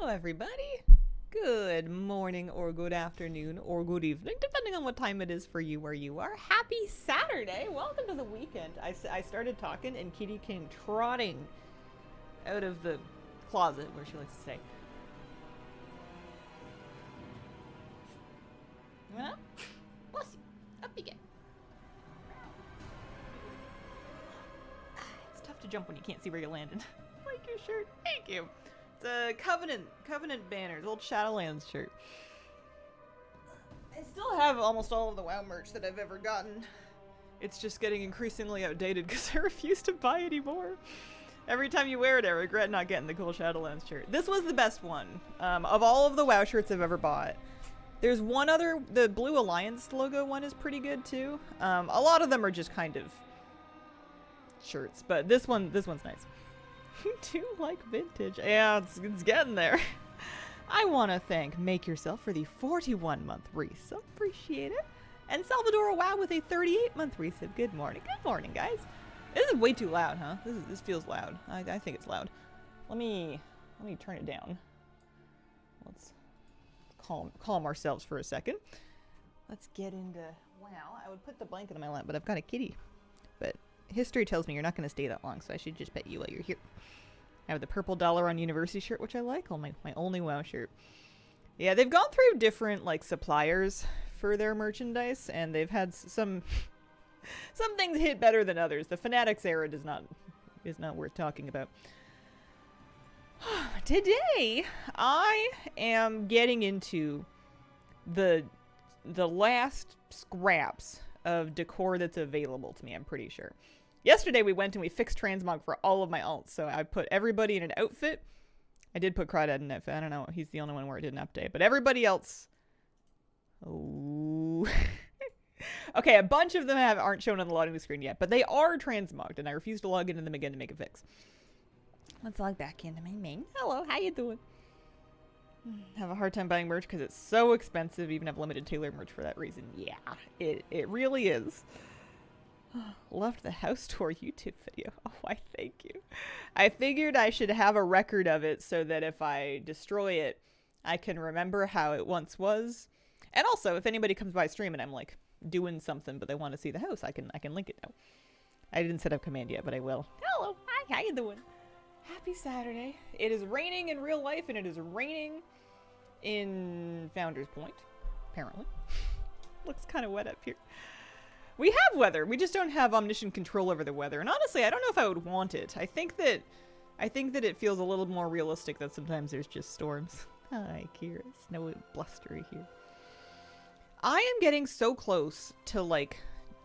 Hello, everybody. Good morning, or good afternoon, or good evening, depending on what time it is for you where you are. Happy Saturday! Welcome to the weekend. I started talking, and Kitty came trotting out of the closet, where she likes to stay. You went up? Bless you. Up you get. It's tough to jump when you can't see where you landed. Like your shirt. Thank you. The Covenant banners, old Shadowlands shirt. I still have almost all of the WoW merch that I've ever gotten. It's just getting increasingly outdated because I refuse to buy anymore. Every time you wear it, I regret not getting the cool Shadowlands shirt. This was the best one of all of the WoW shirts I've ever bought. There's one other, the Blue Alliance logo one is pretty good too. A lot of them are just kind of shirts, but this one's nice. You do like vintage. Yeah, it's getting there. I want to thank Make Yourself for the 41-month resub. Appreciate it. And Salvador Wow with a 38-month resub. Good morning. Good morning, guys. This is way too loud, huh? This feels loud. I think it's loud. Let me turn it down. Let's calm ourselves for a second. Let's get into WoW. I would put the blanket on my lap, but I've got a kitty. But history tells me you're not going to stay that long, so I should just pet you while you're here. I have the purple dollar on university shirt, which I like. Oh, my only WoW shirt. Yeah, they've gone through different like suppliers for their merchandise, and they've had some things hit better than others. The Fanatics era is not worth talking about. Today, I am getting into the last scraps of decor that's available to me, I'm pretty sure. Yesterday we went and we fixed transmog for all of my alts, so I put everybody in an outfit. I did put Crawdad in an outfit. I don't know, he's the only one where it didn't update, but everybody else... Oh... Okay, a bunch of them aren't shown on the loading screen yet, but they are transmogged, and I refuse to log into them again to make a fix. Let's log back into my main. Hello, how you doing? Have a hard time buying merch because it's so expensive. Even have limited tailored merch for that reason. Yeah, it really is. Loved the house tour YouTube video. Oh, why thank you. I figured I should have a record of it so that if I destroy it, I can remember how it once was. And also, if anybody comes by stream and I'm like doing something but they want to see the house, I can link it now. I didn't set up command yet, but I will. Hello, hi, how you doing? Happy Saturday. It is raining in real life and it is raining in Founders Point, apparently. Looks kind of wet up here. We have weather. We just don't have omniscient control over the weather. And honestly, I don't know if I would want it. I think that it feels a little more realistic that sometimes there's just storms. Hi, Kira. Snowy, blustery here. I am getting so close to, like,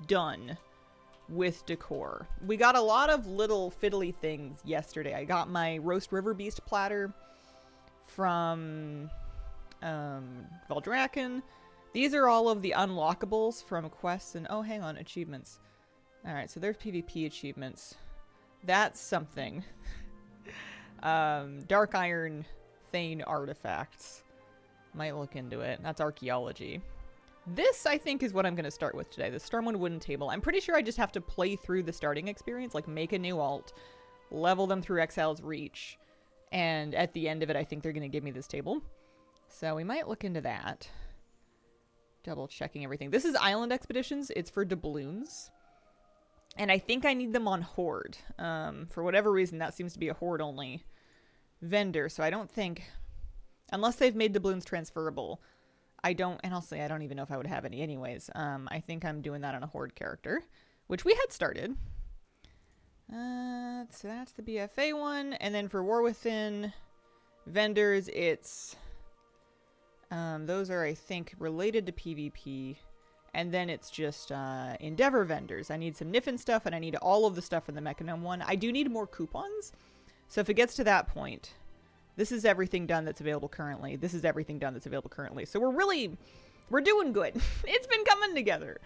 done with decor. We got a lot of little fiddly things yesterday. I got my roast river beast platter from Valdraken. These are all of the unlockables from quests and oh, hang on, achievements. All right, so there's PvP achievements. That's something. Dark Iron Thane artifacts. Might look into it. That's archaeology. This, I think, is what I'm going to start with today. The Stormwind Wooden Table. I'm pretty sure I just have to play through the starting experience, like make a new alt, level them through Exile's Reach, and at the end of it, I think they're going to give me this table. So we might look into that. Double checking everything. This is Island Expeditions. It's for doubloons. And I think I need them on Horde. For whatever reason, that seems to be a Horde-only vendor, so I don't think... Unless they've made doubloons transferable... and honestly, I don't even know if I would have any anyways. I think I'm doing that on a Horde character, which we had started. So that's the BFA one. And then for War Within vendors, it's... those are, I think, related to PvP. And then it's just Endeavor vendors. I need some Niffin stuff, and I need all of the stuff from the Mechanome one. I do need more coupons. So if it gets to that point... This is everything done that's available currently. This is everything done that's available currently. So we're doing good. It's been coming together.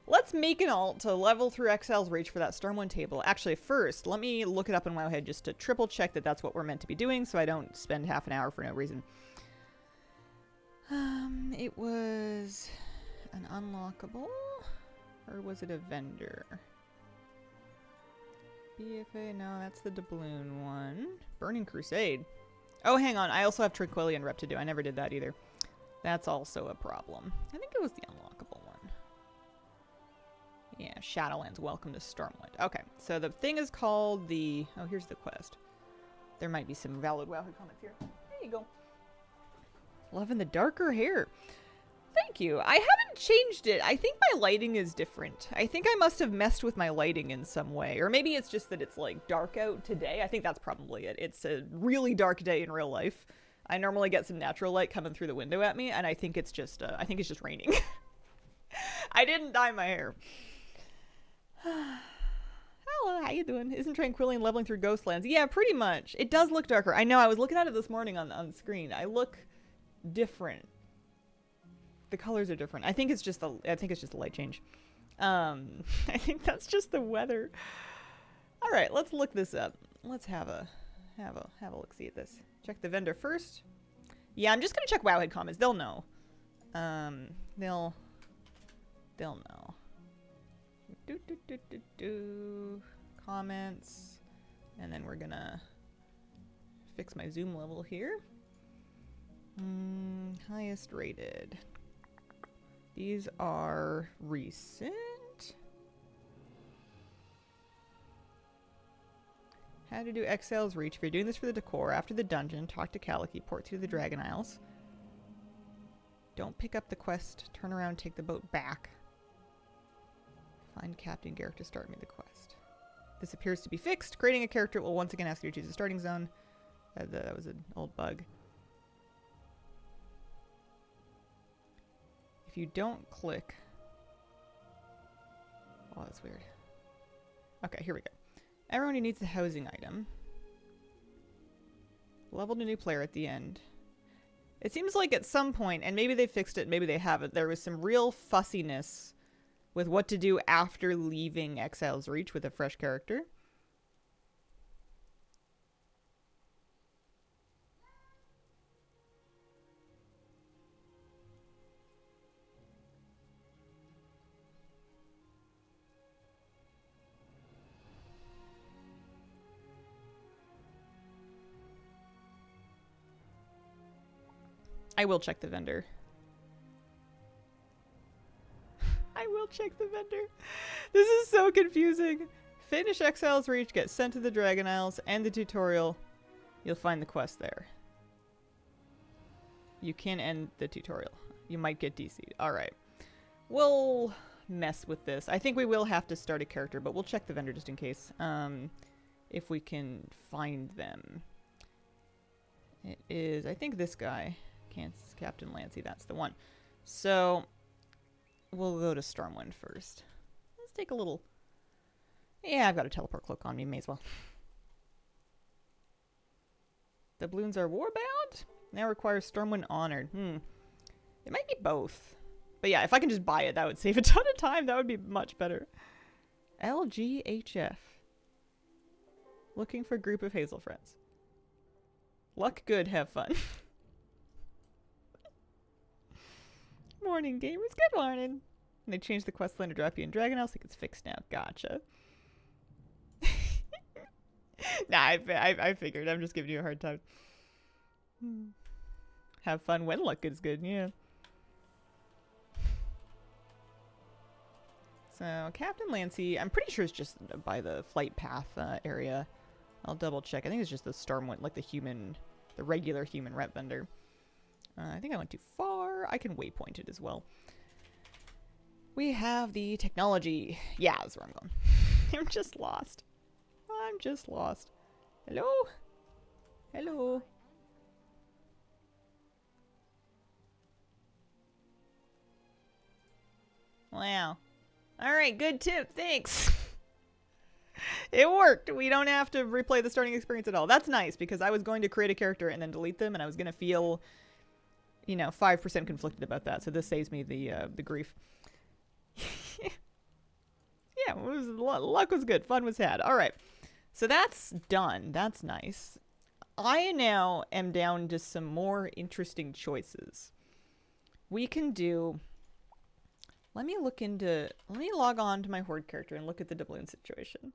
Let's make an alt to level through Exile's Reach for that Stormwind table. Actually, first, let me look it up in Wowhead just to triple check that that's what we're meant to be doing so I don't spend half an hour for no reason. It was an unlockable, or was it a vendor? BFA, no, that's the doubloon one. Burning Crusade. Oh, hang on. I also have Tranquillian Rep to do. I never did that either. That's also a problem. I think it was the unlockable one. Yeah, Shadowlands. Welcome to Stormwind. Okay, so the thing is called the... Oh, here's the quest. There might be some valid WoW comments here. There you go. Loving the darker hair. Thank you. I haven't changed it. I think my lighting is different. I think I must have messed with my lighting in some way. Or maybe it's just that it's like dark out today. I think that's probably it. It's a really dark day in real life. I normally get some natural light coming through the window at me, and I think it's just raining. I didn't dye my hair. Hello, how you doing? Isn't Tranquillian leveling through Ghostlands? Yeah, pretty much. It does look darker. I know, I was looking at it this morning on the screen. I look different. The colors are different. I think it's just the light change. I think that's just the weather. All right, let's look this up. Let's have a look see at this. Check the vendor first. Yeah, I'm just gonna check Wowhead comments. They'll know. They'll know. Comments, and then we're gonna fix my zoom level here. Highest rated. These are recent. How to do Exhal's Reach. If you're doing this for the decor, after the dungeon, talk to Kaliki, port through the Dragon Isles. Don't pick up the quest, turn around, take the boat back. Find Captain Garrick to start me the quest. This appears to be fixed. Creating a character will once again ask you to choose a starting zone. That was an old bug. If you don't click... Oh, that's weird. Okay, here we go. Everyone who needs the housing item. Leveled a new player at the end. It seems like at some point, and maybe they fixed it, maybe they haven't, there was some real fussiness with what to do after leaving Exile's Reach with a fresh character. I will check the vendor. I will check the vendor. This is so confusing. Finish Exile's Reach, get sent to the Dragon Isles, and the tutorial. You'll find the quest there. You can end the tutorial. You might get DC'd. Alright. We'll mess with this. I think we will have to start a character, but we'll check the vendor just in case. If we can find them. It is, I think this guy. Captain Lancy, that's the one. So, we'll go to Stormwind first. Let's take a little... Yeah, I've got a teleport cloak on me, may as well. The balloons are warbound? Now requires Stormwind Honored. It might be both. But yeah, if I can just buy it, that would save a ton of time. That would be much better. LGHF. Looking for a group of Hazel friends. Luck good, have fun. Morning, gamers. Good morning. And they changed the quest line to drop you in Dragon House. I think it's fixed now. Gotcha. Nah, I figured. I'm just giving you a hard time. Have fun when luck is good, yeah. So, Captain Lancy, I'm pretty sure it's just by the flight path area. I'll double check. I think it's just the Stormwind, like the regular human rep vendor. I think I went too far. I can waypoint it as well. We have the technology. Yeah, that's where I'm going. I'm just lost. I'm just lost. Hello? Hello? Wow. Alright, good tip. Thanks. It worked. We don't have to replay the starting experience at all. That's nice, because I was going to create a character and then delete them, and I was going to feel... 5% conflicted about that, so this saves me the grief. Yeah, luck was good. Fun was had. All right, so that's done. That's nice. I now am down to some more interesting choices. We can do... Let me log on to my Horde character and look at the doubloon situation.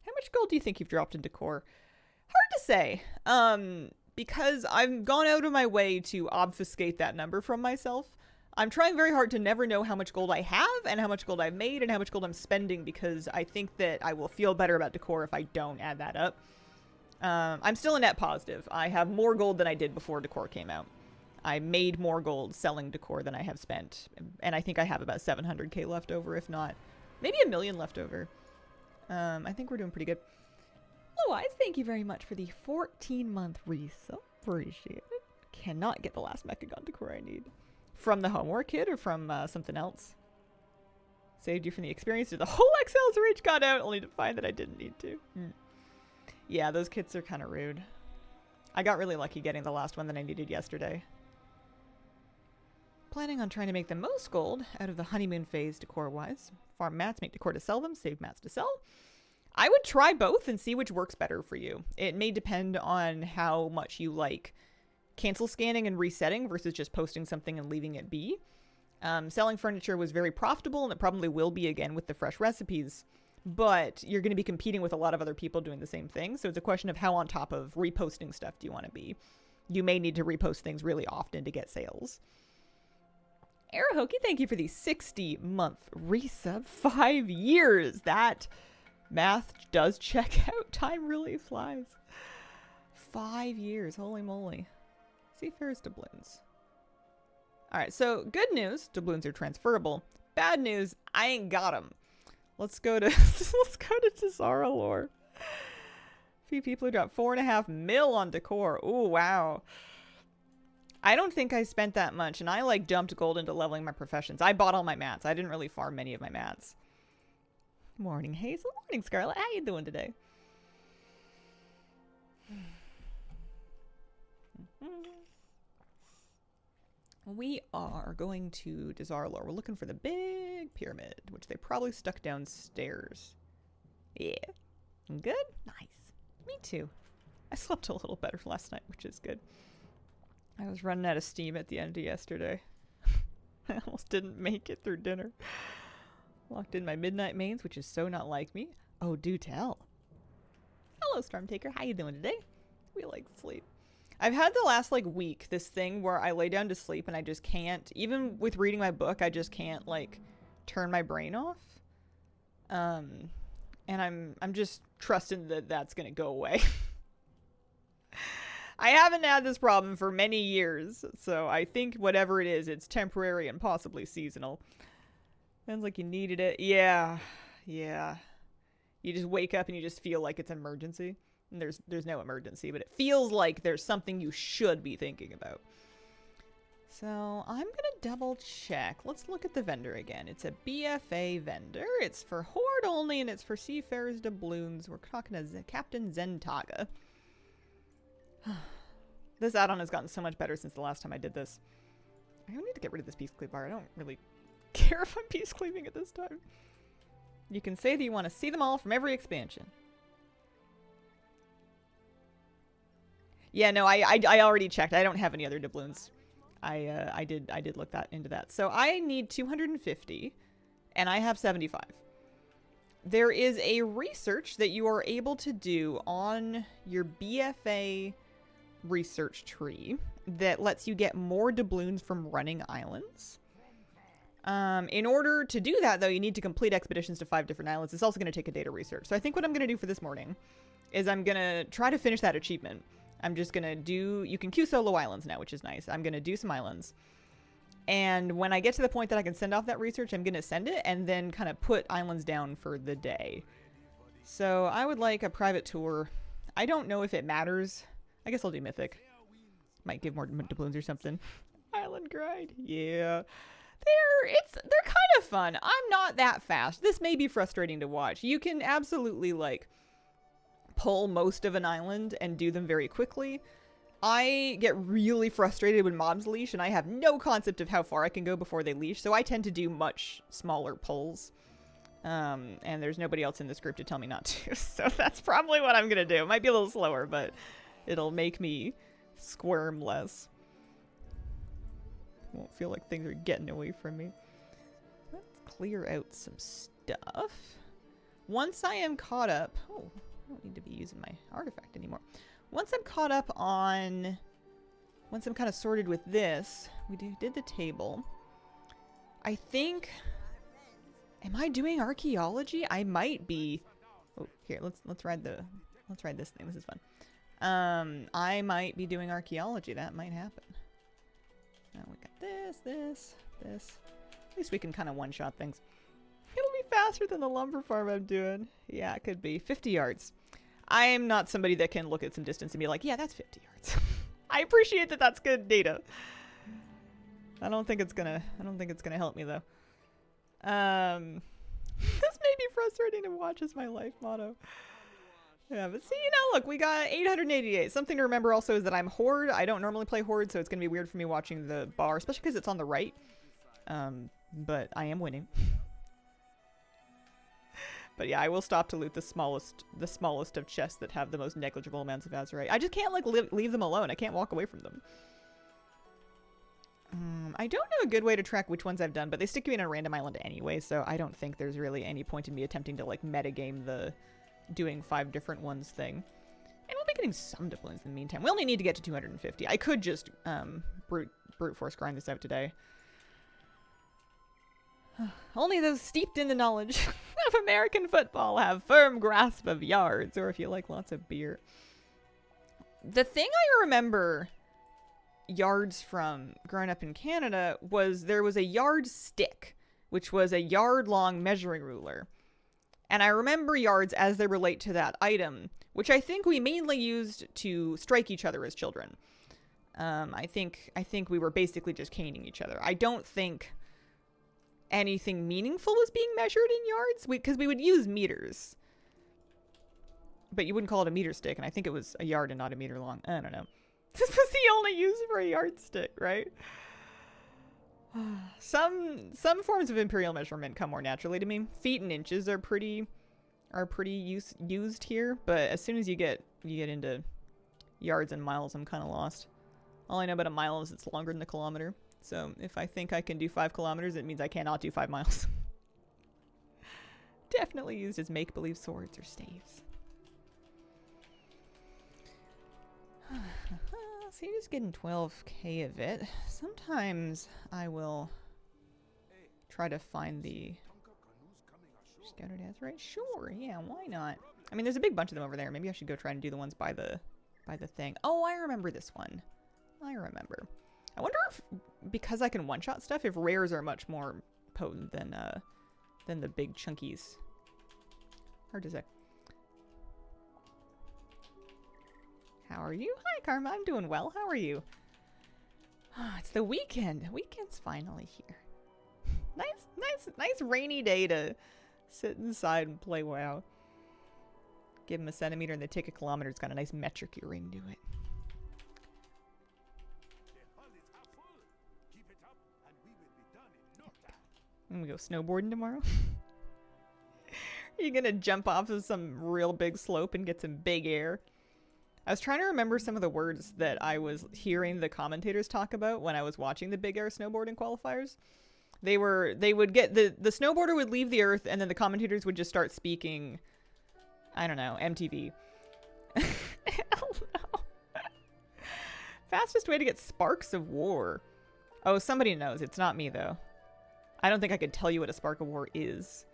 How much gold do you think you've dropped into core? Hard to say. because I've gone out of my way to obfuscate that number from myself, I'm trying very hard to never know how much gold I have and how much gold I've made and how much gold I'm spending, because I think that I will feel better about decor if I don't add that up. I'm still a net positive. I have more gold than I did before decor came out. I made more gold selling decor than I have spent. And I think I have about 700k left over, if not maybe 1 million left over. I think we're doing pretty good. Blue Eyes, thank you very much for the 14-month resub. Appreciate it. Cannot get the last Mechagon decor I need. From the homework kit or from something else? Saved you from the experience. The whole Excel's Reach got out only to find that I didn't need to. Yeah, those kits are kind of rude. I got really lucky getting the last one that I needed yesterday. Planning on trying to make the most gold out of the honeymoon phase decor-wise. Farm mats, make decor to sell them, save mats to sell. I would try both and see which works better for you. It may depend on how much you like cancel scanning and resetting versus just posting something and leaving it be. Selling furniture was very profitable, and it probably will be again with the fresh recipes. But you're going to be competing with a lot of other people doing the same thing. So it's a question of how on top of reposting stuff do you want to be. You may need to repost things really often to get sales. Arahoki, thank you for the 60-month resub. 5 years. That math does check out. Time really flies. 5 years. Holy moly. Seafarer's doubloons. Alright, so good news. Doubloons are transferable. Bad news. I ain't got them. Let's go to Tazara lore. Few people who dropped 4.5 mil on decor. Ooh, wow. I don't think I spent that much, and I like dumped gold into leveling my professions. I bought all my mats. I didn't really farm many of my mats. Morning, Hazel. Morning, Scarlett. How you doing today? We are going to Dazarlor. We're looking for the big pyramid, which they probably stuck downstairs. Yeah. Good? Nice. Me too. I slept a little better last night, which is good. I was running out of steam at the end of yesterday. I almost didn't make it through dinner. Locked in my midnight mains, which is so not like me. Oh, do tell. Hello, Stormtaker. How you doing today? We like sleep. I've had the last like week this thing where I lay down to sleep and I just can't, even with reading my book, I just can't like turn my brain off. And I'm just trusting that that's gonna go away. I haven't had this problem for many years, so I think whatever it is, it's temporary and possibly seasonal. Sounds like you needed it. Yeah. You just wake up and you just feel like it's an emergency. And there's no emergency, but it feels like there's something you should be thinking about. So I'm gonna double check. Let's look at the vendor again. It's a BFA vendor. It's for Horde only, and it's for Seafarer's doubloons. We're talking to Captain Zentaga. This add-on has gotten so much better since the last time I did this. I need to get rid of this peace cleave bar. I don't really care if I'm peace cleaving at this time. You can say that you want to see them all from every expansion. Yeah, no, I already checked. I don't have any other doubloons. I did look into that. So I need 250, and I have 75. There is a research that you are able to do on your BFA research tree that lets you get more doubloons from running islands. In order to do that, though, you need to complete expeditions to 5 different islands. It's also going to take a data research. So I think what I'm going to do for this morning is I'm going to try to finish that achievement. I'm just going to do... You can queue solo islands now, which is nice. I'm going to do some islands. And when I get to the point that I can send off that research, I'm going to send it and then kind of put islands down for the day. So I would like a private tour. I don't know if it matters. I guess I'll do mythic. Might give more doubloons or something. Island grind. Yeah. They're kind of fun. I'm not that fast. This may be frustrating to watch. You can absolutely like pull most of an island and do them very quickly. I get really frustrated when mobs leash, and I have no concept of how far I can go before they leash, so I tend to do much smaller pulls. And there's nobody else in this group to tell me not to, so that's probably what I'm gonna do. It might be a little slower, but it'll make me squirm less. Won't feel like things are getting away from me. Let's clear out some stuff. Once I am caught up... Oh, I don't need to be using my artifact anymore. once I'm caught up on, once I'm kind of sorted with this, we did the table. I think, am I doing archaeology? I might be. Oh, here, let's ride this thing. This is fun. I might be doing archaeology. That might happen. Now we got this. At least we can kind of one-shot things. It'll be faster than the lumber farm I'm doing. Yeah, it could be. 50 yards. I am not somebody that can look at some distance and be like, yeah, that's 50 yards. I appreciate that that's good data. I don't think it's gonna help me though. This may be frustrating to watch as my life motto. Yeah, but see, look, we got 888. Something to remember also is that I'm Horde. I don't normally play Horde, so it's gonna be weird for me watching the bar, especially because it's on the right. But I am winning. But yeah, I will stop to loot the smallest of chests that have the most negligible amounts of azurite. I just can't, like, leave them alone. I can't walk away from them. I don't know a good way to track which ones I've done, but they stick you in a random island anyway, so I don't think there's really any point in me attempting to, like, metagame the doing 5 different ones thing. And we'll be getting some doubloons in the meantime. We only need to get to 250. I could just brute force grind this out today. Only those steeped in the knowledge of American football have firm grasp of yards, or if you like lots of beer. The thing I remember yards from growing up in Canada was there was a yard stick, which was a yard-long measuring ruler. And I remember yards as they relate to that item, which I think we mainly used to strike each other as children. I think we were basically just caning each other. I don't think anything meaningful was being measured in yards, because we would use meters. But you wouldn't call it a meter stick, and I think it was a yard and not a meter long. I don't know. This was the only use for a yardstick, right? Some forms of imperial measurement come more naturally to me. Feet and inches are pretty used here, but as soon as you get into yards and miles, I'm kind of lost. All I know about a mile is it's longer than a kilometer. So if I think I can do 5 kilometers, it means I cannot do 5 miles. Definitely used as make-believe swords or staves. So you're just getting 12k of it. Sometimes I will try to find the scattered azurite. Sure, yeah, why not? I mean, there's a big bunch of them over there. Maybe I should go try and do the ones by the thing. Oh, I remember this one. I remember. I wonder if, because I can one-shot stuff, if rares are much more potent than the big chunkies. Hard to say. How are you? Hi, Karma. I'm doing well. How are you? Oh, it's the weekend. The weekend's finally here. Nice rainy day to sit inside and play WoW. Give them a centimeter and they take a kilometer. It's got a nice metric ring to it. I'm gonna go snowboarding tomorrow. Are you gonna jump off of some real big slope and get some big air? I was trying to remember some of the words that I was hearing the commentators talk about when I was watching the big air snowboarding qualifiers. They would get the snowboarder would leave the earth and then the commentators would just start speaking, I don't know, MTV. Hell no. Fastest way to get sparks of war. Oh, somebody knows. It's not me though. I don't think I could tell you what a spark of war is.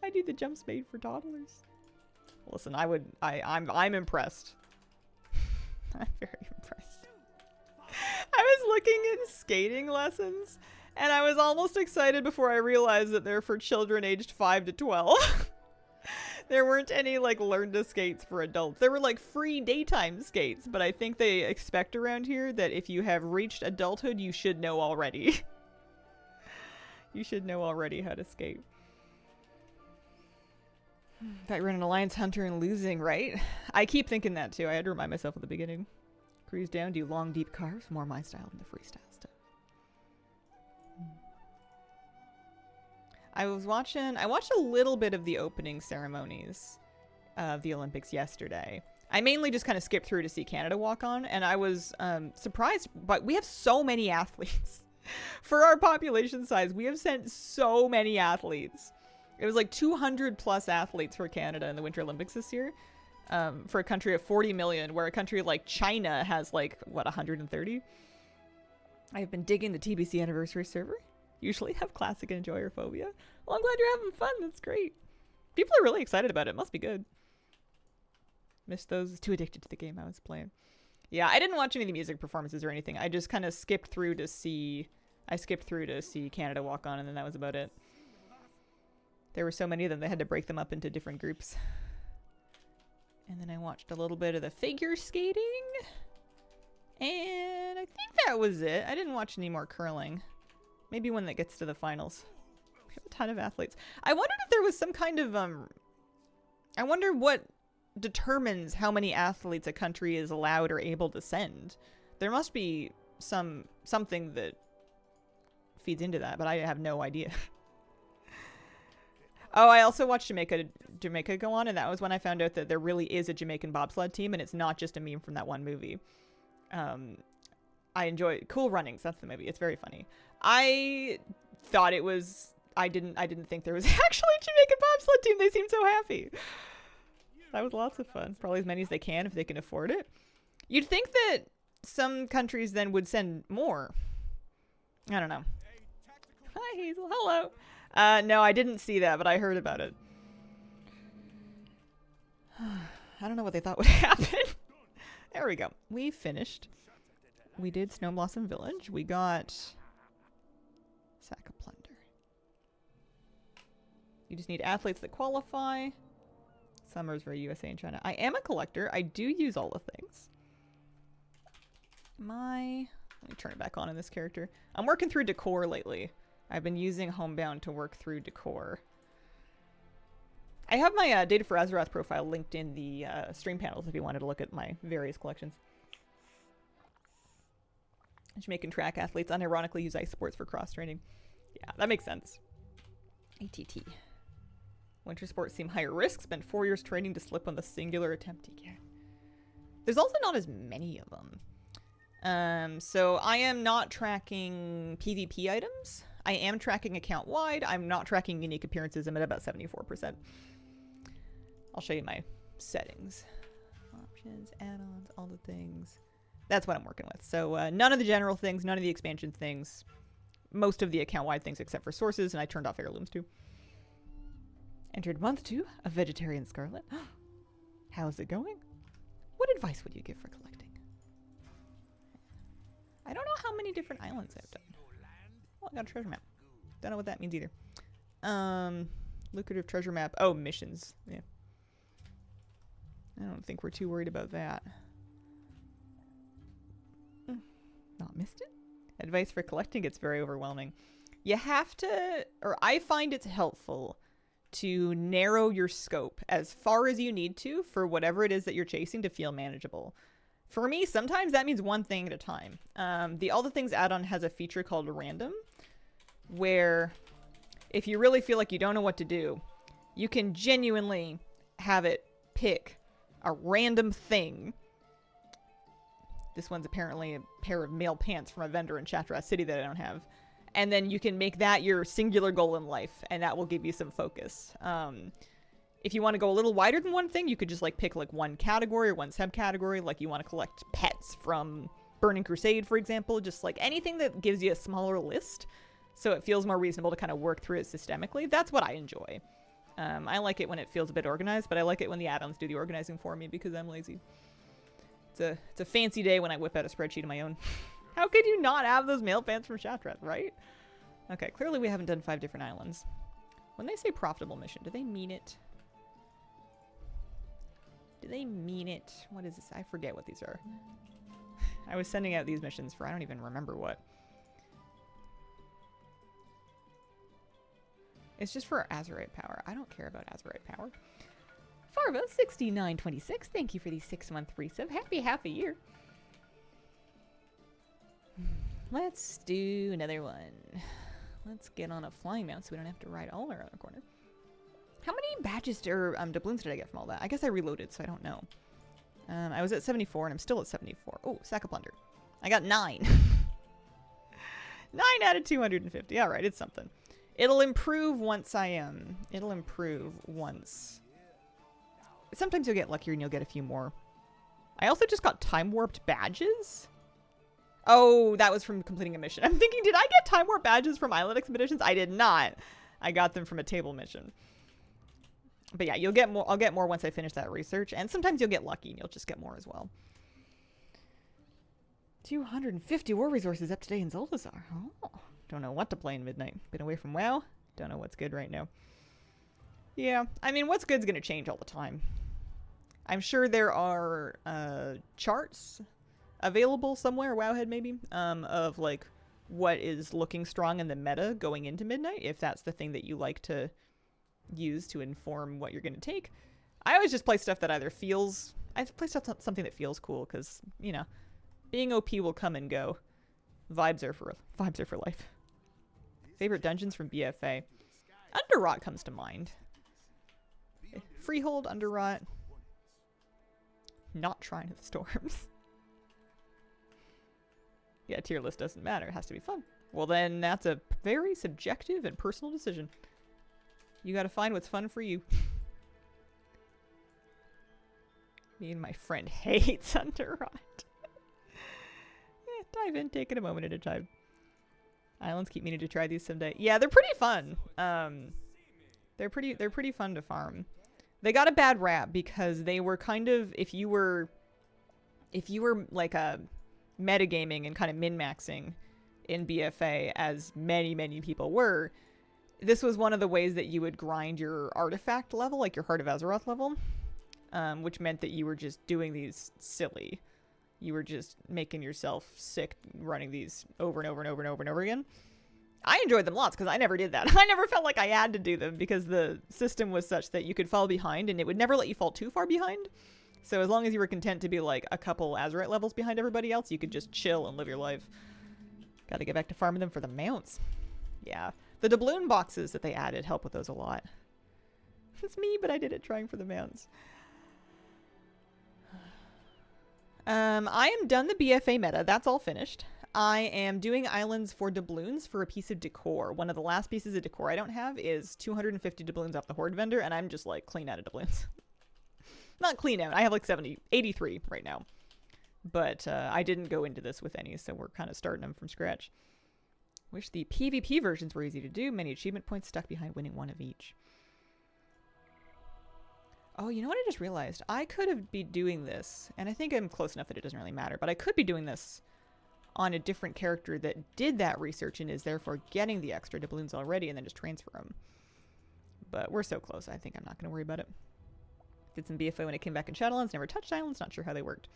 I do the jumps made for toddlers. Listen, I'm impressed. I'm very impressed. I was looking at skating lessons, and I was almost excited before I realized that they're for children aged 5 to 12. There weren't any, like, learn to skates for adults. There were, like, free daytime skates, but I think they expect around here that if you have reached adulthood, you should know already. You should know already how to skate. Thought you were an Alliance Hunter and losing, right? I keep thinking that too. I had to remind myself at the beginning. Cruise down, do long, deep carves. More my style than the freestyle stuff. I watched a little bit of the opening ceremonies of the Olympics yesterday. I mainly just kind of skipped through to see Canada walk on, and I was surprised, but we have so many athletes. For our population size, we have sent so many athletes. It was like 200 plus athletes for Canada in the Winter Olympics this year. for a country of 40 million, where a country like China has like, what, 130? I have been digging the TBC anniversary server. Usually have classic and enjoyer-phobia. Well, I'm glad you're having fun. That's great. People are really excited about it. It must be good. Missed those. Too addicted to the game I was playing. Yeah, I didn't watch any of the music performances or anything. I just kind of skipped through to see... I skipped through to see Canada walk on, and then that was about it. There were so many of them, they had to break them up into different groups. And then I watched a little bit of the figure skating. And I think that was it. I didn't watch any more curling. Maybe when that gets to the finals. We have a ton of athletes. I wondered if there was some kind of... I wonder what determines how many athletes a country is allowed or able to send. There must be something that feeds into that, but I have no idea. Oh, I also watched Jamaica go on, and that was when I found out that there really is a Jamaican bobsled team, and it's not just a meme from that one movie. I enjoy Cool Runnings. That's the movie. It's very funny. I thought it was. I didn't think there was actually a Jamaican bobsled team. They seemed so happy. That was lots of fun. Probably as many as they can if they can afford it. You'd think that some countries then would send more. I don't know. Hi, Hazel. Hello. No, I didn't see that, but I heard about it. I don't know what they thought would happen. There we go. We finished. We did Snow Blossom Village. We got Sack of Plunder. You just need athletes that qualify. Summers for USA and China. I am a collector. I do use all the things. Let me turn it back on in this character. I'm working through decor lately. I've been using Homebound to work through decor. I have my Data for Azeroth profile linked in the stream panels if you wanted to look at my various collections. Jamaican track athletes unironically use ice sports for cross-training. Yeah, that makes sense. ATT. Winter sports seem higher risk. Spend 4 years training to slip on the singular attempt again. There's also not as many of them. So I am not tracking PvP items. I am tracking account-wide. I'm not tracking unique appearances. I'm at about 74%. I'll show you my settings. Options, add-ons, all the things. That's what I'm working with. So none of the general things, none of the expansion things, most of the account-wide things except for sources, and I turned off heirlooms too. Entered month 2 of Vegetarian Scarlet. How's it going? What advice would you give for collecting? I don't know how many different islands I've done. Oh, I got a treasure map. Don't know what that means either. Lucrative treasure map. Oh, missions. Yeah. I don't think we're too worried about that. Not missed it? Advice for collecting gets very overwhelming. You have to, or I find it's helpful to narrow your scope as far as you need to for whatever it is that you're chasing to feel manageable. For me, sometimes that means one thing at a time. The All the Things add-on has a feature called Random, where if you really feel like you don't know what to do, you can genuinely have it pick a random thing. This one's apparently a pair of male pants from a vendor in Chatteras City that I don't have. And then you can make that your singular goal in life, and that will give you some focus. If you want to go a little wider than one thing, you could just like pick like one category or one subcategory. Like you want to collect pets from Burning Crusade, for example. Just like anything that gives you a smaller list so it feels more reasonable to kind of work through it systemically. That's what I enjoy. I like it when it feels a bit organized, but I like it when the add-ons do the organizing for me because I'm lazy. It's a fancy day when I whip out a spreadsheet of my own. How could you not have those male pants from Chatteras, right? Okay, clearly we haven't done 5 different islands. When they say profitable mission, do they mean it? Do they mean it? What is this? I forget what these are. I was sending out these missions for I don't even remember what. It's just for Azerite power. I don't care about Azerite power. Farva 6926, thank you for the 6-month resub. Happy half a year. Let's do another one. Let's get on a flying mount so we don't have to ride all around the corner. How many badges or doubloons did I get from all that? I guess I reloaded, so I don't know. I was at 74 and I'm still at 74. Oh, Sack of Plunder. I got 9. 9 out of 250. All right, it's something. It'll improve once I it'll improve once Sometimes you'll get luckier and you'll get a few more. I also just got time warped badges. Oh, that was from completing a mission. I'm thinking, did I get time warp badges from island expeditions? I did not. I got them from a table mission. But yeah, you'll get more. I'll get more once I finish that research. And sometimes you'll get lucky and you'll just get more as well. 250 war resources up today in Zolazar. Oh, don't know what to play in Midnight. Been away from WoW. Don't know what's good right now. Yeah, I mean, what's good's gonna change all the time. I'm sure there are charts available somewhere, Wowhead maybe, of like what is looking strong in the meta going into Midnight, if that's the thing that you like to use to inform what you're gonna take. I always just play stuff that either feels... I play something that feels cool, because, you know, being OP will come and go. Vibes are for life. Favorite dungeons from BFA? Underrot comes to mind. Freehold, Underrot. Not Shrine of the Storms. Yeah, tier list doesn't matter. It has to be fun. Well, then that's a very subjective and personal decision. You gotta find what's fun for you. Me and my friend hates Underrot. Dive in, take it a moment at a time. Islands keep meaning to try these someday. Yeah, they're pretty fun. They're pretty fun to farm. They got a bad rap because they were kind of, if you were like a metagaming and kind of min-maxing in BFA, as many people were, this was one of the ways that you would grind your artifact level, like your Heart of Azeroth level, which meant that you were just doing these silly. You were just making yourself sick running these over and over again. I enjoyed them lots because I never did that. I never felt like I had to do them because the system was such that you could fall behind and it would never let you fall too far behind. So as long as you were content to be like a couple Azerite levels behind everybody else, you could just chill and live your life. Gotta get back to farming them for the mounts. Yeah. The doubloon boxes that they added help with those a lot. It's me, but I did it trying for the mounts. I am done the BFA meta. That's all finished. I am doing islands for doubloons for a piece of decor. One of the last pieces of decor I don't have is 250 doubloons off the Horde vendor, and I'm just like clean out of doubloons. Not clean out. I have like 83 right now. But I didn't go into this with any, so we're kind of starting them from scratch. Wish the PvP versions were easy to do. Many achievement points stuck behind winning one of each. Oh, you know what I just realized? I could have been doing this, and I think I'm close enough that it doesn't really matter, but I could be doing this on a different character that did that research and is therefore getting the extra doubloons already and then just transfer them. But we're so close, I think I'm not going to worry about it. Did some BFO when it came back in Shadowlands, never touched islands, not sure how they worked.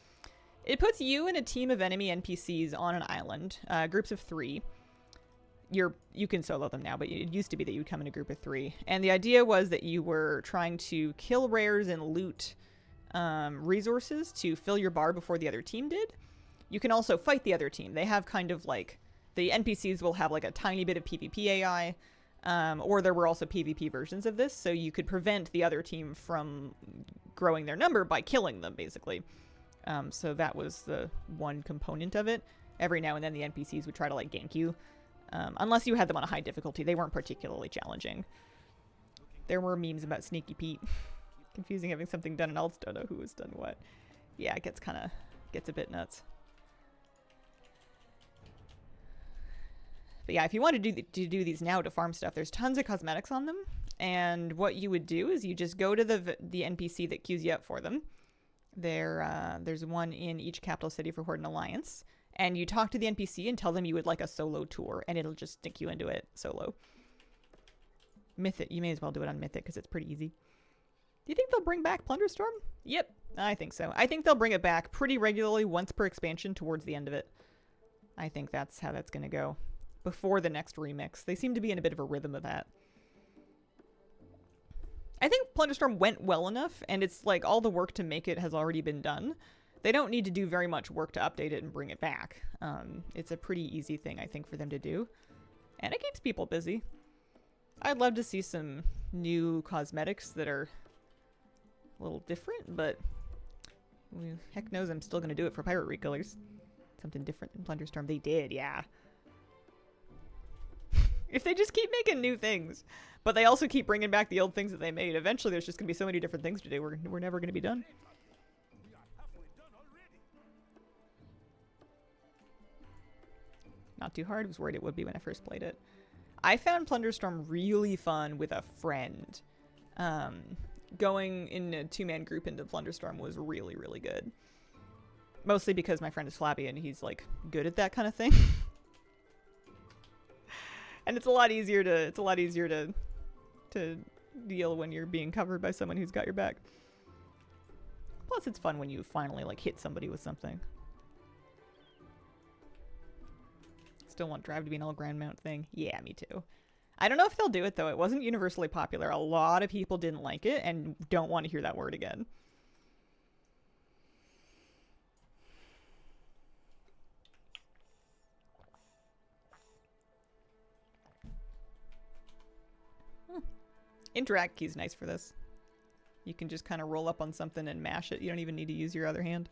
It puts you and a team of enemy NPCs on an island, groups of 3. You can solo them now, but it used to be that you would come in a group of 3. And the idea was that you were trying to kill rares and loot resources to fill your bar before the other team did. You can also fight the other team. They have kind of like, the NPCs will have like a tiny bit of PvP AI, or there were also PvP versions of this, so you could prevent the other team from growing their number by killing them, basically. So that was the one component of it. Every now and then the NPCs would try to like gank you. Unless you had them on a high difficulty, they weren't particularly challenging. There were memes about Sneaky Pete. Confusing having something done and alts don't know who has done what. Yeah, it gets a bit nuts. But yeah, if you want to do these now to farm stuff, there's tons of cosmetics on them. And what you would do is you just go to the NPC that queues you up for them. There's one in each capital city for Horde and Alliance. And you talk to the NPC and tell them you would like a solo tour, and it'll just stick you into it solo. Mythic. You may as well do it on Mythic because it's pretty easy. Do you think they'll bring back Plunderstorm? Yep, I think so. I think they'll bring it back pretty regularly once per expansion towards the end of it. I think that's how that's going to go. Before the next remix. They seem to be in a bit of a rhythm of that. I think Plunderstorm went well enough, and it's like all the work to make it has already been done. They don't need to do very much work to update it and bring it back. It's a pretty easy thing, I think, for them to do. And it keeps people busy. I'd love to see some new cosmetics that are a little different, but heck knows I'm still going to do it for Pirate Recolors. Something different than Plunderstorm. They did, yeah. If they just keep making new things. But they also keep bringing back the old things that they made. Eventually, there's just going to be so many different things to do. We're never going to be done. Not too hard. I was worried it would be when I first played it. I found Plunderstorm really fun with a friend. Going in a two-man group into Plunderstorm was really, really good. Mostly because my friend is flabby and he's like good at that kind of thing. And it's a lot easier to deal when you're being covered by someone who's got your back. Plus it's fun when you finally like hit somebody with something. Still want Drive to be an all grand mount thing. Yeah, me too. I don't know if they'll do it though. It wasn't universally popular. A lot of people didn't like it and don't want to hear that word again. Interact key's nice for this. You can just kind of roll up on something and mash it. You don't even need to use your other hand.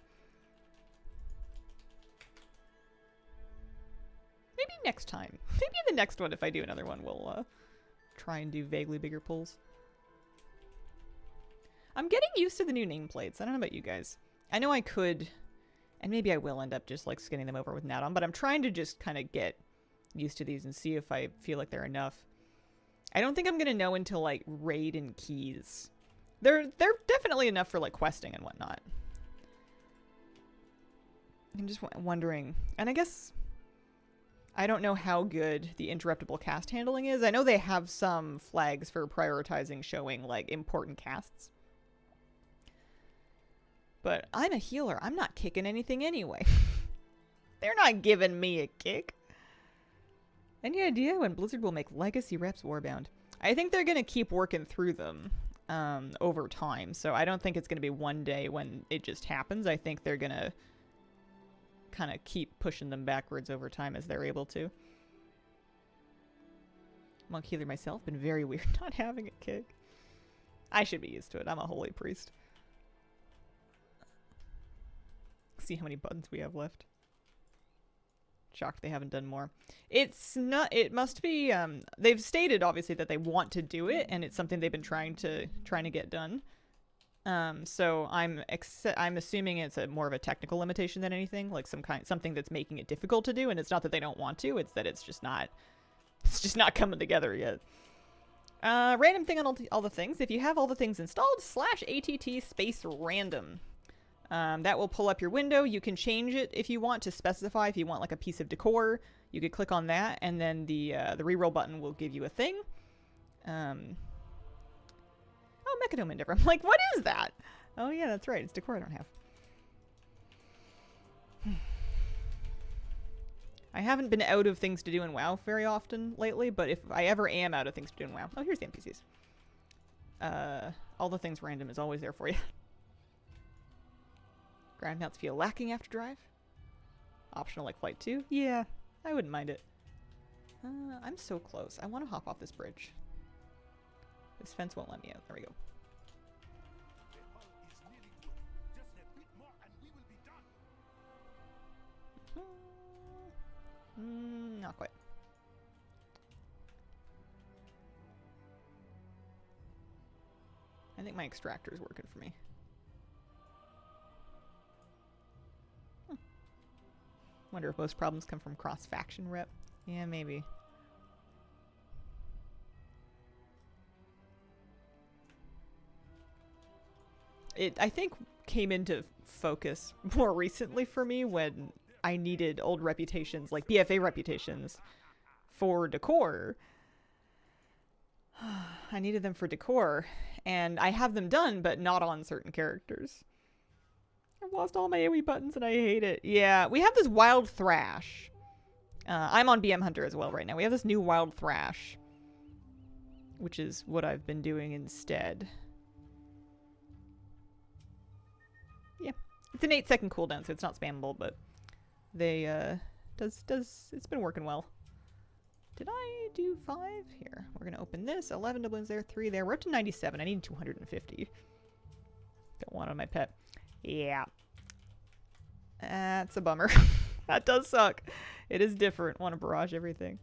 Maybe next time. Maybe the next one, if I do another one, we'll try and do vaguely bigger pulls. I'm getting used to the new nameplates. I don't know about you guys. I know I could, and maybe I will end up just like skinning them over with Nat on, but I'm trying to just kind of get used to these and see if I feel like they're enough. I don't think I'm going to know until like raid and keys. They're definitely enough for like questing and whatnot. I'm just wondering, and I guess I don't know how good the interruptible cast handling is. I know they have some flags for prioritizing showing like important casts. But I'm a healer. I'm not kicking anything anyway. They're not giving me a kick. Any idea when Blizzard will make Legacy Reps Warbound? I think they're going to keep working through them over time. So I don't think it's going to be one day when it just happens. I think they're going to kind of keep pushing them backwards over time as they're able to. Monk healer myself. Been very weird not having a kick. I should be used to it. I'm a holy priest. See how many buttons we have left. Shocked they haven't done more. It's not, it must be, they've stated obviously that they want to do it and it's something they've been trying to get done. So I'm assuming it's more of a technical limitation than anything, like something that's making it difficult to do, and it's not that they don't want to, it's that it's just not coming together yet. Random thing on all the things. If you have all the things installed, /att space random. That will pull up your window. You can change it if you want to specify if you want like a piece of decor. You could click on that, and then the reroll button will give you a thing. Oh, Mechadome Endeavor. I'm like, what is that? Oh yeah, that's right. It's decor I don't have. I haven't been out of things to do in WoW very often lately, but if I ever am out of things to do in WoW... Oh, here's the NPCs. All the things random is always there for you. Ground mounts feel lacking after drive. Optional like flight 2. Yeah, I wouldn't mind it. I'm so close. I want to hop off this bridge. This fence won't let me out. There we go. Not quite. I think my extractor is working for me. Wonder if most problems come from cross-faction rep. Yeah, maybe. It, I think, came into focus more recently for me when I needed old reputations, like BFA reputations, for decor. I needed them for decor, and I have them done, but not on certain characters. I've lost all my AoE buttons and I hate it. Yeah, we have this Wild Thrash. I'm on BM Hunter as well right now. We have this new Wild Thrash, which is what I've been doing instead. Yeah, it's an 8-second cooldown, so it's not spammable, but they, it's been working well. Did I do 5? Here, we're gonna open this. 11 doubloons there, 3 there. We're up to 97. I need 250. Got one on my pet. Yeah. That's a bummer. That does suck. It is different. Want to barrage everything.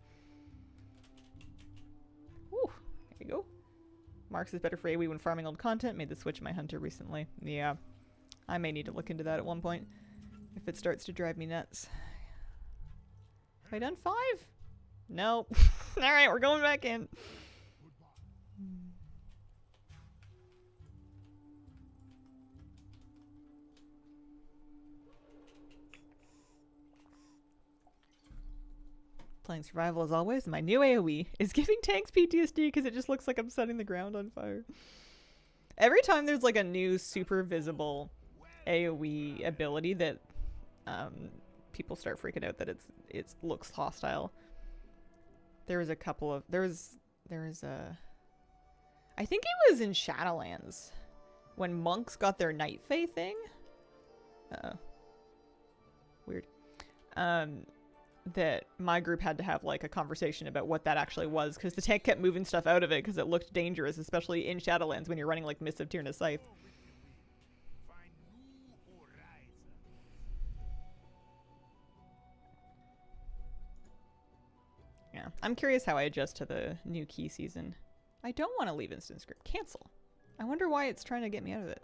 Whew. There you you go. Marks is better for AoE when farming old content. Made the switch in my hunter recently. Yeah. I may need to look into that at one point. If it starts to drive me nuts. Have I done 5? Nope. Alright, we're going back in. Playing survival as always. My new AoE is giving tanks PTSD because it just looks like I'm setting the ground on fire. Every time there's like a new super visible AoE ability that people start freaking out that it looks hostile. There was a couple of there was a I think it was in Shadowlands when monks got their Night Fae thing. Weird. That my group had to have like a conversation about what that actually was because the tank kept moving stuff out of it because it looked dangerous, especially in Shadowlands when you're running like Mists of Tyrna Scythe. Yeah, I'm curious how I adjust to the new key season. I don't want to leave instant script. Cancel. I wonder why it's trying to get me out of it.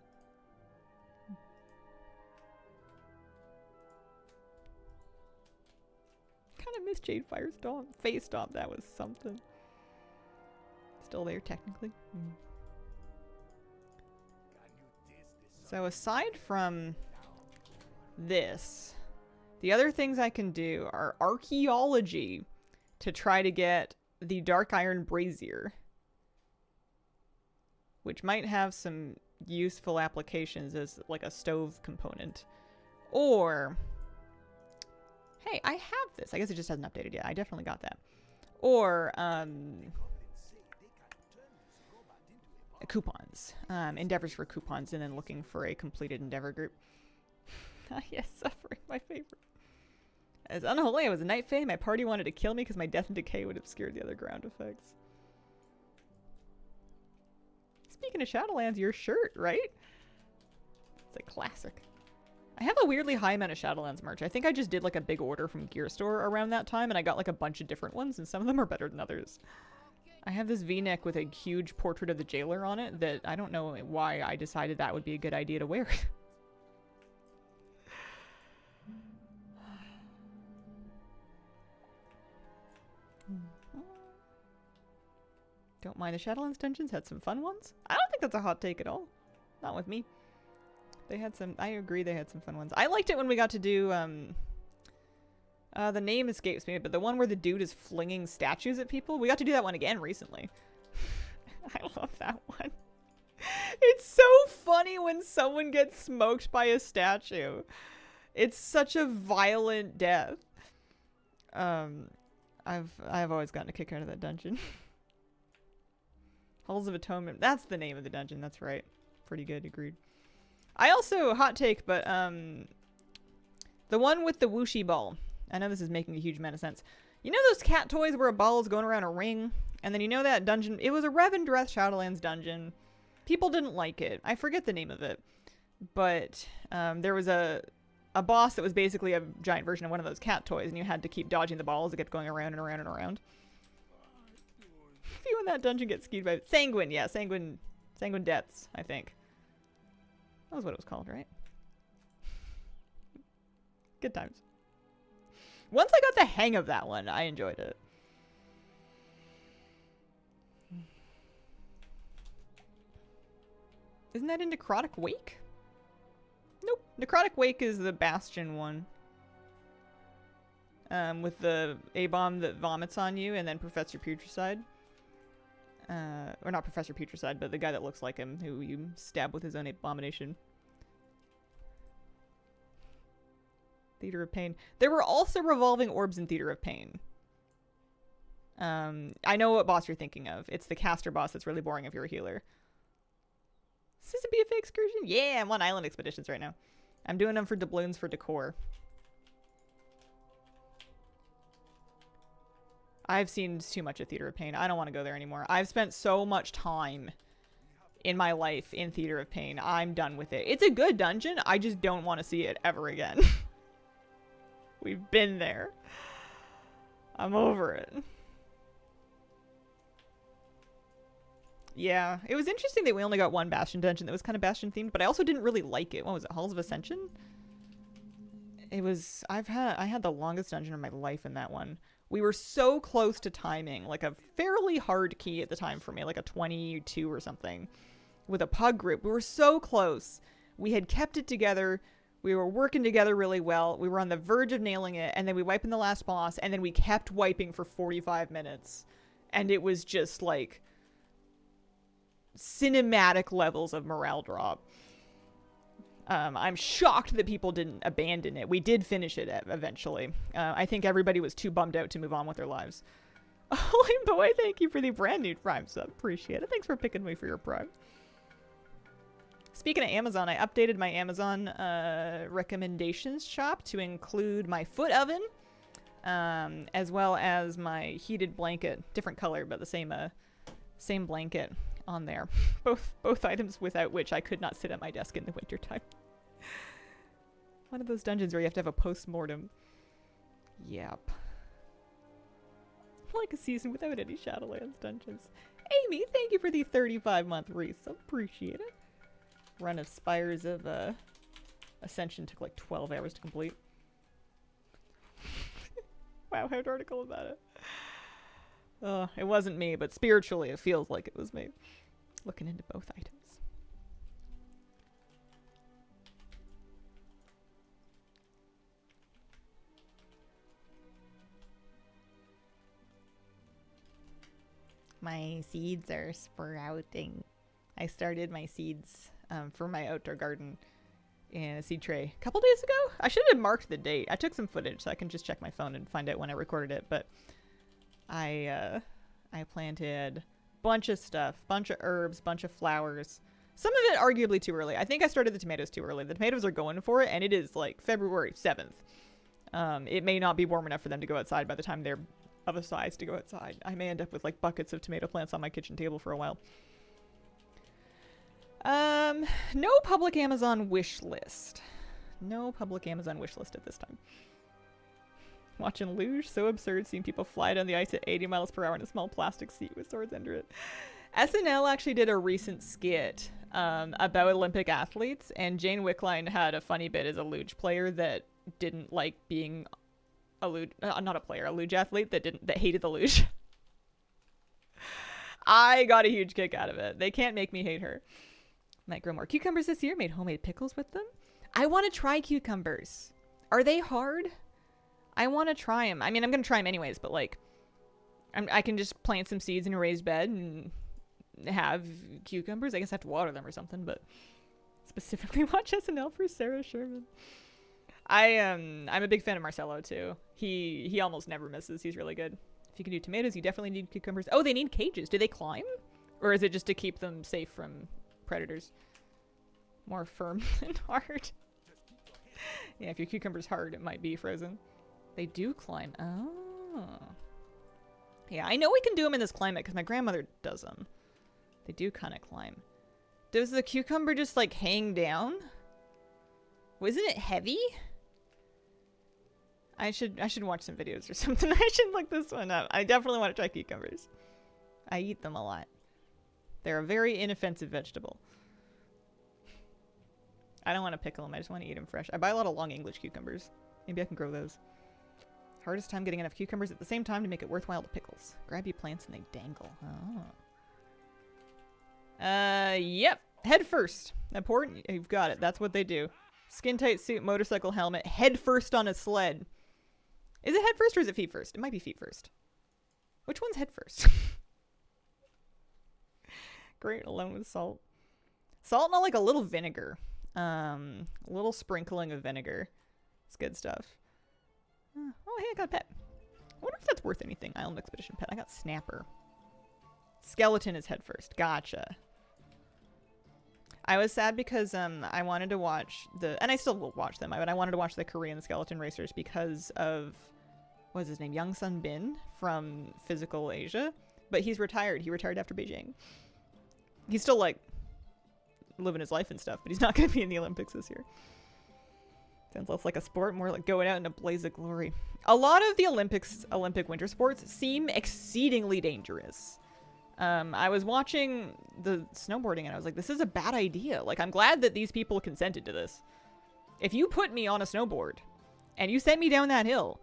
Kind of miss Jade Firestomp. Face Stomp, that was something. Still there, technically. So aside from this, the other things I can do are archaeology to try to get the Dark Iron Brazier, which might have some useful applications as like a stove component. Or hey, I have this. I guess it just hasn't updated yet. I definitely got that. Or, coupons. Endeavors for coupons and then looking for a completed endeavor group. Yes, suffering, my favorite. As unholy, I was a Night Fae. My party wanted to kill me because my death and decay would obscure the other ground effects. Speaking of Shadowlands, your shirt, right? It's a classic. I have a weirdly high amount of Shadowlands merch. I think I just did like a big order from Gear Store around that time and I got like a bunch of different ones and some of them are better than others. I have this V-neck with a huge portrait of the jailer on it that I don't know why I decided that would be a good idea to wear. Don't mind the Shadowlands dungeons, had some fun ones. I don't think that's a hot take at all. Not with me. They had some, I agree they had some fun ones. I liked it when we got to do, the name escapes me, but the one where the dude is flinging statues at people. We got to do that one again recently. I love that one. It's so funny when someone gets smoked by a statue. It's such a violent death. I've always gotten a kick out of that dungeon. Halls of Atonement. That's the name of the dungeon. That's right. Pretty good. Agreed. I also, hot take, but the one with the whooshy ball. I know this is making a huge amount of sense. You know those cat toys where a ball is going around a ring? And then you know that dungeon? It was a Revan Dreth Shadowlands dungeon. People didn't like it. I forget the name of it. But there was a boss that was basically a giant version of one of those cat toys, and you had to keep dodging the balls that kept going around and around and around. If you in that dungeon get skied by Sanguine, yeah, Sanguine Deaths, I think. That was what it was called, right? Good times. Once I got the hang of that one, I enjoyed it. Isn't that in Necrotic Wake? Nope. Necrotic Wake is the Bastion one. With the A-bomb that vomits on you and then Professor Putricide. Or not Professor Putricide, but the guy that looks like him who you stab with his own abomination. Theater of Pain. There were also revolving orbs in Theater of Pain. I know what boss you're thinking of. It's the caster boss that's really boring if you're a healer. Is this a BFA excursion? Yeah, I'm on island expeditions right now. I'm doing them for doubloons for decor. I've seen too much of Theater of Pain. I don't want to go there anymore. I've spent so much time in my life in Theater of Pain. I'm done with it. It's a good dungeon. I just don't want to see it ever again. We've been there. I'm over it. Yeah, it was interesting that we only got one Bastion dungeon that was kind of Bastion themed, but I also didn't really like it. What was it, Halls of Ascension? It was, I had the longest dungeon of my life in that one. We were so close to timing, like a fairly hard key at the time for me, like a 22 or something, with a pug group. We were so close. We had kept it together. We were working together really well. We were on the verge of nailing it, and then we wiped in the last boss, and then we kept wiping for 45 minutes. And it was just like cinematic levels of morale drop. I'm shocked that people didn't abandon it. We did finish it eventually. I think everybody was too bummed out to move on with their lives. Holy boy, thank you for the brand new Prime sub. Appreciate it. Thanks for picking me for your Prime. Speaking of Amazon, I updated my Amazon recommendations shop to include my foot oven, as well as my heated blanket. Different color, but the same blanket on there. Both items without which I could not sit at my desk in the wintertime. One of those dungeons where you have to have a post-mortem. Yep. Like a season without any Shadowlands dungeons. Amy, thank you for the 35-month resub. Appreciate it. Run of Spires of Ascension took like 12 hours to complete. Wow, how article about it. It wasn't me, but spiritually it feels like it was me. Looking into both items. My seeds are sprouting. I started my seeds for my outdoor garden in a seed tray a couple days ago. I should have marked the date. I took some footage so I can just check my phone and find out when I recorded it, but I planted a bunch of stuff, bunch of herbs, bunch of flowers. Some of it arguably too early. I think I started the tomatoes too early. The tomatoes are going for it, and it is like February 7th. It may not be warm enough for them to go outside by the time they're of a size to go outside. I may end up with like buckets of tomato plants on my kitchen table for a while. No public Amazon wish list. No public Amazon wish list at this time. Watching luge, so absurd seeing people fly down the ice at 80 miles per hour in a small plastic seat with swords under it. SNL actually did a recent skit about Olympic athletes, and Jane Wickline had a funny bit as a luge player that didn't like being a luge, not a player, a luge athlete that hated the luge. I got a huge kick out of it. They can't make me hate her. Might grow more cucumbers this year. Made homemade pickles with them. I want to try cucumbers. Are they hard? I want to try them. I mean, I'm going to try them anyways, but like, I can just plant some seeds in a raised bed and have cucumbers. I guess I have to water them or something, but specifically watch SNL for Sarah Sherman. I'm a big fan of Marcelo too. He almost never misses. He's really good. If you can do tomatoes, you definitely need cucumbers. Oh, they need cages. Do they climb? Or is it just to keep them safe from predators? More firm than hard. Yeah, if your cucumber's hard, it might be frozen. They do climb. Oh. Yeah, I know we can do them in this climate because my grandmother does them. They do kind of climb. Does the cucumber just like hang down? Wasn't it heavy? I should watch some videos or something. I should look this one up. I definitely want to try cucumbers. I eat them a lot. They're a very inoffensive vegetable. I don't want to pickle them. I just want to eat them fresh. I buy a lot of long English cucumbers. Maybe I can grow those. Hardest time getting enough cucumbers at the same time to make it worthwhile to pickles. Grab you plants and they dangle. Oh. Yep. Head first. Important. You've got it. That's what they do. Skin tight suit, motorcycle helmet, head first on a sled. Is it head first or is it feet first? It might be feet first. Which one's head first? Great alone with salt. Salt and like a little vinegar. A little sprinkling of vinegar. It's good stuff. Oh, hey, I got a pet. I wonder if that's worth anything. Island Expedition pet. I got Snapper. Skeleton is head first. Gotcha. I was sad because I wanted to watch and I still will watch them, but I wanted to watch the Korean skeleton racers because of, what's his name? Young Sun Bin from Physical Asia. But he's retired. He retired after Beijing. He's still like living his life and stuff, but he's not going to be in the Olympics this year. Sounds less like a sport, more like going out in a blaze of glory. A lot of the Olympic winter sports seem exceedingly dangerous. I was watching the snowboarding and I was like, this is a bad idea. Like, I'm glad that these people consented to this. If you put me on a snowboard and you sent me down that hill,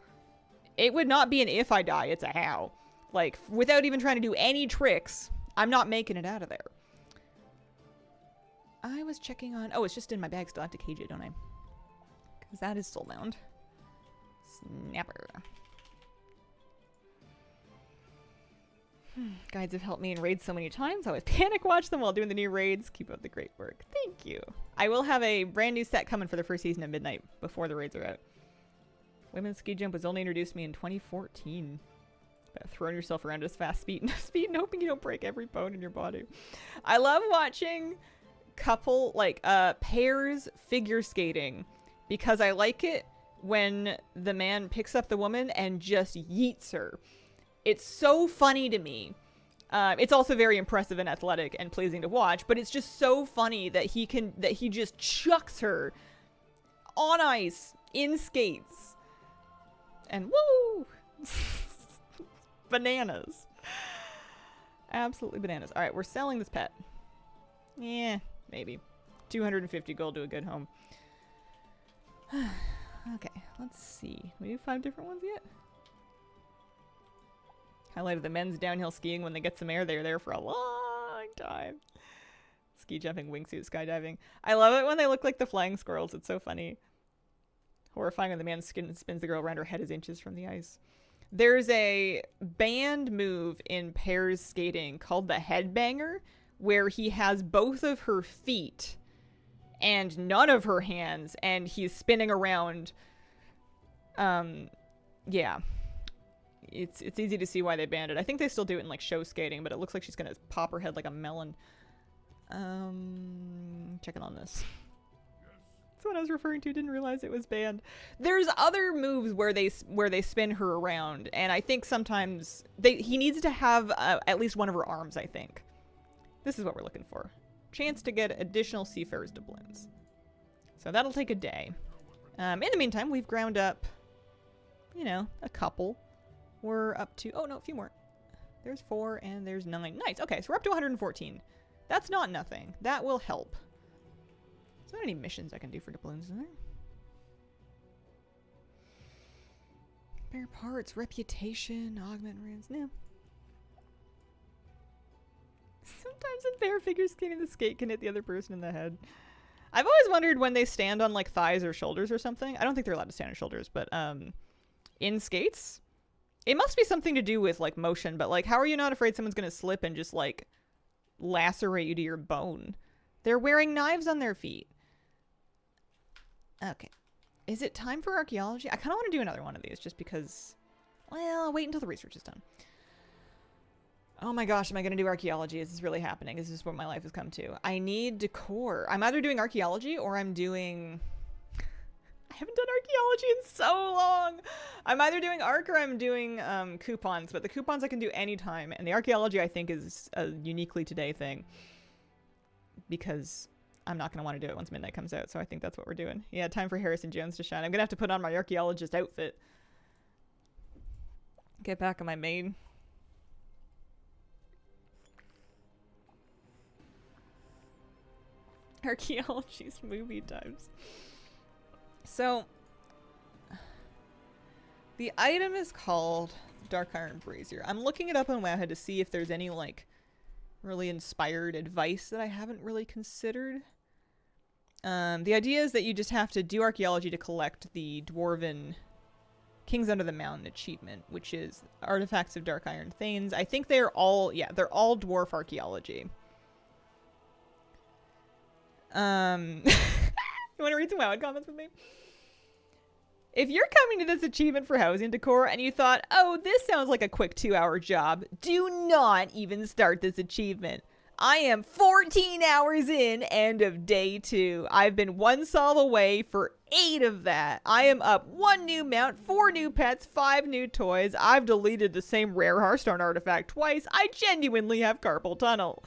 it would not be an if I die, it's a how. Like, without even trying to do any tricks, I'm not making it out of there. I was checking on... Oh, it's just in my bag still. I have to cage it, don't I? Because that is still bound. Snapper. Guides have helped me in raids so many times. I always panic watch them while doing the new raids. Keep up the great work. Thank you. I will have a brand new set coming for the first season at midnight before the raids are out. Women's ski jump was only introduced to me in 2014. About throwing yourself around as fast speed and hoping you don't break every bone in your body. I love watching pairs figure skating because I like it when the man picks up the woman and just yeets her. It's so funny to me. It's also very impressive and athletic and pleasing to watch, but it's just so funny that he just chucks her on ice in skates. And woo! Bananas. Absolutely bananas. All right, we're selling this pet. Yeah, maybe. 250 gold to a good home. Okay, let's see. We do 5 different ones yet? Highlighted the men's downhill skiing. When they get some air, they're there for a long time. Ski jumping, wingsuit, skydiving. I love it when they look like the flying squirrels. It's so funny. Horrifying when the man's skin spins the girl around her head as inches from the ice. There's a banned move in pairs skating called the headbanger, where he has both of her feet and none of her hands, and he's spinning around. Yeah. It's easy to see why they banned it. I think they still do it in like show skating, but it looks like she's gonna pop her head like a melon. Checking on this. That's what I was referring to. Didn't realize it was banned. There's other moves where they spin her around, and I think sometimes he needs to have at least one of her arms. I think this is what we're looking for. Chance to get additional seafarers doubloons. So that'll take a day. In the meantime, we've ground up, you know, a couple. We're up to, oh no, a few more. There's 4 and there's 9. Nice. Okay, so we're up to 114. That's not nothing. That will help. Is there any missions I can do for doubloons in there? Spare parts, reputation, augment runes. No. Sometimes in bear figure skating, the skate can hit the other person in the head. I've always wondered when they stand on like thighs or shoulders or something. I don't think they're allowed to stand on shoulders, but in skates, it must be something to do with like motion. But like, how are you not afraid someone's gonna slip and just like lacerate you to your bone? They're wearing knives on their feet. Okay. Is it time for archaeology? I kind of want to do another one of these just because, well, I'll wait until the research is done. Oh my gosh, am I going to do archaeology? Is this really happening? Is this what my life has come to? I need decor. I'm either doing archaeology or I'm doing... I haven't done archaeology in so long. I'm either doing arc or I'm doing coupons, but the coupons I can do anytime. And the archaeology I think is a uniquely today thing because I'm not going to want to do it once midnight comes out. So I think that's what we're doing. Yeah, time for Harrison Jones to shine. I'm going to have to put on my archaeologist outfit. Get back on my main. Archaeology's movie times. So, the item is called Dark Iron Brazier. I'm looking it up on Wowhead to see if there's any, like, really inspired advice that I haven't really considered. The idea is that you just have to do archaeology to collect the Dwarven Kings Under the Mountain achievement, which is artifacts of Dark Iron Thanes. I think they're all, yeah, they're all dwarf archaeology. You want to read some WoW comments with me? If you're coming to this achievement for housing decor and you thought, oh, this sounds like a quick 2-hour job, do not even start this achievement. I am 14 hours in, end of day 2. I've been 1 solve away for 8 of that. I am up 1 new mount, 4 new pets, 5 new toys. I've deleted the same rare Hearthstone artifact twice. I genuinely have carpal tunnel.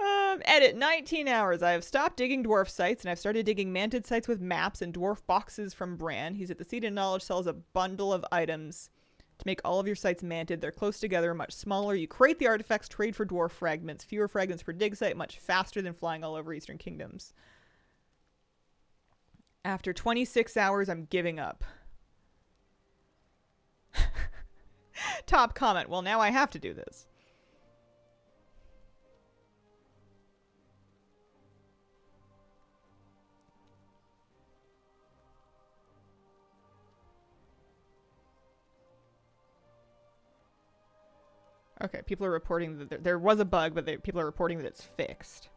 Edit 19 hours. I have stopped digging dwarf sites and I've started digging mantid sites with maps and dwarf boxes from Bran. He's at the Seat of Knowledge, sells a bundle of items to make all of your sites mantid. They're close together, much smaller. You create the artifacts, trade for dwarf fragments. Fewer fragments per dig site, much faster than flying all over Eastern Kingdoms. After 26 hours, I'm giving up. Top comment. Well, now I have to do this. Okay, people are reporting that there was a bug, but people are reporting that it's fixed.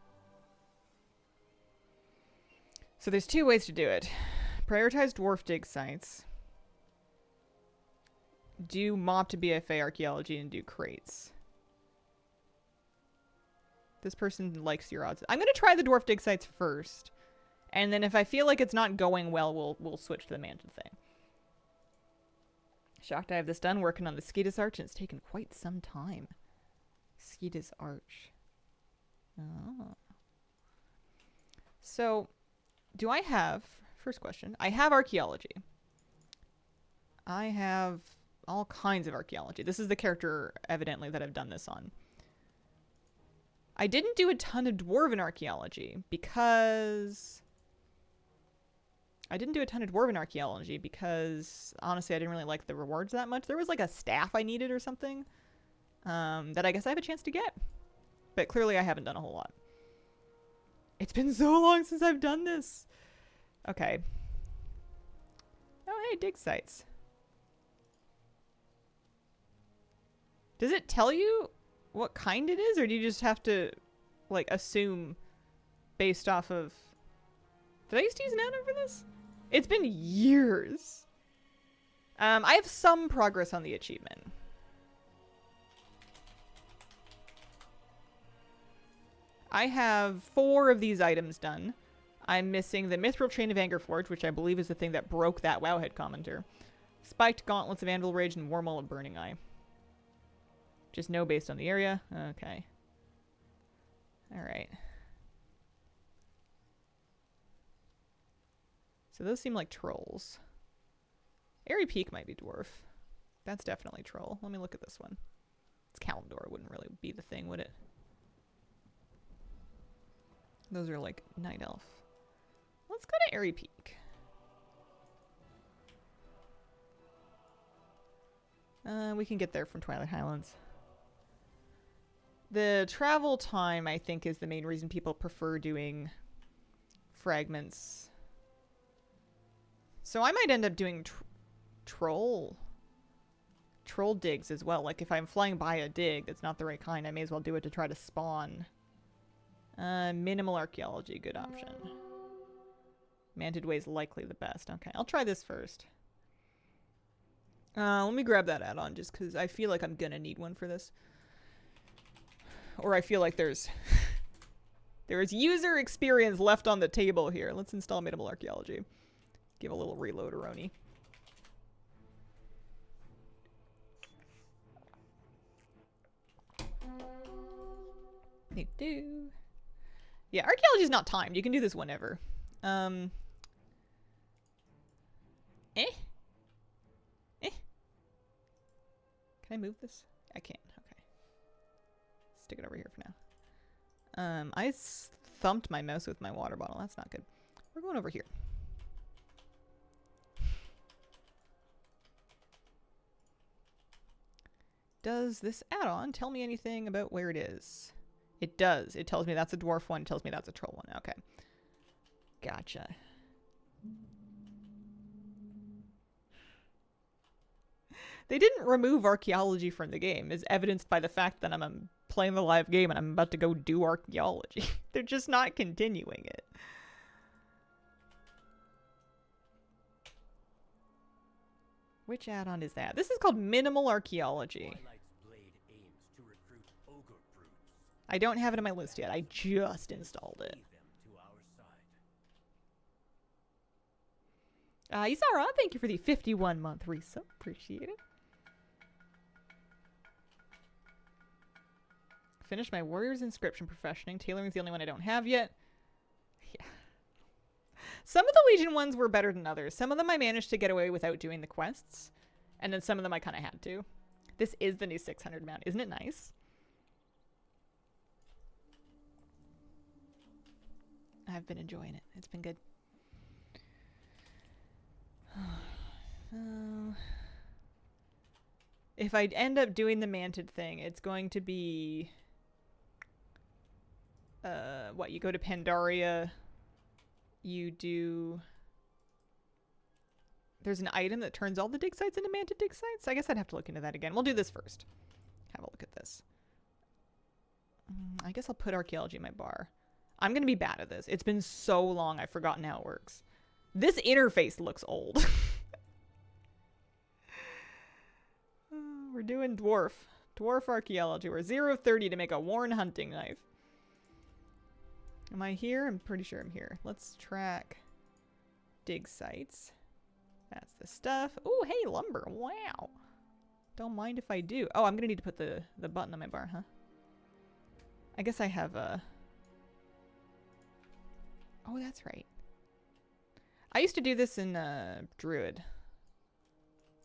So there's two ways to do it. Prioritize dwarf dig sites. Do mob to BFA archaeology and do crates. This person likes your odds. I'm going to try the dwarf dig sites first. And then if I feel like it's not going well, we'll switch to the mansion thing. Shocked I have this done, working on the Skeetus Arch, and it's taken quite some time. Skeetus Arch. Oh. So, do I have... First question. I have archaeology. I have all kinds of archaeology. This is the character, evidently, that I've done this on. I didn't do a ton of dwarven archaeology because... honestly, I didn't really like the rewards that much. There was like a staff I needed or something that I guess I have a chance to get. But clearly I haven't done a whole lot. It's been so long since I've done this. Okay. Oh, hey, dig sites. Does it tell you what kind it is, or do you just have to, like, assume based off of... Did I used to use nano for this? It's been years. I have some progress on the achievement. I have 4 of these items done. I'm missing the Mithril Chain of Angerforge, which I believe is the thing that broke that Wowhead commenter. Spiked Gauntlets of Anvil Rage and Wormhole of Burning Eye. Just no based on the area. Okay. Alright. So those seem like trolls. Airy Peak might be dwarf. That's definitely troll. Let me look at this one. It's Kalimdor. It wouldn't really be the thing, would it? Those are like night elf. Let's go to Airy Peak. We can get there from Twilight Highlands. The travel time, I think, is the main reason people prefer doing fragments. So I might end up doing troll digs as well. Like if I'm flying by a dig that's not the right kind, I may as well do it to try to spawn. Minimal archaeology, good option. Mantid Way is likely the best. Okay, I'll try this first. Let me grab that add-on just because I feel like I'm gonna need one for this. Or I feel like there is user experience left on the table here. Let's install minimal archaeology. Give a little reload, Aroni. Yeah, archaeology is not timed. You can do this whenever. Eh? Can I move this? I can. Okay. Stick it over here for now. I thumped my mouse with my water bottle. That's not good. We're going over here. Does this add-on tell me anything about where it is? It does. It tells me that's a dwarf one. It tells me that's a troll one. Okay. Gotcha. They didn't remove archaeology from the game, as evidenced by the fact that I'm playing the live game and I'm about to go do archaeology. They're just not continuing it. Which add-on is that? This is called Minimal Archaeology. I don't have it in my list yet. I just installed it. Isara, thank you for the 51-month resub. Appreciate it. finished my warrior's inscription professioning. Tailoring's the only one I don't have yet. Yeah. Some of the Legion ones were better than others. Some of them I managed to get away without doing the quests. And then some of them I kind of had to. This is the new 600 mount. Isn't it nice? I've been enjoying it. It's been good. If I end up doing the manted thing, it's going to be... what, you go to Pandaria, you do... There's an item that turns all the dig sites into manted dig sites? I guess I'd have to look into that again. We'll do this first. Have a look at this. I guess I'll put archaeology in my bar. I'm going to be bad at this. It's been so long, I've forgotten how it works. This interface looks old. We're doing dwarf. Dwarf archaeology. We're 0 of 30 to make a worn hunting knife. Am I here? I'm pretty sure I'm here. Let's track dig sites. That's the stuff. Oh, hey, lumber. Wow. Don't mind if I do. Oh, I'm going to need to put the button on my bar, huh? I guess I have a... Oh, that's right. I used to do this in Druid.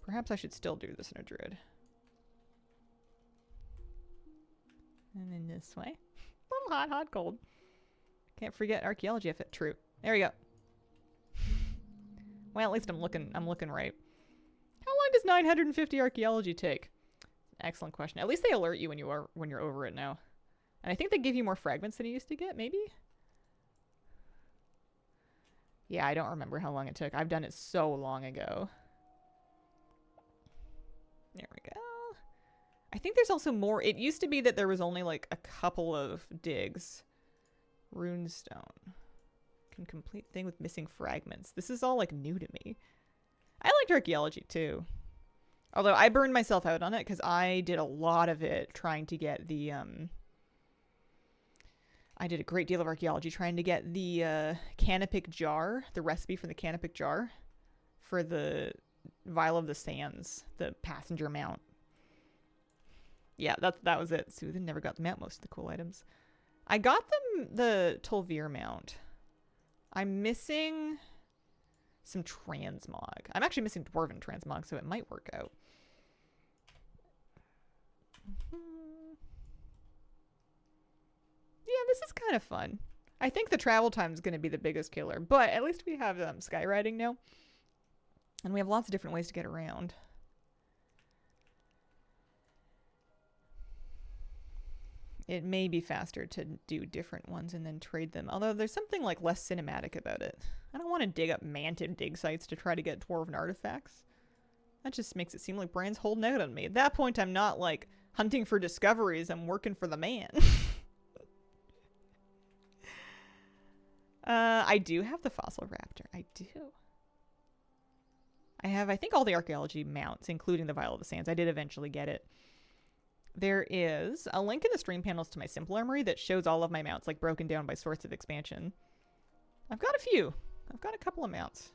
Perhaps I should still do this in a Druid. And then this way. A little hot, hot, cold. Can't forget archaeology if it true. There we go. Well, at least I'm looking right. How long does 950 archaeology take? Excellent question. At least they alert you when you're over it now. And I think they give you more fragments than you used to get, maybe? Yeah, I don't remember how long it took. I've done it so long ago. There we go. I think there's also more. It used to be that there was only like a couple of digs. Runestone. Can complete thing with missing fragments. This is all like new to me. I liked archaeology too. Although I burned myself out on it because I did a lot of it trying to get the I did a great deal of archaeology trying to get the canopic jar, the recipe for the canopic jar for the Vial of the Sands, the passenger mount. Yeah, that was it. Soothin never got them out, most of the cool items. I got them the Tolvir mount. I'm missing some transmog. I'm actually missing dwarven transmog, so it might work out. Yeah, this is kind of fun. I think the travel time is going to be the biggest killer, but at least we have skywriting now. And we have lots of different ways to get around. It may be faster to do different ones and then trade them. Although there's something like less cinematic about it. I don't want to dig up manted dig sites to try to get dwarven artifacts. That just makes it seem like Brian's holding out on me. At that point, I'm not like hunting for discoveries. I'm working for the man. I do have the fossil raptor. I do. I have, I think, all the archaeology mounts, including the Vial of the Sands. I did eventually get it. There is a link in the stream panels to my simple armory that shows all of my mounts, like broken down by sorts of expansion. I've got a few. I've got a couple of mounts.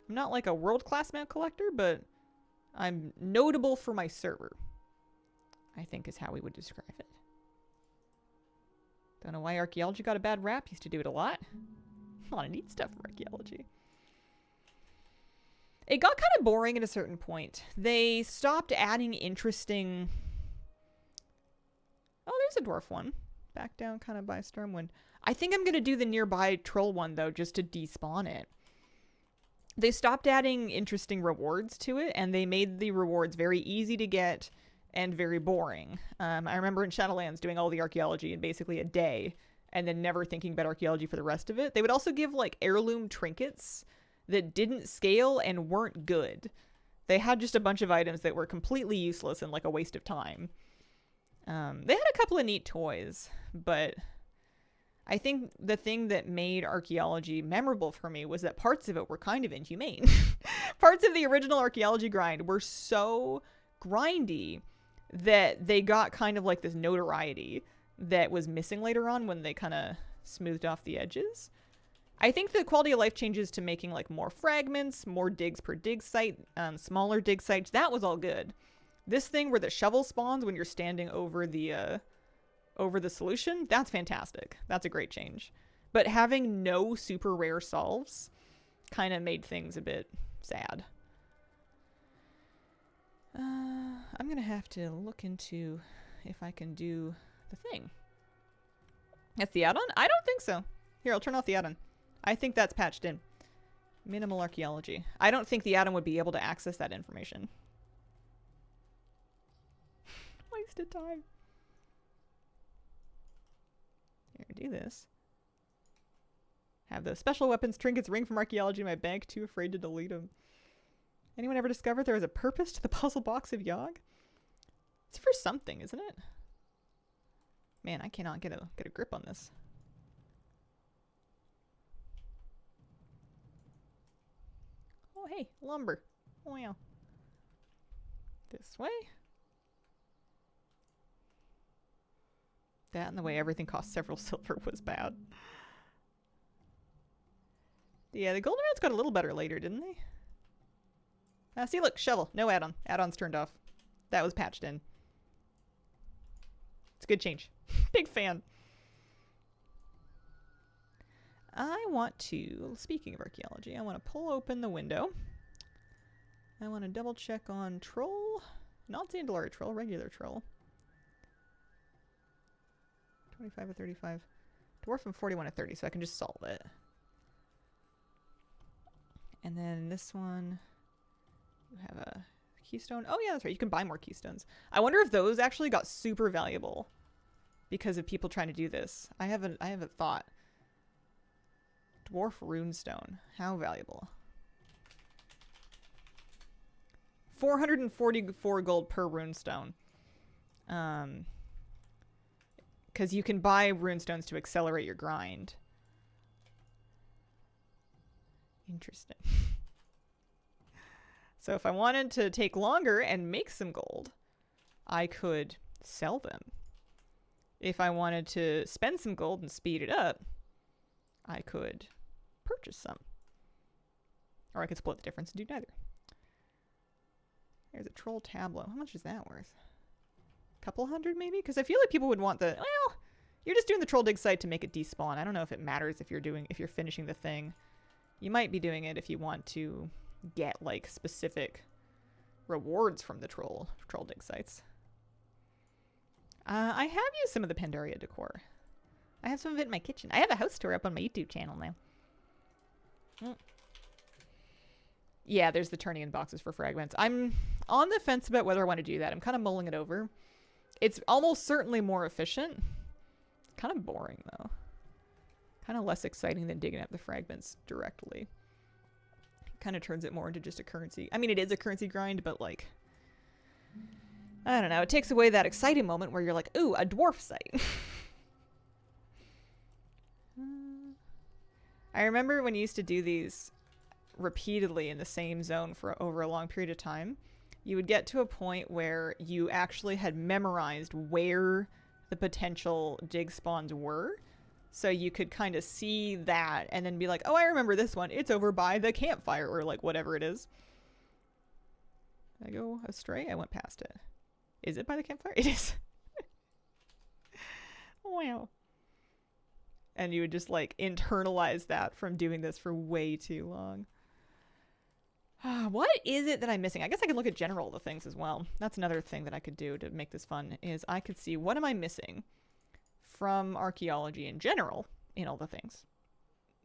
I'm not like a world-class mount collector, but I'm notable for my server, I think is how we would describe it. Don't know why archaeology got a bad rap. Used to do it a lot. A lot of neat stuff for archaeology. It got kind of boring at a certain point. They stopped adding interesting... Oh, there's a dwarf one. Back down kind of by Stormwind. I think I'm going to do the nearby troll one, though, just to despawn it. They stopped adding interesting rewards to it, and they made the rewards very easy to get and very boring. I remember in Shadowlands doing all the archaeology in basically a day, and then never thinking about archaeology for the rest of it. They would also give, like, heirloom trinkets that didn't scale and weren't good. They had just a bunch of items that were completely useless and like a waste of time. They had a couple of neat toys, but I think the thing that made archaeology memorable for me was that parts of it were kind of inhumane. Parts of the original archaeology grind were so grindy that they got kind of like this notoriety that was missing later on when they kind of smoothed off the edges. I think the quality of life changes to making like more fragments, more digs per dig site, smaller dig sites. That was all good. This thing where the shovel spawns when you're standing over the over the solution, that's fantastic. That's a great change. But having no super rare solves kind of made things a bit sad. I'm going to have to look into if I can do the thing. That's the add-on? I don't think so. Here, I'll turn off the add-on. I think that's patched in. Minimal archaeology. I don't think the add-on would be able to access that information. Wasted time. Here, do this. Have the special weapons, trinkets, ring from archaeology in my bank. Too afraid to delete them. Anyone ever discovered there was a purpose to the puzzle box of Yogg? It's for something, isn't it? Man, I cannot get a grip on this. Oh, hey, lumber. Oh, wow. This way. That and the way everything cost several silver was bad. Yeah, the golden got a little better later, didn't they? See, look, shovel. No add-on. Add-on's turned off. That was patched in. It's a good change. Big fan. I want to, speaking of archaeology, I want to pull open the window. I want to double check on troll. Not Zandalari troll, regular troll. 25 to 35. Dwarf from 41 to 30, so I can just solve it. And then this one, you have a keystone. Oh yeah, that's right. You can buy more keystones. I wonder if those actually got super valuable because of people trying to do this. I haven't thought. Dwarf runestone. How valuable? 444 gold per runestone. Because you can buy runestones to accelerate your grind. Interesting. So if I wanted to take longer and make some gold, I could sell them. If I wanted to spend some gold and speed it up, I could purchase some. Or I could split the difference and do neither. There's a troll tableau. How much is that worth? A couple hundred maybe? Because I feel like people would want the... Well, you're just doing the troll dig site to make it despawn. I don't know if it matters if you're finishing the thing. You might be doing it if you want to get like specific rewards from the troll dig sites. I have used some of the Pandaria decor. I have some of it in my kitchen. I have a house tour up on my YouTube channel now. Yeah, there's the turning in boxes for fragments. I'm on the fence about whether I want to do that. I'm kind of mulling it over. It's almost certainly more efficient. Kind of boring though. Kind of less exciting than digging up the fragments directly. Kind of turns it more into just a currency. I mean, it is a currency grind, but like, I don't know. It takes away that exciting moment where you're like, ooh, a dwarf site. I remember when you used to do these repeatedly in the same zone for over a long period of time, you would get to a point where you actually had memorized where the potential dig spawns were. So you could kind of see that and then be like, oh, I remember this one. It's over by the campfire or like whatever it is. Did I go astray? I went past it. Is it by the campfire? It is. Wow. And you would just like internalize that from doing this for way too long. What is it that I'm missing? I guess I could look at general the things as well. That's another thing that I could do to make this fun is I could see what am I missing from archaeology in general in all the things.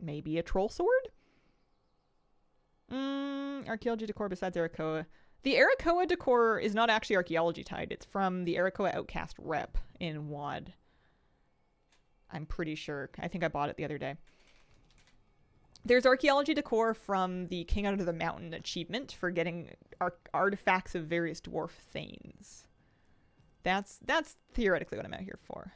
Maybe a troll sword? Archaeology decor besides Arakoa. The Arakoa decor is not actually archaeology tied. It's from the Arakoa Outcast rep in WoD. I'm pretty sure. I think I bought it the other day. There's archaeology decor from the King Under the Mountain achievement for getting artifacts of various dwarf thanes. That's theoretically what I'm out here for.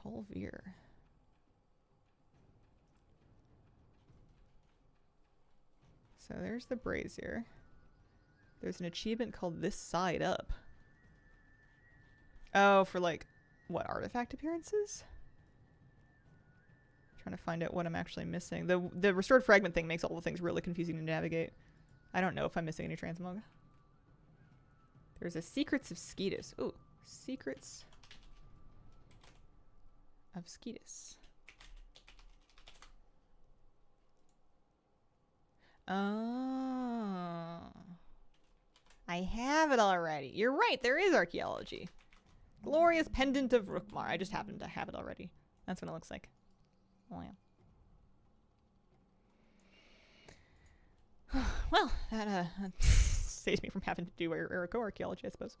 Tolvir. So there's the brazier. There's an achievement called This Side Up. Oh, for like, what, artifact appearances? I'm trying to find out what I'm actually missing. The restored fragment thing makes all the things really confusing to navigate. I don't know if I'm missing any transmog. There's a Secrets of Skeetus. Ooh, Secrets of Skeetus. Oh. I have it already. You're right, there is archaeology. Glorious Pendant of Rookmar. I just happen to have it already. That's what it looks like. Oh, yeah. Well, that saves me from having to do Erico archaeology, I suppose.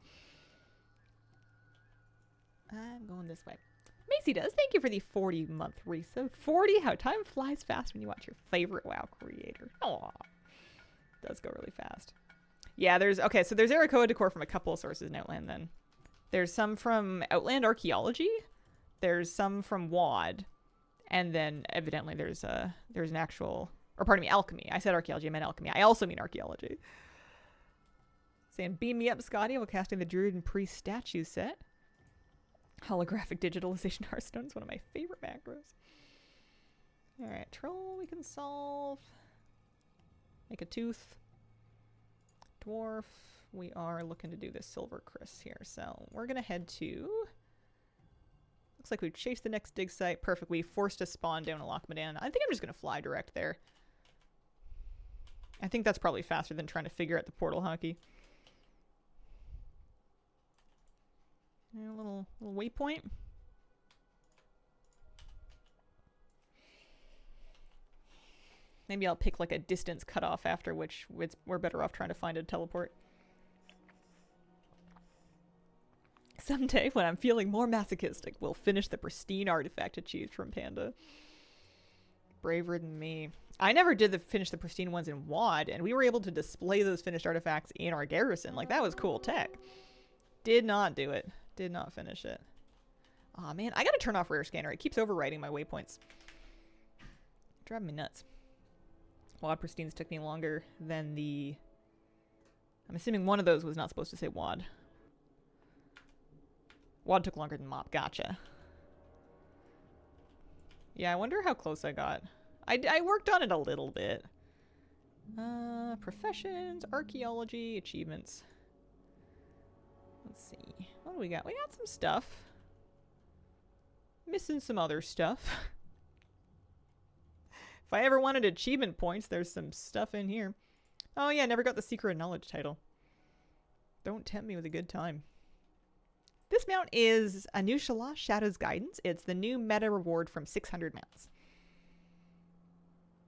I'm going this way. Macy does. Thank you for the 40-month resub. 40? How time flies fast when you watch your favorite WoW creator. Oh, does go really fast. Yeah, there's Ericoa decor from a couple of sources in Outland then. There's some from Outland Archaeology. There's some from WoD. And then evidently there's an actual, or pardon me, alchemy. I said archaeology, I meant alchemy. I also mean archaeology. Saying, beam me up, Scotty, while casting the Druid and Priest statue set. Holographic digitalization Hearthstone is one of my favorite macros. Alright, troll we can solve. Make a tooth. Dwarf. We are looking to do this Silver Chris here. So we're going to head to... Looks like we've chased the next dig site. Perfect. We forced a spawn down a Lochmadan. I think I'm just going to fly direct there. I think that's probably faster than trying to figure out the portal hockey. A little waypoint. Maybe I'll pick like a distance cutoff after which we're better off trying to find a teleport. Someday, when I'm feeling more masochistic, we'll finish the pristine artifact achieved from Panda. Braver than me. I never did finish the pristine ones in WoD, and we were able to display those finished artifacts in our garrison. Like, that was cool tech. Did not do it. Did not finish it. Aw, man. I gotta turn off Rare Scanner. It keeps overwriting my waypoints. Driving me nuts. WoD pristines took me longer than the... I'm assuming one of those was not supposed to say WoD. WoD took longer than MOP. Gotcha. Yeah, I wonder how close I got. I worked on it a little bit. Professions, archaeology, achievements. Let's see. What do we got? We got some stuff. Missing some other stuff. If I ever wanted achievement points, there's some stuff in here. Oh yeah, never got the Secret of Knowledge title. Don't tempt me with a good time. This mount is Anushala Shadow's Guidance. It's the new meta reward from 600 mounts.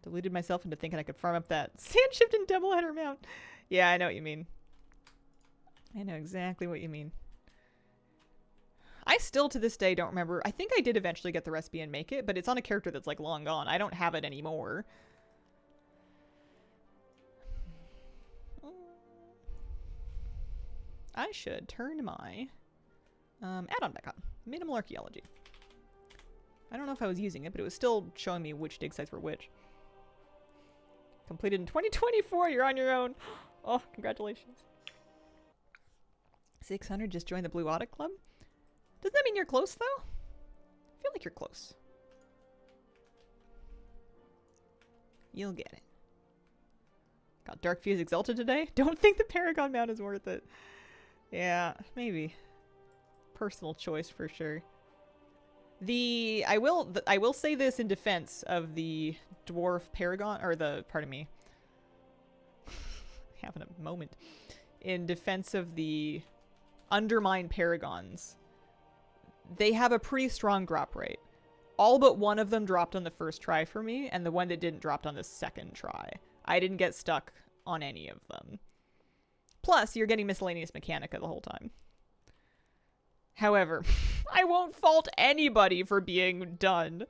Deluded myself into thinking I could farm up that Sandshift and Doubleheader mount. Yeah, I know what you mean. I know exactly what you mean. I still, to this day, don't remember. I think I did eventually get the recipe and make it, but it's on a character that's, like, long gone. I don't have it anymore. I should turn my add-on back on. Minimal Archaeology. I don't know if I was using it, but it was still showing me which dig sites were which. Completed in 2024. You're on your own. Oh, congratulations. 600 just joined the Blue Audit Club. Doesn't that mean you're close, though? I feel like you're close. You'll get it. Got Dark Fuse Exalted today? Don't think the Paragon mount is worth it. Yeah, maybe. Personal choice for sure. I will say this in defense of the Dwarf Paragon, or pardon me. Having a moment. In defense of the Undermine Paragons. They have a pretty strong drop rate. All but one of them dropped on the first try for me, and the one that didn't dropped on the second try. I didn't get stuck on any of them. Plus, you're getting Miscellaneous Mechanica the whole time. However, I won't fault anybody for being done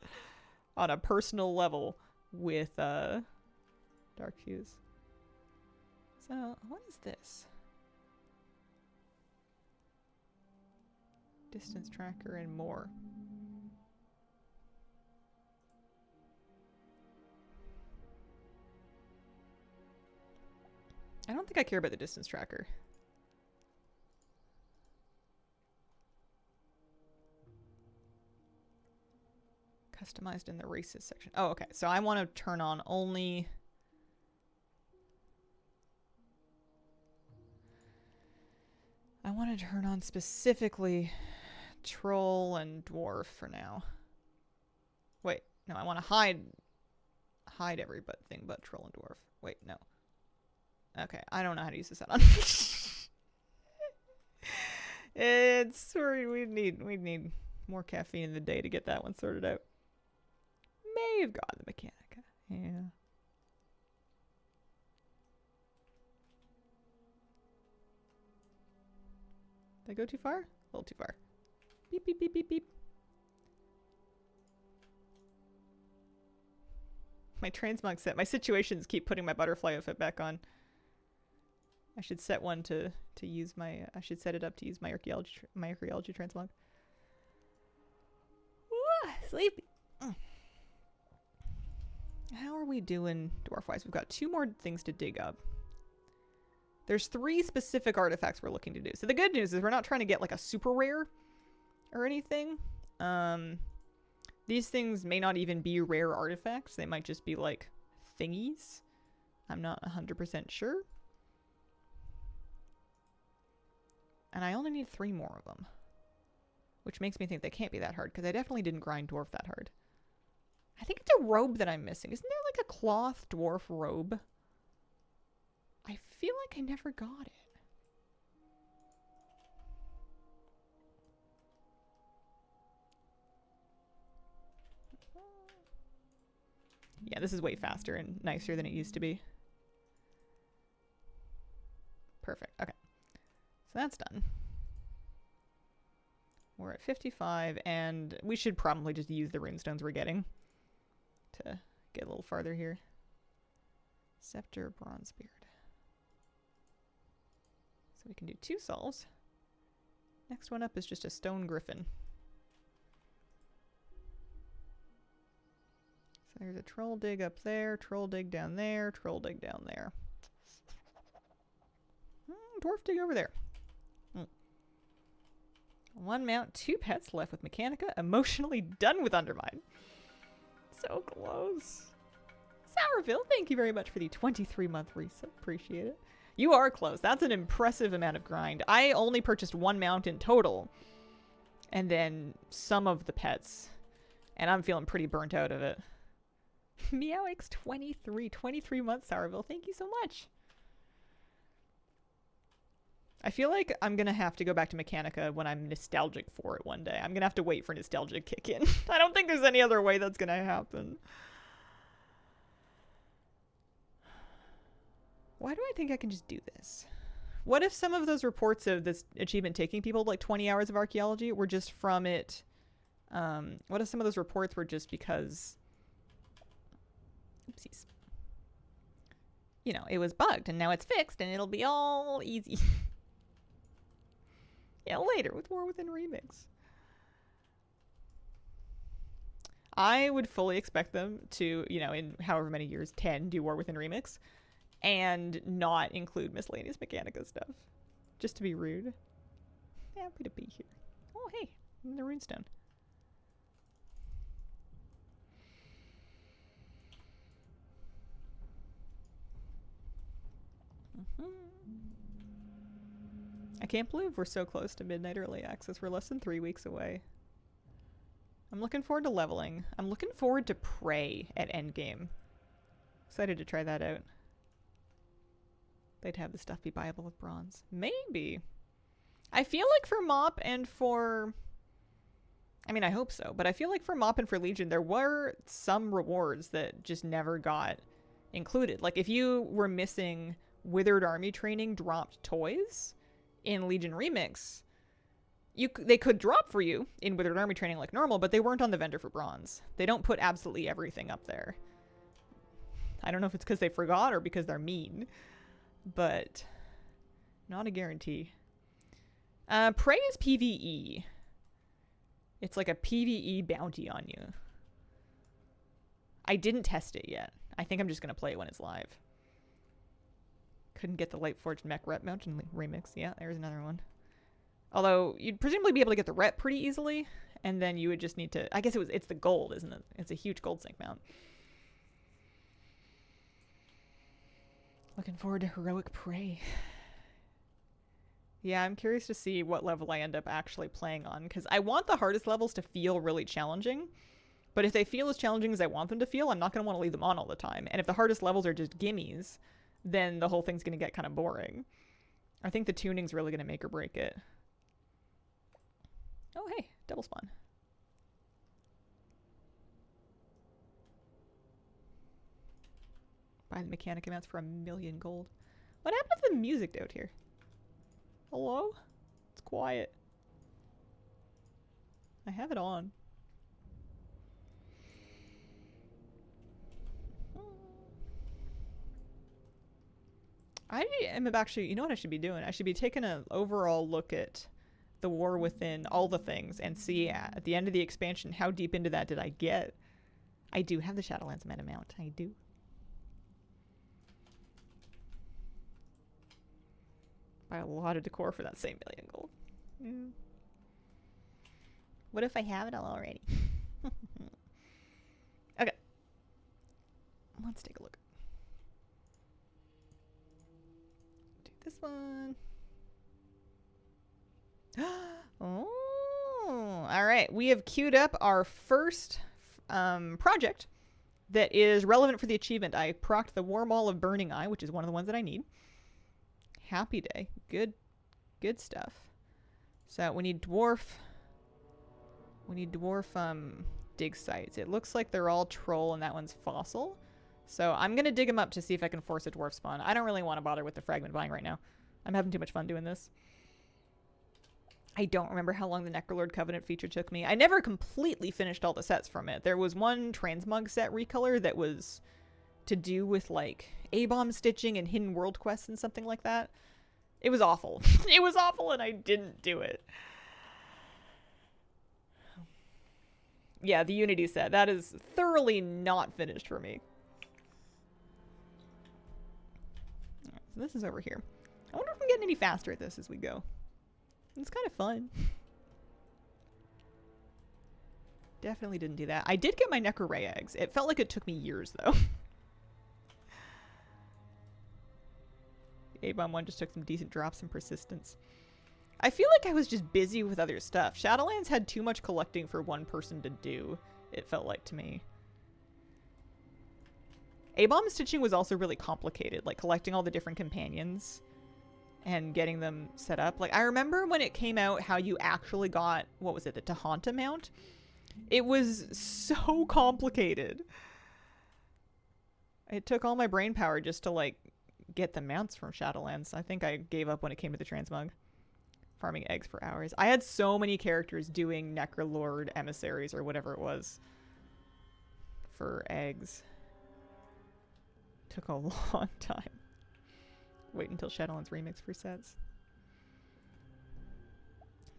on a personal level with Dark Fuse. So, what is this? Distance tracker and more. I don't think I care about the distance tracker. Customized in the races section. Oh, okay. So I want to turn on only want to turn on specifically troll and dwarf for now. Wait, no, I want to hide everything but troll and dwarf. Wait, no. Okay, I don't know how to use this add-on. We need more caffeine in the day to get that one sorted out. May have gotten the Mechanica. Yeah. Did I go too far? A little too far. Beep, beep, beep, beep, beep. My transmog set. My situations keep putting my butterfly outfit back on. I should set one to use my... I should set it up to use my archaeology transmog. Ooh, sleepy. How are we doing dwarf-wise? We've got 2 more things to dig up. There's 3 specific artifacts we're looking to do. So the good news is we're not trying to get like a super rare or anything. These things may not even be rare artifacts. They might just be like thingies. I'm not 100% sure. And I only need 3 more of them. Which makes me think they can't be that hard, because I definitely didn't grind dwarf that hard. I think it's a robe that I'm missing. Isn't there like a cloth dwarf robe? I feel like I never got it. Yeah, this is way faster and nicer than it used to be. Perfect. Okay. So that's done. We're at 55, and we should probably just use the runestones we're getting to get a little farther here. Scepter, Bronzebeard. So we can do 2 solves. Next one up is just a stone griffin. So there's a troll dig up there, troll dig down there, troll dig down there. Dwarf dig over there. 1 mount, 2 pets left with Mechanica. Emotionally done with Undermine. So close. Sourville, thank you very much for the 23-month resub. Appreciate it. You are close. That's an impressive amount of grind. I only purchased 1 mount in total. And then some of the pets. And I'm feeling pretty burnt out of it. MeowX23. 23 months, Sourville. Thank you so much. I feel like I'm going to have to go back to Mechanica when I'm nostalgic for it one day. I'm going to have to wait for nostalgia to kick in. I don't think there's any other way that's going to happen. Why do I think I can just do this? What if some of those reports of this achievement taking people like 20 hours of archaeology were just from it? What if some of those reports were just because... Oopsies. You know, it was bugged and now it's fixed and it'll be all easy. Yeah, later with War Within Remix. I would fully expect them to, you know, in however many years, 10, do War Within Remix and not include miscellaneous Mechanica stuff. Just to be rude. Happy to be here. Oh, hey, the runestone. I can't believe we're so close to Midnight Early Access. We're less than 3 weeks away. I'm looking forward to leveling. I'm looking forward to Prey at Endgame. Excited to try that out. They'd have the stuff be buyable with bronze. Maybe. I feel like for Mop and for... I mean, I hope so. But I feel like for Mop and for Legion, there were some rewards that just never got included. Like if you were missing Withered Army training dropped toys in Legion Remix, they could drop for you in Withered Army training like normal, but they weren't on the vendor for bronze. They don't put absolutely everything up there. I don't know if it's because they forgot or because they're mean, but not a guarantee. Prey is PvE. It's like a PvE bounty on you. I didn't test it yet. I think I'm just going to play it when it's live. Couldn't get the Lightforged mech rep mount in Remix. Yeah, there's another one. Although, you'd presumably be able to get the rep pretty easily, and then you would just need to... I guess it's the gold, isn't it? It's a huge gold sync mount. Looking forward to Heroic Prey. Yeah, I'm curious to see what level I end up actually playing on, because I want the hardest levels to feel really challenging. But if they feel as challenging as I want them to feel, I'm not going to want to leave them on all the time. And if the hardest levels are just gimmies, then the whole thing's going to get kind of boring. I think the tuning's really going to make or break it. Oh, hey, double spawn. Buy the mechanic amounts for 1,000,000 gold. What happened to the music out here? Hello? It's quiet. I have it on. I am actually, you know what I should be doing? I should be taking an overall look at the war within all the things and see at the end of the expansion how deep into that did I get. I do have the Shadowlands meta mount. I do. Buy a lot of decor for that same 1,000,000 gold. Yeah. What if I have it all already? Okay. Let's take a look. Do this one. Oh, all right. We have queued up our first project that is relevant for the achievement. I procced the War Mall of Burning Eye, which is one of the ones that I need. Happy day. Good stuff. So we need dwarf. We need dwarf dig sites. It looks like they're all troll and that one's fossil. So I'm going to dig them up to see if I can force a dwarf spawn. I don't really want to bother with the fragment buying right now. I'm having too much fun doing this. I don't remember how long the Necrolord Covenant feature took me. I never completely finished all the sets from it. There was one transmog set recolor that was to do with like A-bomb stitching and hidden world quests and something like that. It was awful. It was awful and I didn't do it. Yeah, the Unity set. That is thoroughly not finished for me. Right, so this is over here. I wonder if I'm getting any faster at this as we go. It's kind of fun. Definitely didn't do that. I did get my Necro-Ray eggs. It felt like it took me years, though. The A-bomb one just took some decent drops in persistence. I feel like I was just busy with other stuff. Shadowlands had too much collecting for one person to do, it felt like to me. A-bomb stitching was also really complicated, like collecting all the different companions and getting them set up. Like, I remember when it came out how you actually got, what was it, the Tahanta mount? It was so complicated. It took all my brain power just to, like, get the mounts from Shadowlands. I think I gave up when it came to the transmog. Farming eggs for hours. I had so many characters doing Necrolord emissaries or whatever it was for eggs. Took a long time. Wait until Shadowlands Remix for sets.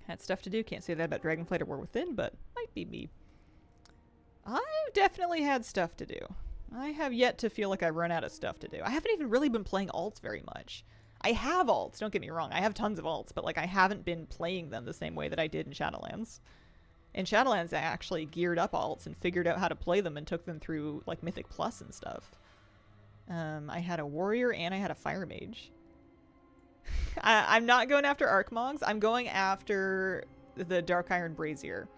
Had stuff to do. Can't say that about Dragonflight or War Within, but might be me. I've definitely had stuff to do. I have yet to feel like I've run out of stuff to do. I haven't even really been playing alts very much. I have alts, don't get me wrong. I have tons of alts, but like I haven't been playing them the same way that I did in Shadowlands. In Shadowlands, I actually geared up alts and figured out how to play them and took them through like Mythic Plus and stuff. I had a warrior and I had a fire mage. I'm not going after Archmogs. I'm going after the Dark Iron Brazier.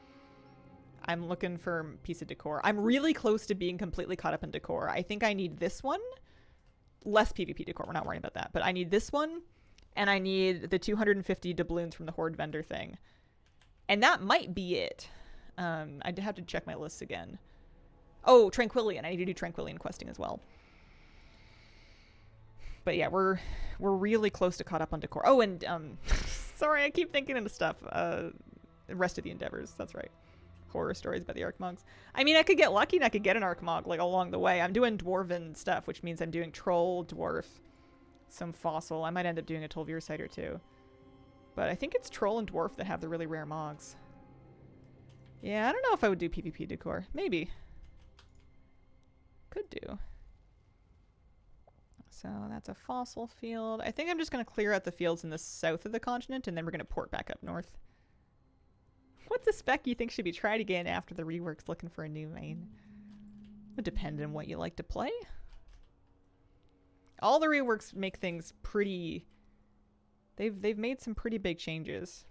I'm looking for a piece of decor. I'm really close to being completely caught up in decor. I think I need this one. Less PvP decor. We're not worrying about that. But I need this one. And I need the 250 doubloons from the Horde vendor thing. And that might be it. I'd have to check my lists again. Oh, Tranquillian. I need to do Tranquillian questing as well. But yeah, we're really close to caught up on decor. Oh, and sorry, I keep thinking of stuff. The rest of the endeavors. That's right. Horror stories about the Archmogs. I mean, I could get lucky and I could get an Archmog like along the way. I'm doing dwarven stuff, which means I'm doing troll, dwarf, some fossil. I might end up doing a Tolvir site or two. But I think it's troll and dwarf that have the really rare mogs. Yeah, I don't know if I would do PvP decor. Maybe. Could do. So that's a fossil field. I think I'm just going to clear out the fields in the south of the continent and then we're going to port back up north. What's a spec you think should be tried again after the reworks looking for a new main? Would depend on what you like to play. All the reworks make things pretty They've made some pretty big changes.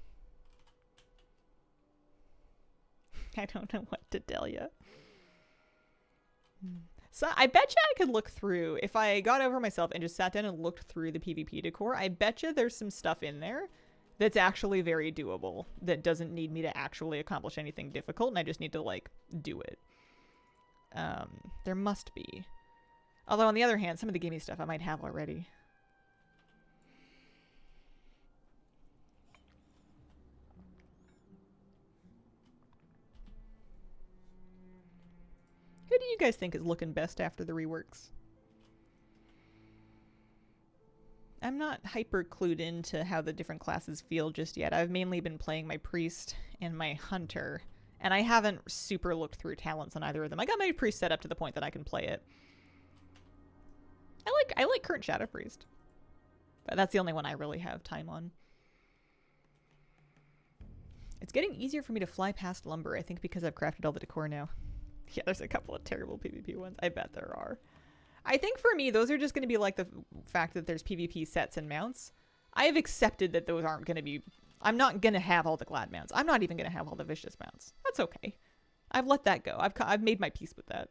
I don't know what to tell you. So I bet you I could look through, if I got over myself and just sat down and looked through the PvP decor, I bet you there's some stuff in there that's actually very doable, that doesn't need me to actually accomplish anything difficult, and I just need to, like, do it. There must be. Although, on the other hand, some of the gamey stuff I might have already. Who do you guys think is looking best after the reworks? I'm not hyper clued into how the different classes feel just yet. I've mainly been playing my priest and my hunter, and I haven't super looked through talents on either of them. I got my priest set up to the point that I can play it. I like current Shadow Priest, but that's the only one I really have time on. It's getting easier for me to fly past lumber, I think, because I've crafted all the decor now. Yeah, there's a couple of terrible PvP ones. I bet there are. I think for me, those are just going to be like the fact that there's PvP sets and mounts. I have accepted that those aren't going to be... I'm not going to have all the glad mounts. I'm not even going to have all the vicious mounts. That's okay. I've let that go. I've made my peace with that.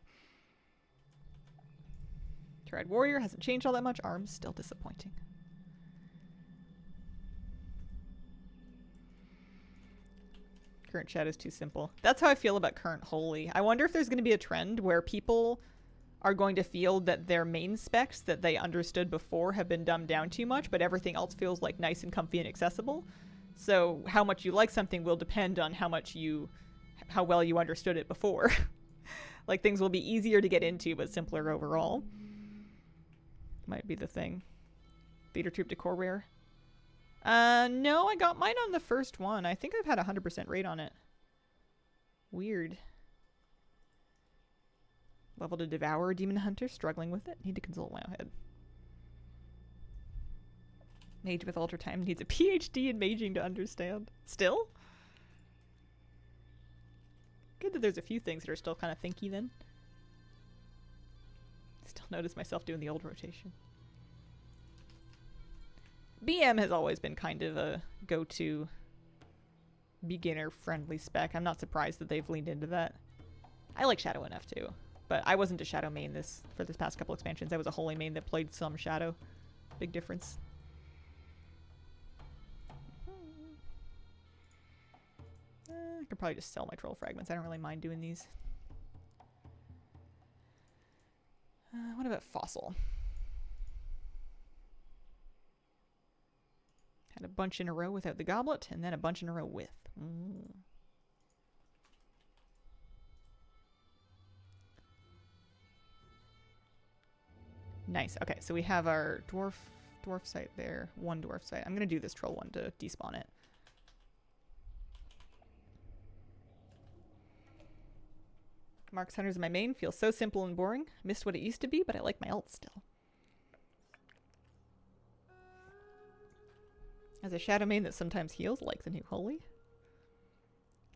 Triad Warrior hasn't changed all that much. Arms still disappointing. Current Shadow's too simple. That's how I feel about current Holy. I wonder if there's going to be a trend where people are going to feel that their main specs that they understood before have been dumbed down too much, but everything else feels like nice and comfy and accessible. So how much you like something will depend on how well you understood it before. Like, things will be easier to get into, but simpler overall. Might be the thing. Theater Troop Decor Rare. No, I got mine on the first one. I think I've had 100% rate on it. Weird. Level to Devour Demon Hunter, struggling with it. Need to consult Wowhead. Mage with Ultra Time needs a PhD in maging to understand. Still? Good that there's a few things that are still kind of thinky then. Still notice myself doing the old rotation. BM has always been kind of a go-to beginner-friendly spec. I'm not surprised that they've leaned into that. I like Shadow enough too, but I wasn't a Shadow main for this past couple expansions. I was a Holy main that played some Shadow. Big difference. I could probably just sell my troll fragments. I don't really mind doing these. What about Fossil? Had a bunch in a row without the goblet, and then a bunch in a row with. Nice. Okay, so we have our dwarf site there. One dwarf site. I'm going to do this troll one to despawn it. Mark's Hunters in my main feels so simple and boring. Missed what it used to be, but I like my ult still. As a Shadow main that sometimes heals, like the new Holy.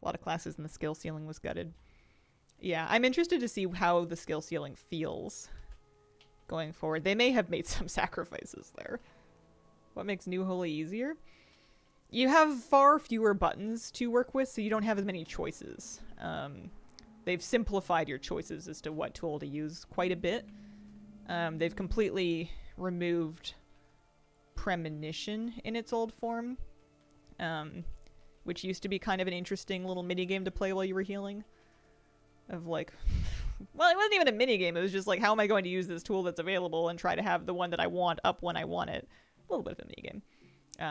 A lot of classes and the skill ceiling was gutted. Yeah, I'm interested to see how the skill ceiling feels going forward. They may have made some sacrifices there. What makes new Holy easier? You have far fewer buttons to work with, so you don't have as many choices. They've simplified your choices as to what tool to use quite a bit. They've completely removed Premonition in its old form, which used to be kind of an interesting little minigame to play while you were healing. Of like, well, it wasn't even a minigame, it was just like, how am I going to use this tool that's available and try to have the one that I want up when I want it? A little bit of a minigame.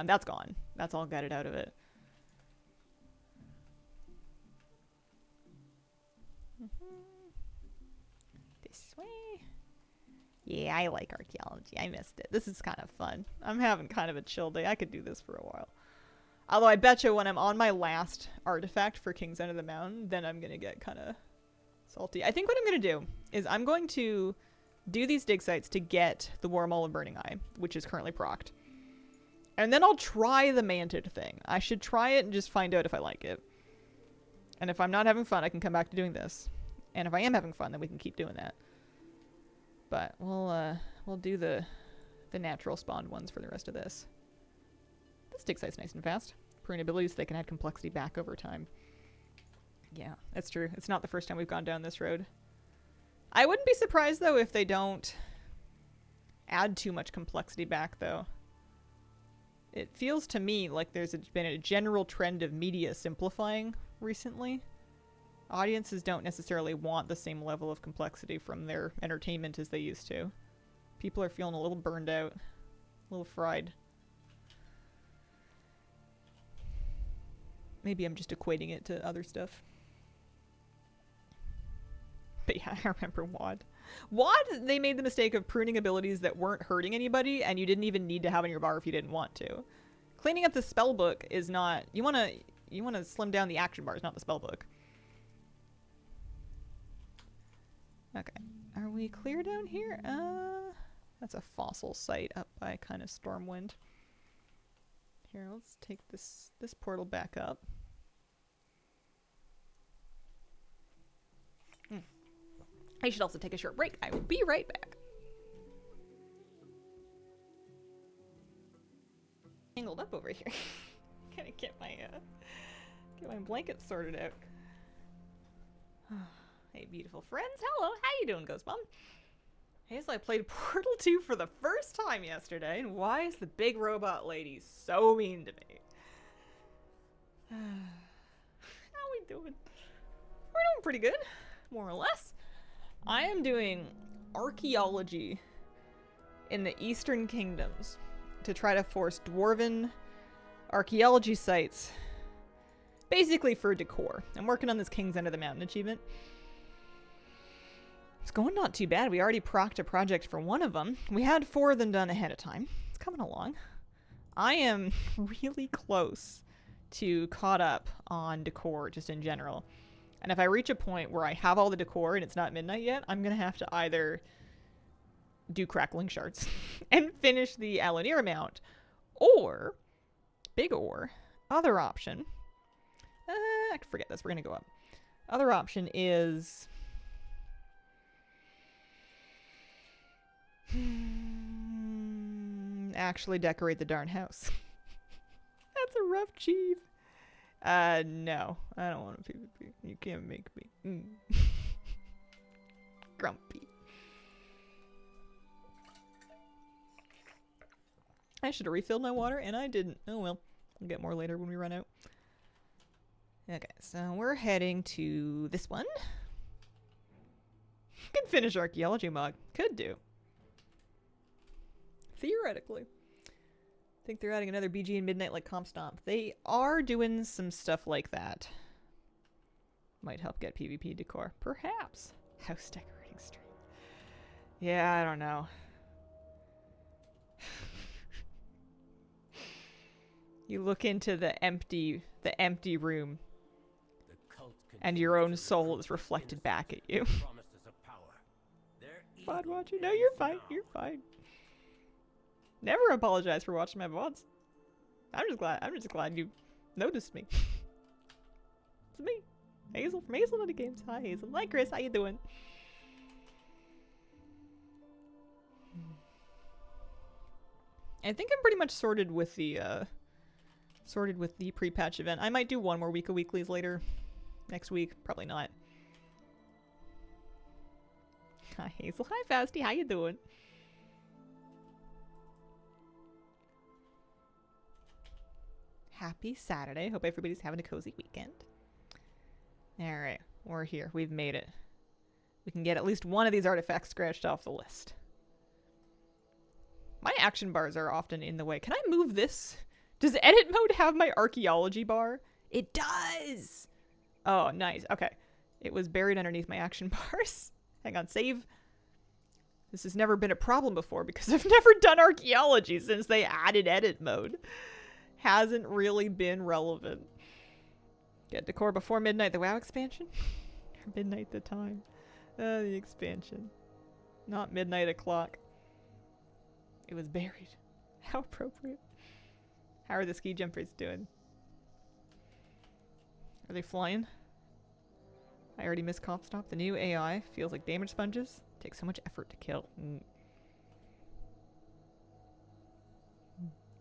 That's gone. That's all gutted out of it. This way. Yeah, I like archaeology. I missed it. This is kind of fun. I'm having kind of a chill day. I could do this for a while. Although I bet you when I'm on my last artifact for King's End of the Mountain, then I'm going to get kind of salty. I think what I'm going to do is I'm going to do these dig sites to get the Wormhole of Burning Eye, which is currently procced. And then I'll try the Manted thing. I should try it and just find out if I like it. And if I'm not having fun, I can come back to doing this. And if I am having fun, then we can keep doing that. But we'll do the natural spawned ones for the rest of this. This takes ice nice and fast. Prune abilities so they can add complexity back over time. Yeah, that's true. It's not the first time we've gone down this road. I wouldn't be surprised, though, if they don't add too much complexity back, though. It feels to me like there's been a general trend of media simplifying recently. Audiences don't necessarily want the same level of complexity from their entertainment as they used to. People are feeling a little burned out, a little fried. Maybe I'm just equating it to other stuff. But yeah, I remember WoD. WoD, they made the mistake of pruning abilities that weren't hurting anybody, and you didn't even need to have in your bar if you didn't want to. Cleaning up the spellbook is not... You wanna slim down the action bars, not the spellbook. Okay. Are we clear down here? That's a fossil site up by kind of Stormwind. Here, let's take this portal back up. I should also take a short break. I will be right back. Tangled up over here. Gotta get my blanket sorted out. Hey, beautiful friends. Hello. How you doing, Ghost Mom? Hazel, I played Portal 2 for the first time yesterday, and why is the big robot lady so mean to me? How we doing? We're doing pretty good, more or less. I am doing archaeology in the Eastern Kingdoms to try to force dwarven archaeology sites, basically for decor. I'm working on this King's End of the Mountain achievement. It's going not too bad. We already procced a project for one of them. We had 4 of them done ahead of time. It's coming along. I am really close to caught up on decor just in general. And if I reach a point where I have all the decor and it's not midnight yet, I'm going to have to either do crackling shards and finish the Alanir mount, or, other option, I can forget this, we're going to go up. Other option is... actually decorate the darn house. That's a rough chief. No. I don't want to PvP. You can't make me. Grumpy. I should have refilled my water, and I didn't. Oh well. We'll get more later when we run out. Okay, so we're heading to this one. Can finish archaeology mod. Could do. Theoretically. I think they're adding another BG in Midnight like Comp Stomp. They are doing some stuff like that. Might help get PvP decor. Perhaps. House decorating stream. Yeah, I don't know. You look into the empty room, and your own soul is reflected back at you. VOD watching? No, you're fine. You're fine. Never apologize for watching my VODs. I'm just glad you noticed me. It's me, Hazel from Hazel Nutty Games. Hi, Hazel. Hi, Chris. How you doing? I think I'm pretty much sorted with the pre-patch event. I might do one more week of weeklies later, next week. Probably not. Hi, Hazel. Hi, Fasty. How you doing? Happy Saturday. Hope everybody's having a cozy weekend. Alright, we're here. We've made it. We can get at least one of these artifacts scratched off the list. My action bars are often in the way. Can I move this? Does edit mode have my archaeology bar? It does! Oh, nice. Okay. It was buried underneath my action bars. Hang on, save. This has never been a problem before because I've never done archaeology since they added edit mode. Hasn't really been relevant. Get decor before midnight, the WoW expansion? Or midnight the time? The expansion. Not midnight o'clock. It was buried. How appropriate. How are the ski jumpers doing? Are they flying? I already missed Comp Stop. The new AI feels like damage sponges. Takes so much effort to kill.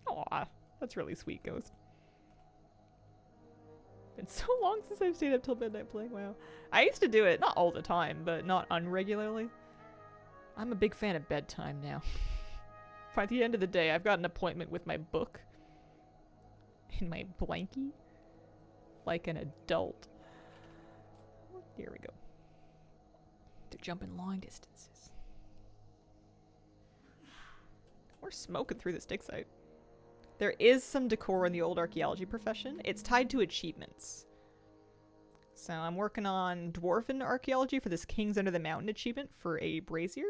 Aww. That's really sweet, Ghost. It's so long since I've stayed up till midnight playing WoW. I used to do it, not all the time, but not unregularly. I'm a big fan of bedtime now. By the end of the day, I've got an appointment with my book. In my blankie. Like an adult. Here we go. To jump in long distances. We're smoking through the stick site. There is some decor in the old archaeology profession. It's tied to achievements. So I'm working on dwarven archaeology for this Kings Under the Mountain achievement for a brazier.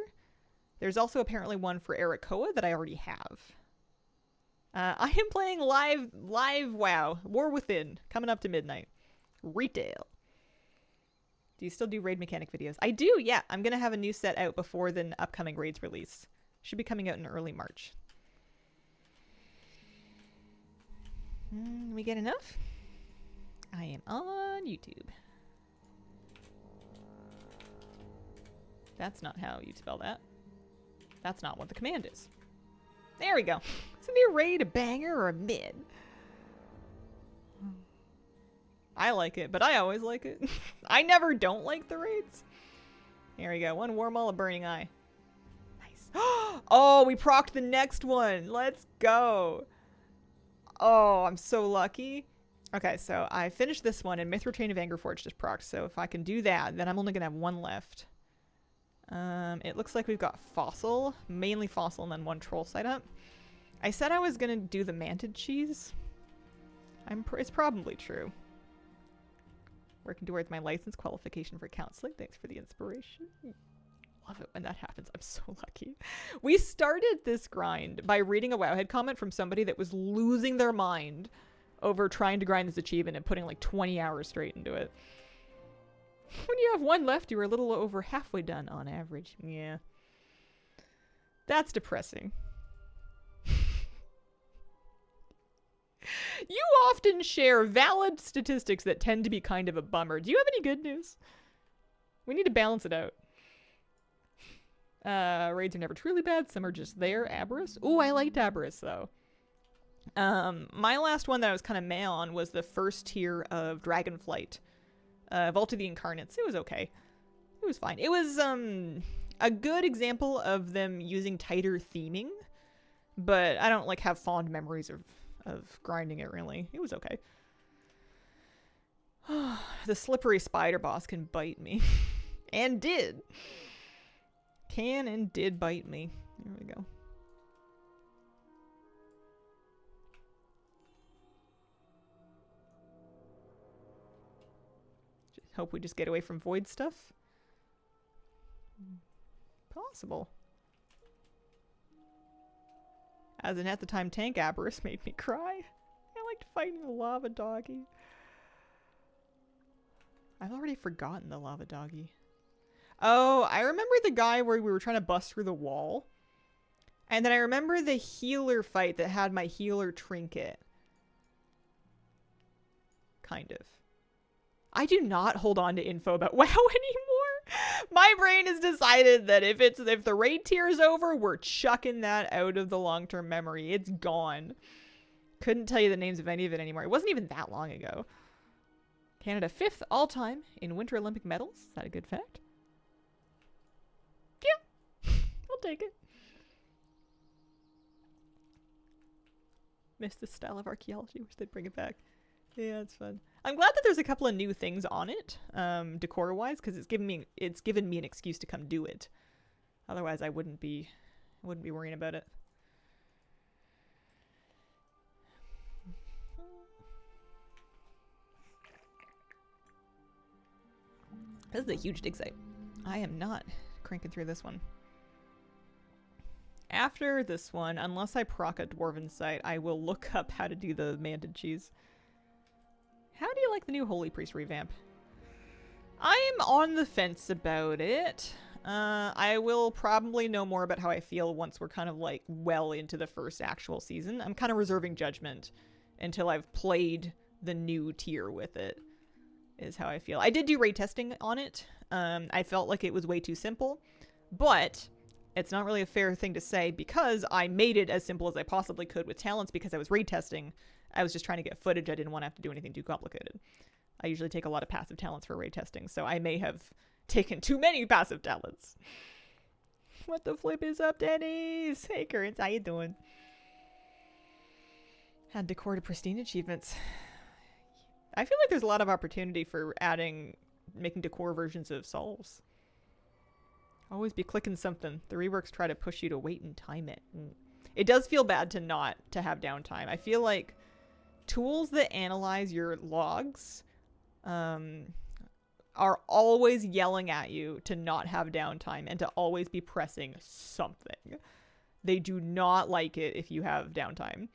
There's also apparently one for Arakoa that I already have. I am playing live WoW. War Within, coming up to midnight. Retail. Do you still do raid mechanic videos? I do, yeah. I'm going to have a new set out before the upcoming raids release. Should be coming out in early March. We get enough? I am on YouTube. That's not how you'd spell that. That's not what the command is. There we go. Isn't the raid a banger or a mid? I like it, but I always like it. I never don't like the raids. Here we go. One Warmaul, a Burning Eye. Nice. Oh, we procced the next one. Let's go. Oh, I'm so lucky. Okay, so I finished this one, and Mithril Chain of Angerforge just procced, so if I can do that, then I'm only going to have one left. It looks like we've got Fossil, mainly Fossil, and then one Troll site up. I said I was going to do the Manted Cheese. It's probably true. Working towards my license qualification for counseling. Thanks for the inspiration. Love it when that happens. I'm so lucky. We started this grind by reading a Wowhead comment from somebody that was losing their mind over trying to grind this achievement and putting like 20 hours straight into it. When you have one left, you're a little over halfway done on average. Yeah. That's depressing. You often share valid statistics that tend to be kind of a bummer. Do you have any good news? We need to balance it out. Raids are never truly bad. Some are just there. Aberrus. Ooh, I liked Aberrus, though. My last one that I was kind of meh on was the first tier of Dragonflight. Vault of the Incarnates. It was okay. It was fine. It was a good example of them using tighter theming, but I don't like have fond memories of grinding it, really. It was okay. The slippery spider boss can bite me. And did. Can and did bite me. There we go. Hope we just get away from void stuff. Possible. As an at the time tank, Aberrus made me cry. I liked fighting the lava doggy. I've already forgotten the lava doggy. Oh, I remember the guy where we were trying to bust through the wall. And then I remember the healer fight that had my healer trinket. Kind of. I do not hold on to info about WoW anymore. My brain has decided that if the raid tier is over, we're chucking that out of the long-term memory. It's gone. Couldn't tell you the names of any of it anymore. It wasn't even that long ago. Canada 5th all-time in Winter Olympic medals. Is that a good fact? Yeah. I'll take it. Missed this style of archaeology. Wish they'd bring it back. Yeah, it's fun. I'm glad that there's a couple of new things on it, decor-wise, because it's given me an excuse to come do it. Otherwise, I wouldn't be worrying about it. This is a huge dig site. I am not cranking through this one. After this one, unless I proc a dwarven site, I will look up how to do the manted cheese. How do you like the new Holy Priest revamp? I'm on the fence about it. I will probably know more about how I feel once we're kind of like well into the first actual season. I'm kind of reserving judgment until I've played the new tier with it, is how I feel. I did do raid testing on it. I felt like it was way too simple, but it's not really a fair thing to say because I made it as simple as I possibly could with talents because I was raid testing. I was just trying to get footage. I didn't want to have to do anything too complicated. I usually take a lot of passive talents for raid testing, so I may have taken too many passive talents. What the flip is up, Denny's? Hey, Currents, how you doing? Add decor to pristine achievements. I feel like there's a lot of opportunity for making decor versions of solves. Always be clicking something. The reworks try to push you to wait and time it. It does feel bad to have downtime. I feel like tools that analyze your logs are always yelling at you to not have downtime and to always be pressing something. They do not like it if you have downtime.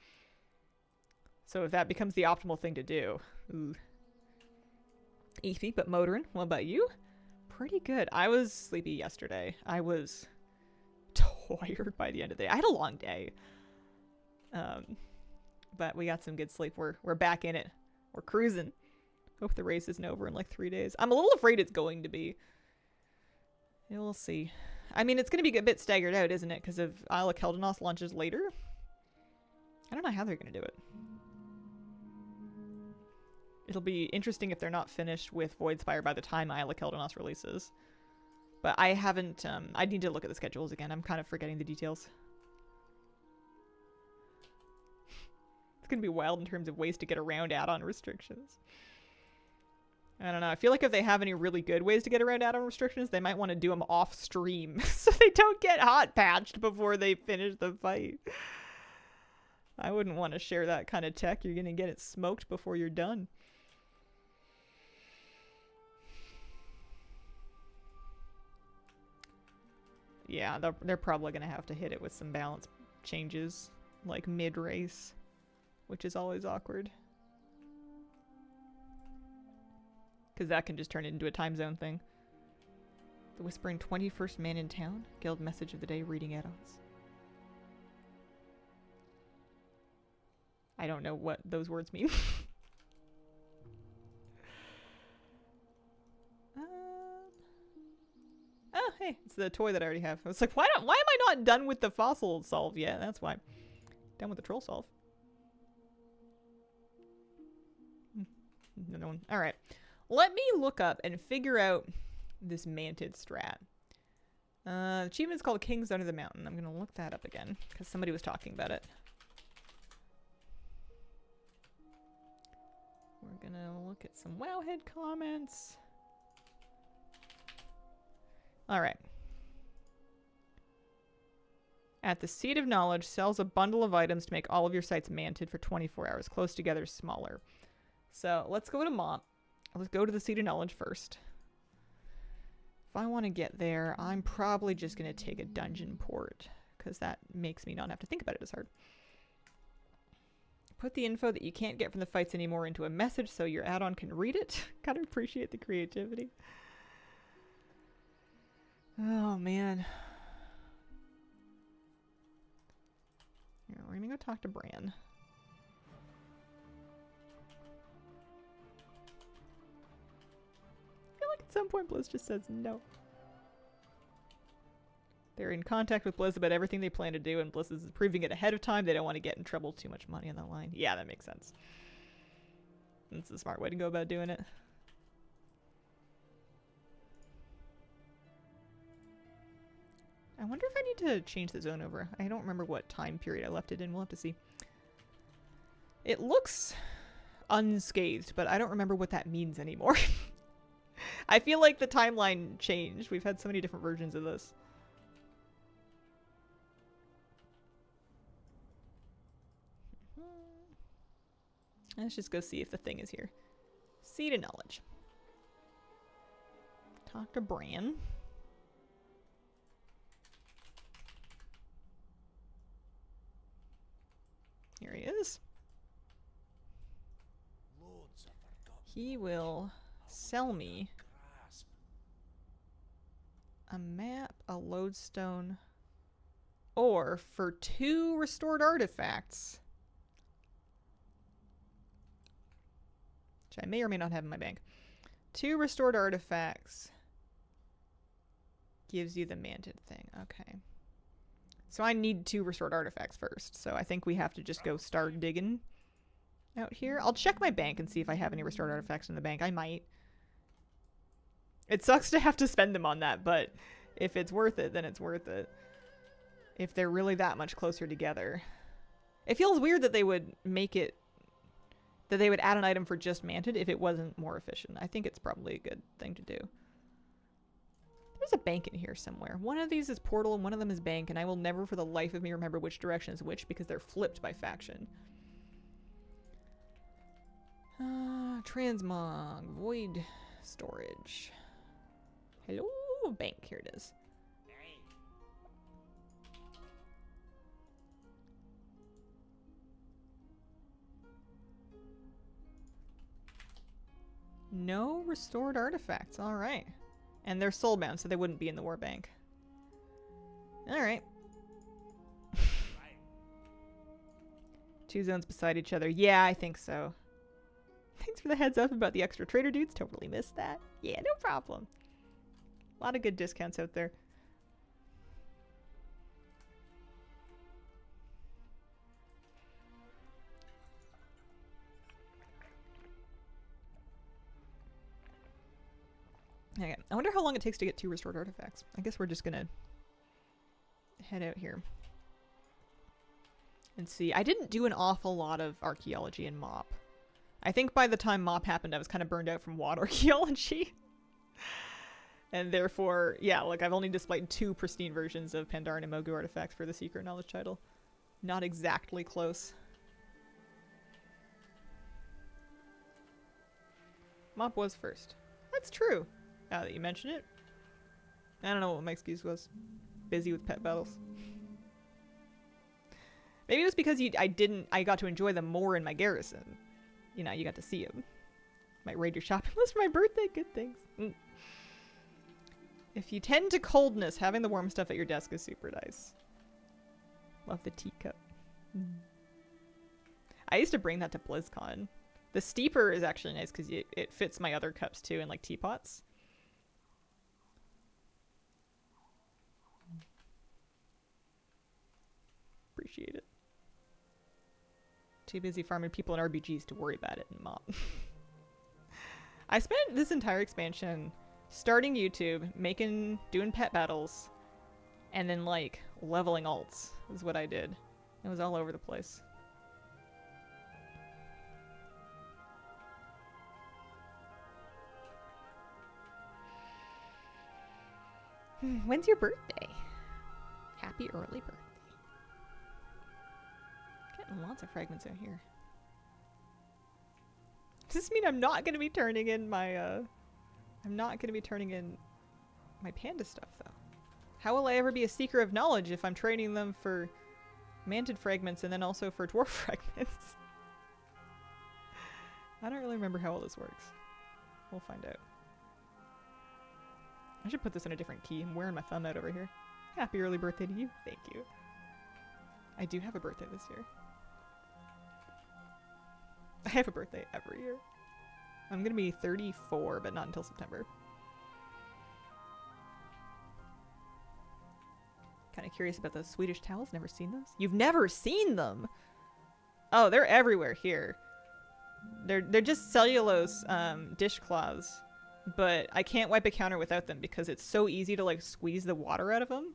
So if that becomes the optimal thing to do. Ooh. Easy, but motoring. What about you? Pretty good. I was sleepy yesterday. I was tired by the end of the day. I had a long day. But we got some good sleep. We're back in it. We're cruising. Hope the race isn't over in like 3 days. I'm a little afraid it's going to be. Yeah, we'll see. I mean, it's going to be a bit staggered out, isn't it? Because of Isle of Keldanos launches later. I don't know how they're going to do it. It'll be interesting if they're not finished with Voidspire by the time Isle of Keldanos releases. But I haven't, I need to look at the schedules again. I'm kind of forgetting the details. It's going to be wild in terms of ways to get around add-on restrictions. I don't know. I feel like if they have any really good ways to get around add-on restrictions, they might want to do them off stream so they don't get hot patched before they finish the fight. I wouldn't want to share that kind of tech. You're going to get it smoked before you're done. Yeah, they're probably going to have to hit it with some balance changes, like mid-race, which is always awkward. Because that can just turn it into a time zone thing. The Whispering 21st Man in Town? Guild Message of the Day reading add-ons. I don't know what those words mean. Oh, hey, it's the toy that I already have. I was like, why am I not done with the fossil solve yet? That's why. Done with the troll solve. Another one. All right. Let me look up and figure out this manted strat. The achievement is called Kings Under the Mountain. I'm going to look that up again because somebody was talking about it. We're going to look at some Wowhead comments. All right. At the Seat of Knowledge sells a bundle of items to make all of your sites manted for 24 hours. Close together, smaller. So let's go to Mont. Let's go to the Seat of Knowledge first. If I want to get there, I'm probably just going to take a dungeon port because that makes me not have to think about it as hard. Put the info that you can't get from the fights anymore into a message so your add-on can read it. Gotta appreciate the creativity. Oh, man. Yeah, we're gonna go talk to Bran. I feel like at some point Blizz just says no. They're in contact with Blizz about everything they plan to do, and Blizz is approving it ahead of time. They don't want to get in trouble too much money on that line. Yeah, that makes sense. That's a smart way to go about doing it. I wonder if I need to change the zone over. I don't remember what time period I left it in. We'll have to see. It looks unscathed, but I don't remember what that means anymore. I feel like the timeline changed. We've had so many different versions of this. Let's just go see if the thing is here. Seat of Knowledge. Talk to Bran. Here he is. He will sell me a map, a lodestone, or for 2 restored artifacts, which I may or may not have in my bank. 2 restored artifacts gives you the manted thing. Okay. So I need 2 restored artifacts first. So I think we have to just go start digging out here. I'll check my bank and see if I have any restored artifacts in the bank. I might. It sucks to have to spend them on that, but if it's worth it, then it's worth it. If they're really that much closer together. It feels weird that they would make it, that they would add an item for just manted if it wasn't more efficient. I think it's probably a good thing to do. There's a bank in here somewhere. One of these is portal and one of them is bank, and I will never for the life of me remember which direction is which because they're flipped by faction. Transmog. Void storage. Hello, bank. Here it is. No restored artifacts. All right. And they're soulbound, so they wouldn't be in the war bank. All right. 2 zones beside each other. Yeah, I think so. Thanks for the heads up about the extra trader dudes. Totally missed that. Yeah, no problem. A lot of good discounts out there. Okay, I wonder how long it takes to get 2 restored artifacts. I guess we're just gonna head out here and see. I didn't do an awful lot of archaeology in MOP. I think by the time MOP happened, I was kind of burned out from WoW archaeology. And therefore, yeah, like I've only displayed 2 pristine versions of Pandaren and Mogu artifacts for the secret knowledge title. Not exactly close. MOP was first. That's true. Now that you mention it. I don't know what my excuse was. Busy with pet battles. Maybe it was because I got to enjoy them more in my garrison. You know, you got to see them. Might raid your shopping list for my birthday. Good things. If you tend to coldness, having the warm stuff at your desk is super nice. Love the teacup. I used to bring that to BlizzCon. The steeper is actually nice because it fits my other cups too in like teapots. Appreciate it. Too busy farming people in RBGs to worry about it in MOP. I spent this entire expansion starting YouTube, doing pet battles, and then like leveling alts is what I did. It was all over the place. When's your birthday? Happy early birthday. Getting lots of fragments out here. Does this mean I'm not going to be turning in my, I'm not going to be turning in my panda stuff, though? How will I ever be a seeker of knowledge if I'm trading them for manted fragments and then also for dwarf fragments? I don't really remember how all this works. We'll find out. I should put this in a different key. I'm wearing my thumb out over here. Happy early birthday to you. Thank you. I do have a birthday this year. I have a birthday every year. I'm gonna be 34, but not until September. Kind of curious about those Swedish towels. Never seen those? You've never seen them? Oh, they're everywhere here. They're just cellulose dishcloths. But I can't wipe a counter without them because it's so easy to like squeeze the water out of them.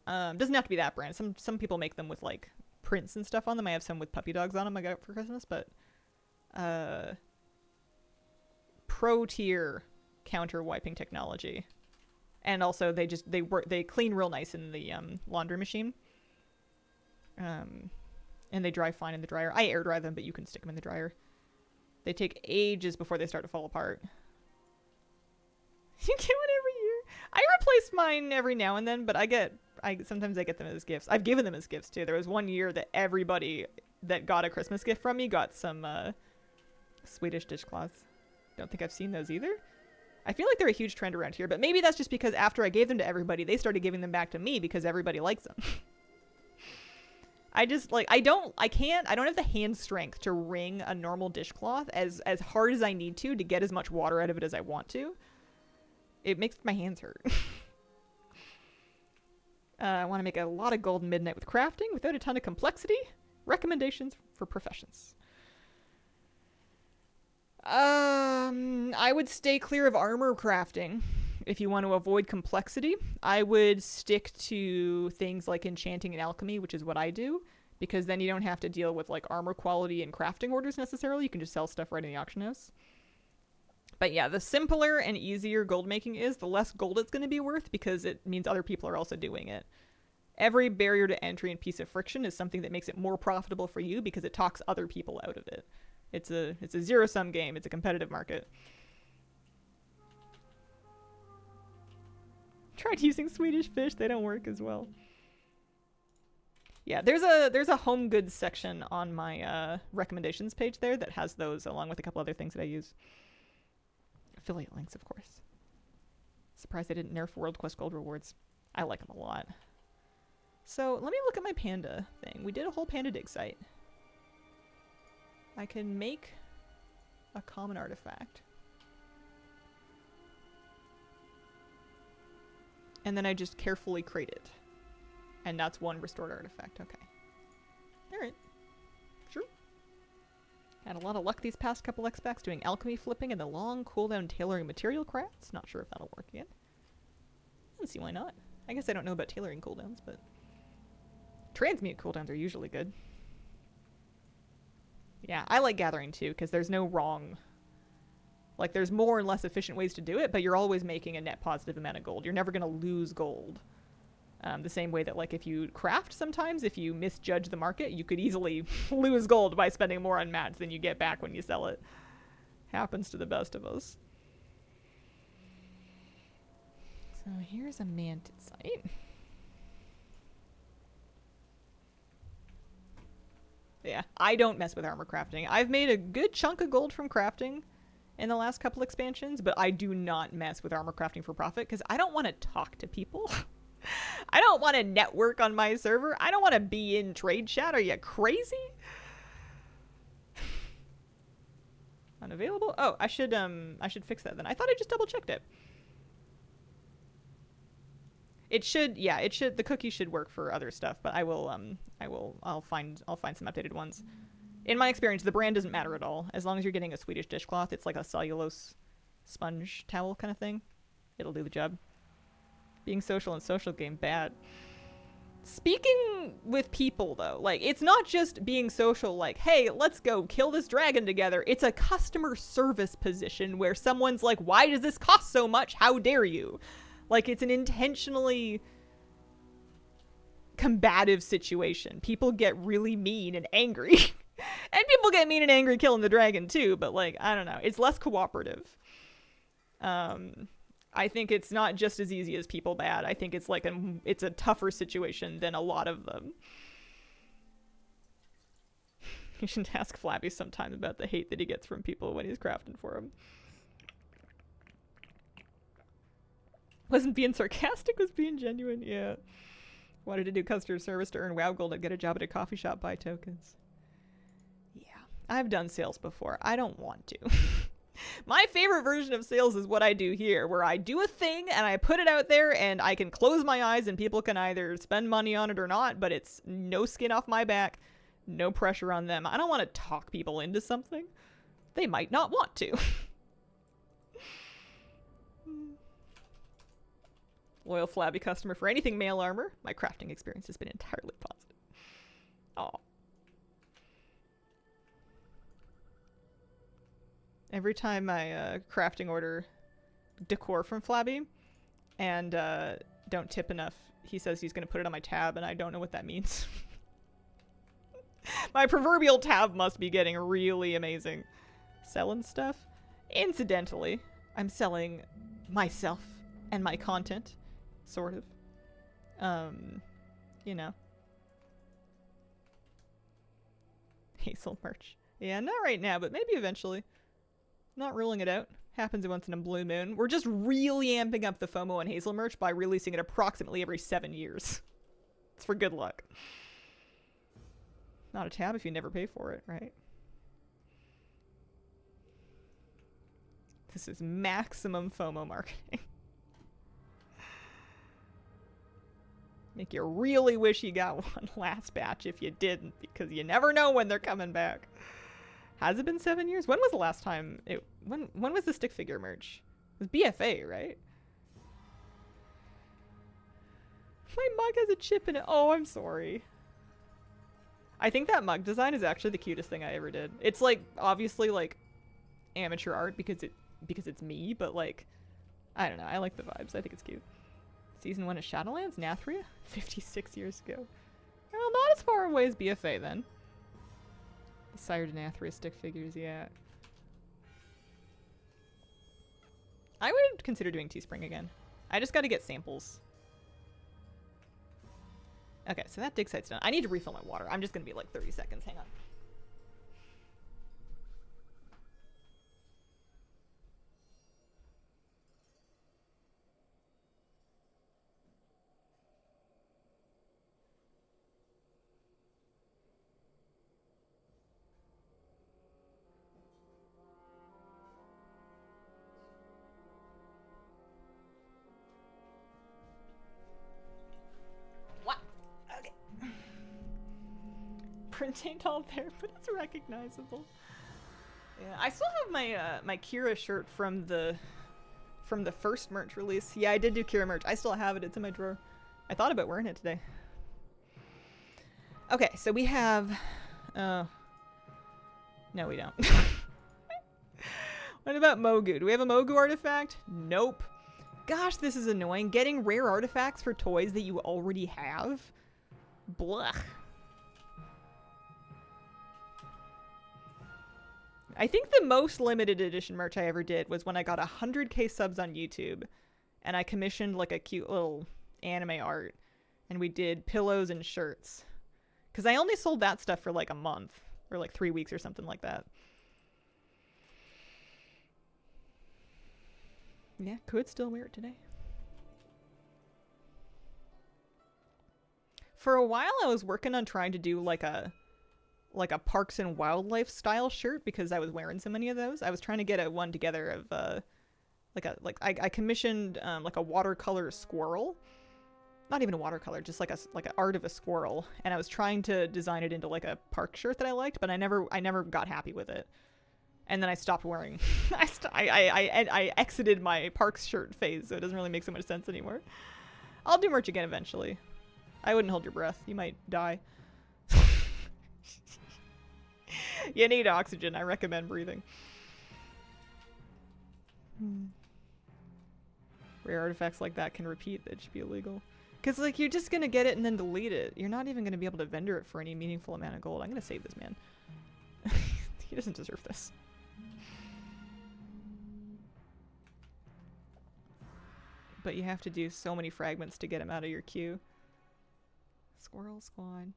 Doesn't have to be that brand. Some people make them with like prints and stuff on them. I have some with puppy dogs on them I got for Christmas, but pro tier counter wiping technology. And also they clean real nice in the laundry machine. And they dry fine in the dryer. I air dry them, but you can stick them in the dryer. They take ages before they start to fall apart. You get one every year. I replace mine every now and then, but sometimes I get them as gifts. I've given them as gifts too. There was one year that everybody that got a Christmas gift from me got some Swedish dishcloths. Don't think I've seen those either. I feel like they're a huge trend around here, but maybe that's just because after I gave them to everybody, they started giving them back to me because everybody likes them. I just like I don't have the hand strength to wring a normal dishcloth as hard as I need to get as much water out of it as I want to. It makes my hands hurt. I want to make a lot of gold midnight with crafting without a ton of complexity. Recommendations for professions. I would stay clear of armor crafting if you want to avoid complexity. I would stick to things like enchanting and alchemy, which is what I do, because then you don't have to deal with like armor quality and crafting orders necessarily. You can just sell stuff right in the auction house. But yeah, the simpler and easier gold making is, the less gold it's going to be worth, because it means other people are also doing it. Every barrier to entry and piece of friction is something that makes it more profitable for you because it talks other people out of it. It's a zero-sum game. It's a competitive market. Tried using Swedish fish. They don't work as well. Yeah, there's a home goods section on my recommendations page there that has those along with a couple other things that I use. Affiliate links, of course. Surprised they didn't nerf World Quest Gold rewards. I like them a lot. So let me look at my panda thing. We did a whole panda dig site. I can make a common artifact. And then I just carefully crate it. And that's one restored artifact. Okay. Alright. Sure. Had a lot of luck these past couple X-Packs doing alchemy flipping and the long cooldown tailoring material crafts. Not sure if that'll work yet. Let's see why not. I guess I don't know about tailoring cooldowns, but transmute cooldowns are usually good. Yeah, I like gathering too, because there's no wrong... Like, there's more and less efficient ways to do it, but you're always making a net positive amount of gold. You're never going to lose gold. The same way that, like, if you craft sometimes, if you misjudge the market, you could easily lose gold by spending more on mats than you get back when you sell it. Happens to the best of us. So here's a manted site. Yeah, I don't mess with armor crafting. I've made a good chunk of gold from crafting in the last couple expansions, but I do not mess with armor crafting for profit because I don't want to talk to people. I don't want to network on my server. I don't want to be in trade chat. Are you crazy? Unavailable? Oh, I should fix that then. I thought I just double checked it. It should, yeah, it should, the cookie should work for other stuff, but I'll find some updated ones. In my experience, the brand doesn't matter at all. As long as you're getting a Swedish dishcloth, it's like a cellulose sponge towel kind of thing. It'll do the job. Being social in social game, bad. Speaking with people, though, like, it's not just being social, like, hey, let's go kill this dragon together. It's a customer service position where someone's like, why does this cost so much? How dare you? Like, it's an intentionally combative situation. People get really mean and angry. And people get mean and angry killing the dragon, too. But, like, I don't know. It's less cooperative. I think it's not just as easy as people bad. I think it's like it's a tougher situation than a lot of them. You should ask Flabby sometime about the hate that he gets from people when he's crafting for him. Wasn't being sarcastic, was being genuine. Yeah. Wanted to do customer service to earn WoW gold and get a job at a coffee shop, buy tokens. Yeah. I've done sales before. I don't want to. My favorite version of sales is what I do here, where I do a thing and I put it out there and I can close my eyes and people can either spend money on it or not, but it's no skin off my back, no pressure on them. I don't want to talk people into something. They might not want to. Loyal Flabby customer for anything mail armor. My crafting experience has been entirely positive. Aw. Every time I crafting order decor from Flabby and don't tip enough, he says he's going to put it on my tab, and I don't know what that means. My proverbial tab must be getting really amazing. Selling stuff? Incidentally, I'm selling myself and my content. Sort of. You know. Hazel merch. Yeah, not right now, but maybe eventually. Not ruling it out. Happens once in a blue moon. We're just really amping up the FOMO and Hazel merch by releasing it approximately every 7 years. It's for good luck. Not a tab if you never pay for it, right? This is maximum FOMO marketing. Make you really wish you got one last batch if you didn't, because you never know when they're coming back. Has it been 7 years? When was the last time when was the stick figure merch? It was BFA, right? My mug has a chip in it. Oh, I'm sorry. I think that mug design is actually the cutest thing I ever did. It's like obviously like amateur art because it's me, but like I don't know. I like the vibes. I think it's cute. Season 1 of Shadowlands, Nathria? 56 years ago. Well, not as far away as BFA then. The Sire to Nathria stick figures, yeah. I would consider doing Teespring again. I just gotta get samples. Okay, so that dig site's done. I need to refill my water. I'm just gonna be like 30 seconds. Hang on. Print ain't all there, but it's recognizable. Yeah, I still have my my Kira shirt from the first merch release. Yeah, I did do Kira merch. I still have it. It's in my drawer. I thought about wearing it today. Okay, so we have no, we don't. What about Mogu? Do we have a Mogu artifact? Nope. Gosh, this is annoying. Getting rare artifacts for toys that you already have? Blah. I think the most limited edition merch I ever did was when I got 100k subs on YouTube and I commissioned like a cute little anime art and we did pillows and shirts. Because I only sold that stuff for like a month or like 3 weeks or something like that. Yeah, could still wear it today. For a while I was working on trying to do like a Parks and Wildlife style shirt because I was wearing so many of those. I was trying to get one together of I commissioned like a watercolor squirrel. Not even a watercolor, just like an art of a squirrel, and I was trying to design it into like a park shirt that I liked, but I never got happy with it. And then I stopped wearing. I exited my parks shirt phase, so it doesn't really make so much sense anymore. I'll do merch again eventually. I wouldn't hold your breath. You might die. You need oxygen. I recommend breathing. Rare artifacts like that can repeat. That should be illegal. Because, like, you're just going to get it and then delete it. You're not even going to be able to vendor it for any meaningful amount of gold. I'm going to save this man. He doesn't deserve this. But you have to do so many fragments to get him out of your queue. Squirrel Squad.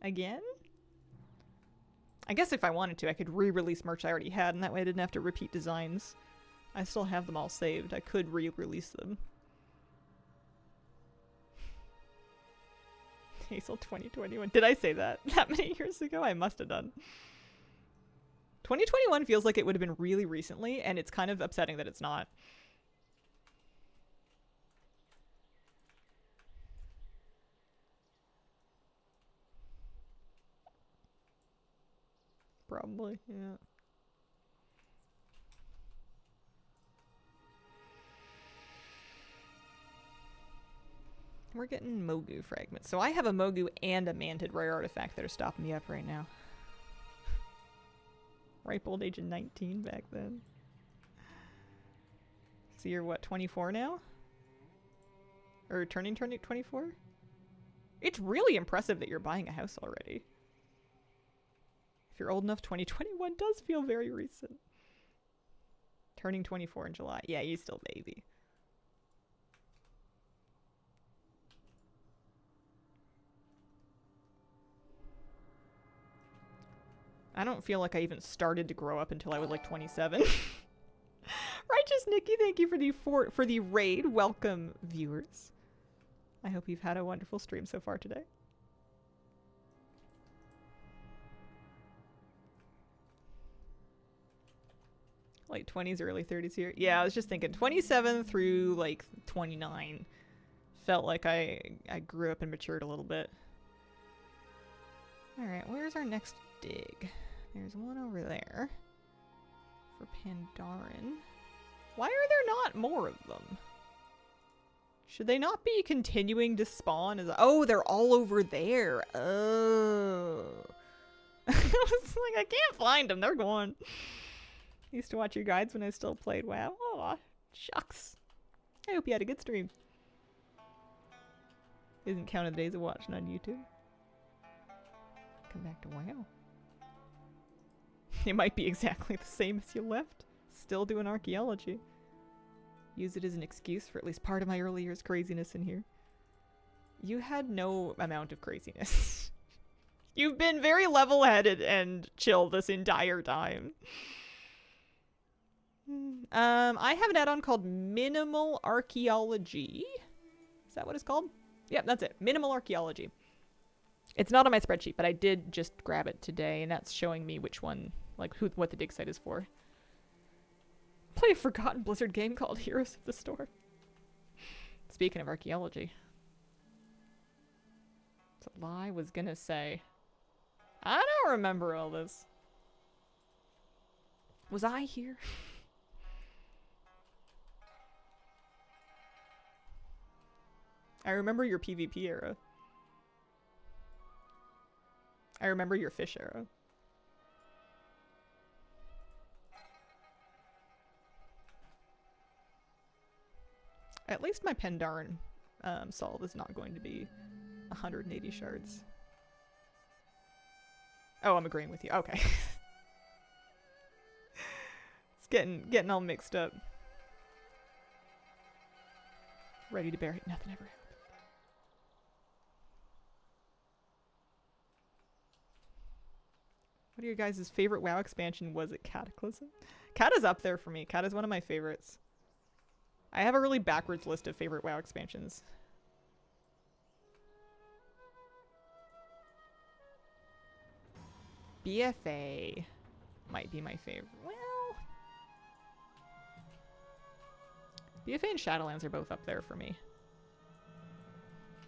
Again? I guess if I wanted to, I could re-release merch I already had, and that way I didn't have to repeat designs. I still have them all saved. I could re-release them. Hazel 2021. Did I say that that many years ago? I must have done. 2021 feels like it would have been really recently, and it's kind of upsetting that it's not. Probably, yeah. We're getting Mogu fragments. So I have a Mogu and a Manted rare artifact that are stopping me up right now. Ripe old age of 19 back then. So you're what, 24 now? Or turning 24? It's really impressive that you're buying a house already. If you're old enough, 2021 does feel very recent. Turning 24 in July. Yeah, you still baby. I don't feel like I even started to grow up until I was like 27. Righteous Nikki, thank you for the raid. Welcome, viewers. I hope you've had a wonderful stream so far today. Late 20s, early 30s here. Yeah, I was just thinking 27 through like 29. Felt like I grew up and matured a little bit. Alright, where's our next dig? There's one over there. For Pandaren. Why are there not more of them? Should they not be continuing to spawn? Oh, they're all over there. Oh. I was like, I can't find them. They're gone. Used to watch your guides when I still played WoW. Aw, shucks. I hope you had a good stream. Isn't counted the days of watching on YouTube. Come back to WoW. It might be exactly the same as you left. Still doing archaeology. Use it as an excuse for at least part of my early years craziness in here. You had no amount of craziness. You've been very level-headed and chill this entire time. I have an add-on called Minimal Archaeology. Is that what it's called? Yep, that's it. Minimal Archaeology. It's not on my spreadsheet, but I did just grab it today, and that's showing me which one, like, what the dig site is for. Play a forgotten Blizzard game called Heroes of the Storm. Speaking of archaeology. That's a lie I was gonna say. I don't remember all this. Was I here? I remember your PvP era. I remember your fish era. At least my Pandaren solve is not going to be 180 shards. Oh, I'm agreeing with you. Okay. It's getting all mixed up. Ready to bury it. Nothing ever happened. What are your guys' favorite WoW expansion? Was it Cataclysm? Cat is up there for me. Cat is one of my favorites. I have a really backwards list of favorite WoW expansions. BFA might be my favorite. Well, BFA and Shadowlands are both up there for me.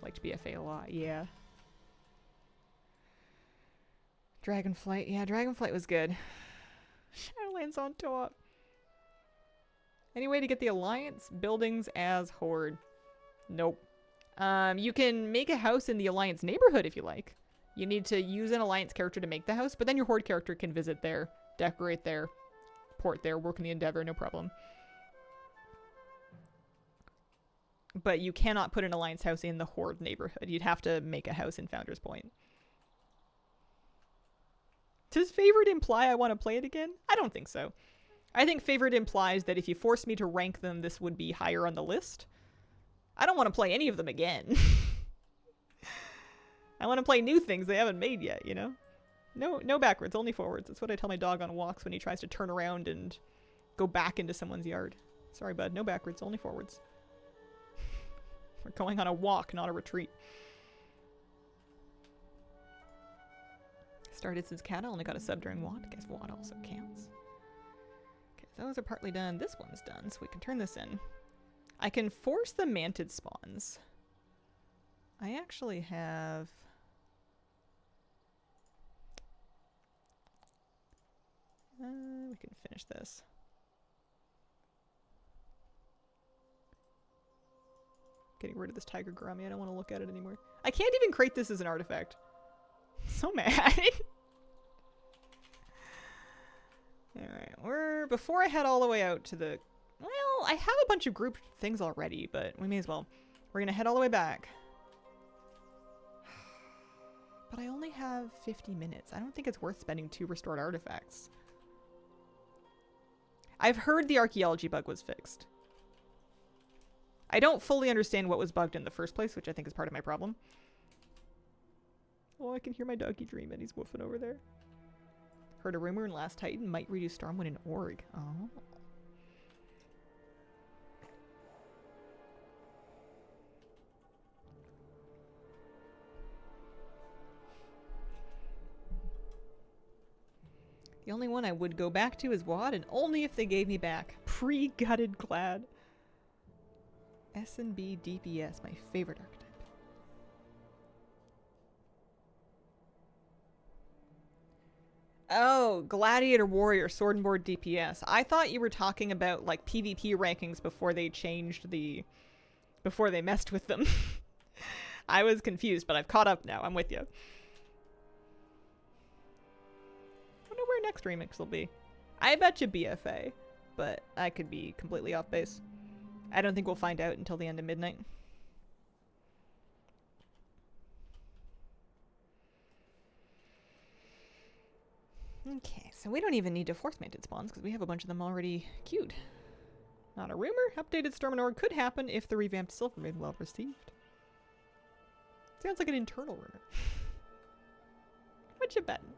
Liked BFA a lot, yeah. Dragonflight, yeah, Dragonflight was good. Shadowlands on top. Any way to get the Alliance buildings as Horde? Nope. You can make a house in the Alliance neighborhood if you like. You need to use an Alliance character to make the house, but then your Horde character can visit there, decorate there, port there, work in the Endeavor, no problem. But you cannot put an Alliance house in the Horde neighborhood. You'd have to make a house in Founder's Point. Does favorite imply I want to play it again? I don't think so. I think favorite implies that if you force me to rank them, this would be higher on the list. I don't want to play any of them again. I want to play new things they haven't made yet, you know? No backwards, only forwards. That's what I tell my dog on walks when he tries to turn around and go back into someone's yard. Sorry, bud, no backwards, only forwards. We're going on a walk, not a retreat. Started since Cat, only got a sub during WoD. I guess WoD also counts. Okay, those are partly done. This one's done, so we can turn this in. I can force the manted spawns. I actually have... we can finish this. Getting rid of this tiger grummy. I don't want to look at it anymore. I can't even create this as an artifact. So mad. Alright, before I head all the way out to the... Well, I have a bunch of group things already, but we may as well. We're gonna head all the way back. But I only have 50 minutes. I don't think it's worth spending 2 restored artifacts. I've heard the archaeology bug was fixed. I don't fully understand what was bugged in the first place, which I think is part of my problem. Oh, I can hear my doggy dreaming. He's woofing over there. Heard a rumor in Last Titan might reduce Stormwind in Org. Oh. The only one I would go back to is WoD, and only if they gave me back pre-gutted Glad. S&B DPS, my favorite archetype. Oh, Gladiator Warrior, Sword and Board DPS. I thought you were talking about like PvP rankings before they changed the... before they messed with them. I was confused, but I've caught up now. I'm with you. I wonder where next remix will be. I bet you BFA, but I could be completely off base. I don't think we'll find out until the end of midnight. Okay, so we don't even need to force manted spawns because we have a bunch of them already queued. Not a rumor. Updated Storm and Org could happen if the revamped Silver is well received. Sounds like an internal rumor. What you betting?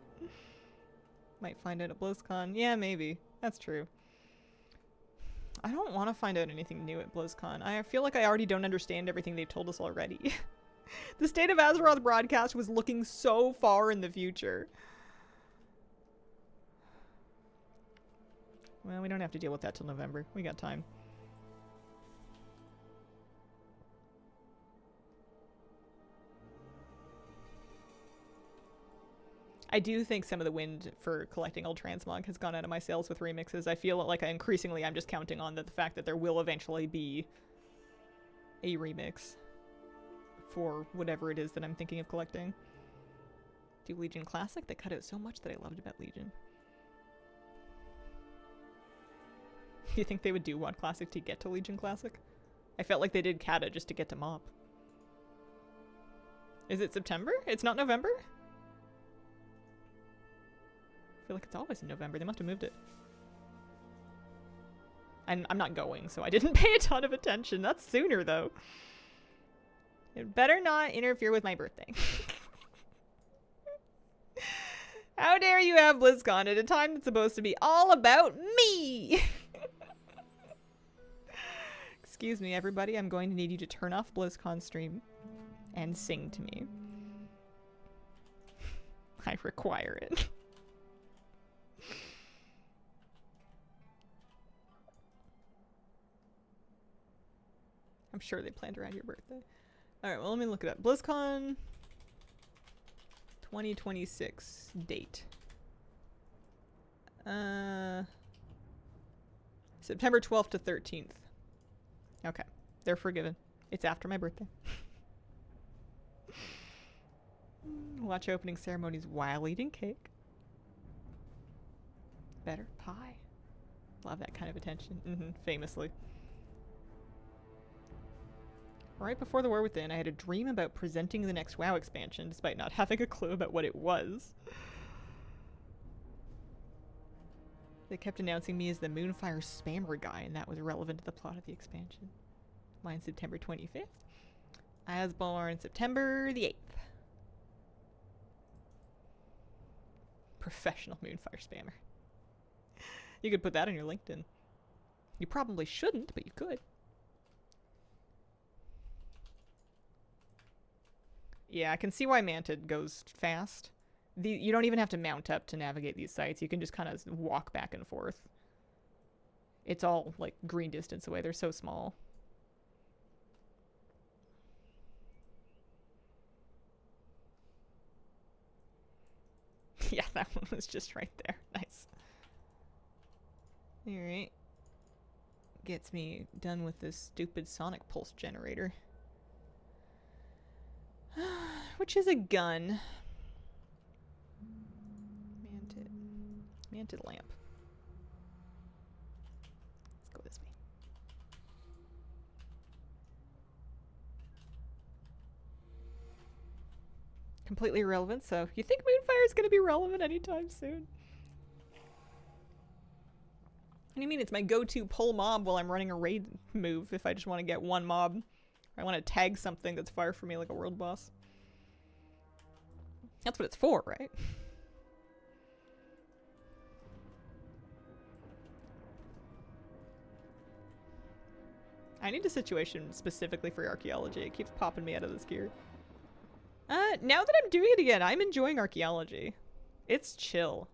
Might find out at BlizzCon. Yeah, maybe. That's true. I don't want to find out anything new at BlizzCon. I feel like I already don't understand everything they've told us already. The State of Azeroth broadcast was looking so far in the future. Well, we don't have to deal with that till November. We got time. I do think some of the wind for collecting old transmog has gone out of my sails with remixes. I feel like I'm just counting on the fact that there will eventually be a remix for whatever it is that I'm thinking of collecting. Do Legion Classic? They cut out so much that I loved about Legion. Do you think they would do WoD Classic to get to Legion Classic? I felt like they did Kata just to get to Mop. Is it September? It's not November? I feel like it's always in November. They must have moved it. And I'm not going, so I didn't pay a ton of attention. That's sooner, though. It better not interfere with my birthday. How dare you have BlizzCon at a time that's supposed to be all about me? Excuse me, everybody. I'm going to need you to turn off BlizzCon stream and sing to me. I require it. I'm sure they planned around your birthday. Alright, well, let me look it up. BlizzCon 2026 date. September 12th to 13th. Okay, they're forgiven. It's after my birthday. Watch opening ceremonies while eating cake. Better pie. Love that kind of attention. Famously. Right before the War Within, I had a dream about presenting the next WoW expansion, despite not having a clue about what it was. They kept announcing me as the Moonfire spammer guy, and that was relevant to the plot of the expansion. Mine September 25th. Asborn September the 8th. Professional Moonfire spammer. You could put that on your LinkedIn. You probably shouldn't, but you could. Yeah, I can see why Manted goes fast. You don't even have to mount up to navigate these sites. You can just kind of walk back and forth. It's all, like, green distance away. They're so small. Yeah, that one was just right there. Nice. Alright. Gets me done with this stupid sonic pulse generator. Which is a gun. Manted lamp. Let's go this way. Completely irrelevant, so you think Moonfire is going to be relevant anytime soon? What do you mean? It's my go-to pull mob while I'm running a raid move if I just want to get one mob. Or I want to tag something that's far from me like a world boss. That's what it's for, right? I need a situation specifically for archaeology. It keeps popping me out of this gear. Now that I'm doing it again, I'm enjoying archaeology. It's chill.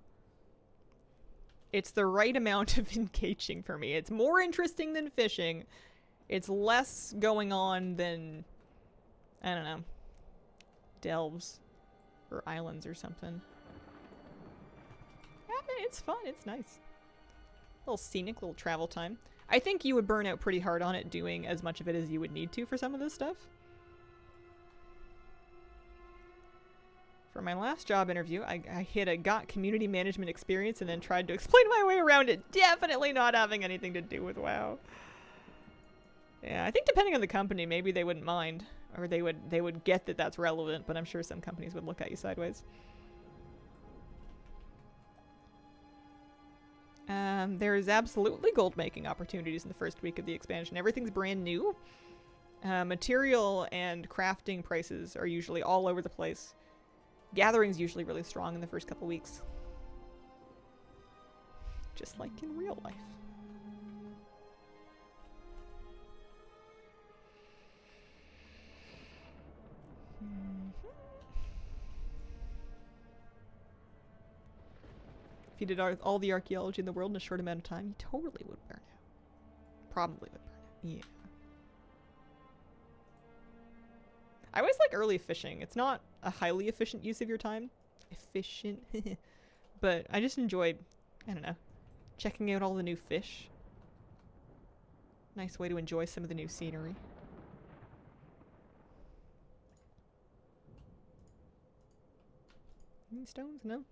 It's the right amount of engaging for me. It's more interesting than fishing. It's less going on than, I don't know, delves or islands or something. Yeah, it's fun. It's nice. A little scenic, little travel time. I think you would burn out pretty hard on it doing as much of it as you would need to for some of this stuff. For my last job interview, I hit a got community management experience and then tried to explain my way around it. Definitely not having anything to do with WoW. Yeah, I think depending on the company, maybe they wouldn't mind. Or they would get that that's relevant, but I'm sure some companies would look at you sideways. There's absolutely gold making opportunities in the first week of the expansion. Everything's brand new. Material and crafting prices are usually all over the place. Gathering's usually really strong in the first couple weeks. Just like in real life. If you did all the archaeology in the world in a short amount of time, you totally would burn out. Probably would burn out. Yeah. I always like early fishing. It's not a highly efficient use of your time. Efficient. But I just enjoy, I don't know, checking out all the new fish. Nice way to enjoy some of the new scenery. Any stones? No?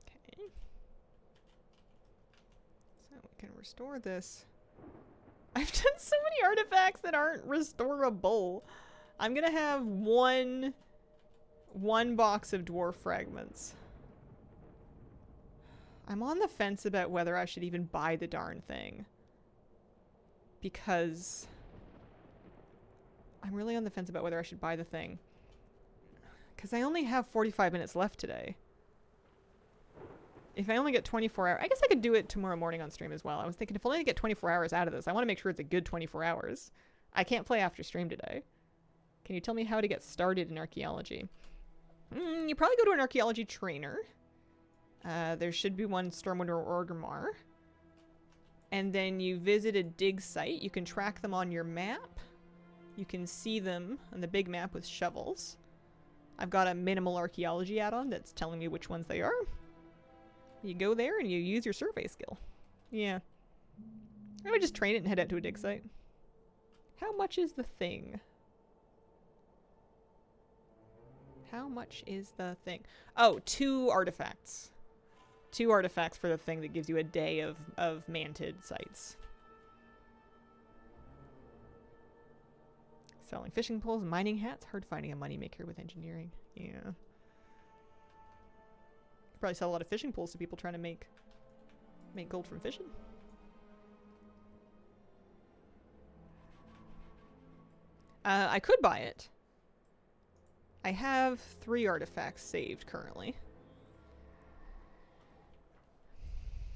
Okay. So we can restore this. I've done so many artifacts that aren't restorable. I'm gonna have one box of dwarf fragments. I'm on the fence about whether I should even buy the darn thing. Because I'm really on the fence about whether I should buy the thing. Because I only have 45 minutes left today. If I only get 24 hours, I guess I could do it tomorrow morning on stream as well. I was thinking if I only get 24 hours out of this, I want to make sure it's a good 24 hours. I can't play after stream today. Can you tell me how to get started in archaeology? You probably go to an archaeology trainer. There should be one Stormwind or Orgrimmar. And then you visit a dig site. You can track them on your map. You can see them on the big map with shovels. I've got a minimal archaeology add-on that's telling me which ones they are. You go there and you use your survey skill. Yeah. I would just train it and head out to a dig site. How much is the thing? How much is the thing? Oh, 2 artifacts. 2 artifacts for the thing that gives you a day of manted sites. Selling fishing poles, mining hats. Hard finding a moneymaker with engineering. Yeah. Probably sell a lot of fishing poles to people trying to make gold from fishing. I could buy it. I have 3 artifacts saved currently.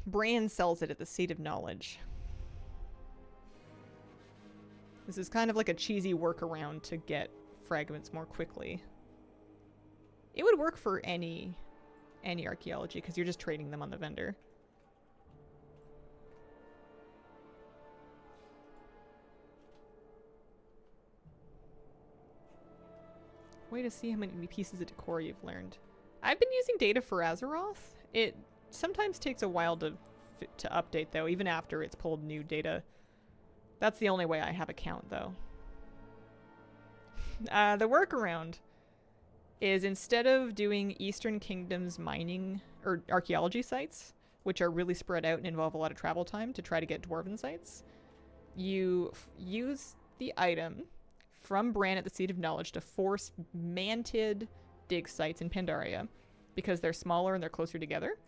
Bran sells it at the Seat of Knowledge. This is kind of like a cheesy workaround to get fragments more quickly. It would work for any archaeology because you're just trading them on the vendor. Way to see how many pieces of decor you've learned. I've been using data for Azeroth. It sometimes takes a while to update though, even after it's pulled new data. That's the only way I have a count though. The workaround is instead of doing Eastern Kingdom's mining or archaeology sites, which are really spread out and involve a lot of travel time to try to get dwarven sites, you use the item from Bran at the Seat of Knowledge to force manted dig sites in Pandaria because they're smaller and they're closer together.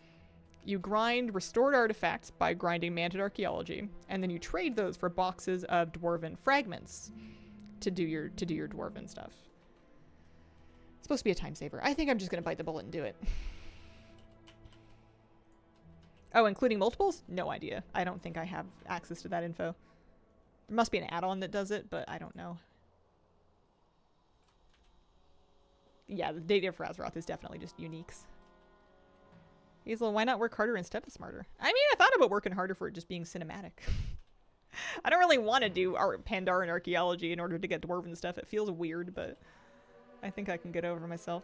You grind restored artifacts by grinding manted archaeology, and then you trade those for boxes of dwarven fragments to do your dwarven stuff. It's supposed to be a time saver. I think I'm just gonna bite the bullet and do it. Oh, including multiples? No idea. I don't think I have access to that info. There must be an add-on that does it, but I don't know. Yeah, the data for Azeroth is definitely just uniques. Hazel, why not work harder instead of smarter? I mean, I thought about working harder for it just being cinematic. I don't really want to do Pandaren archaeology in order to get dwarven stuff. It feels weird, but I think I can get over myself.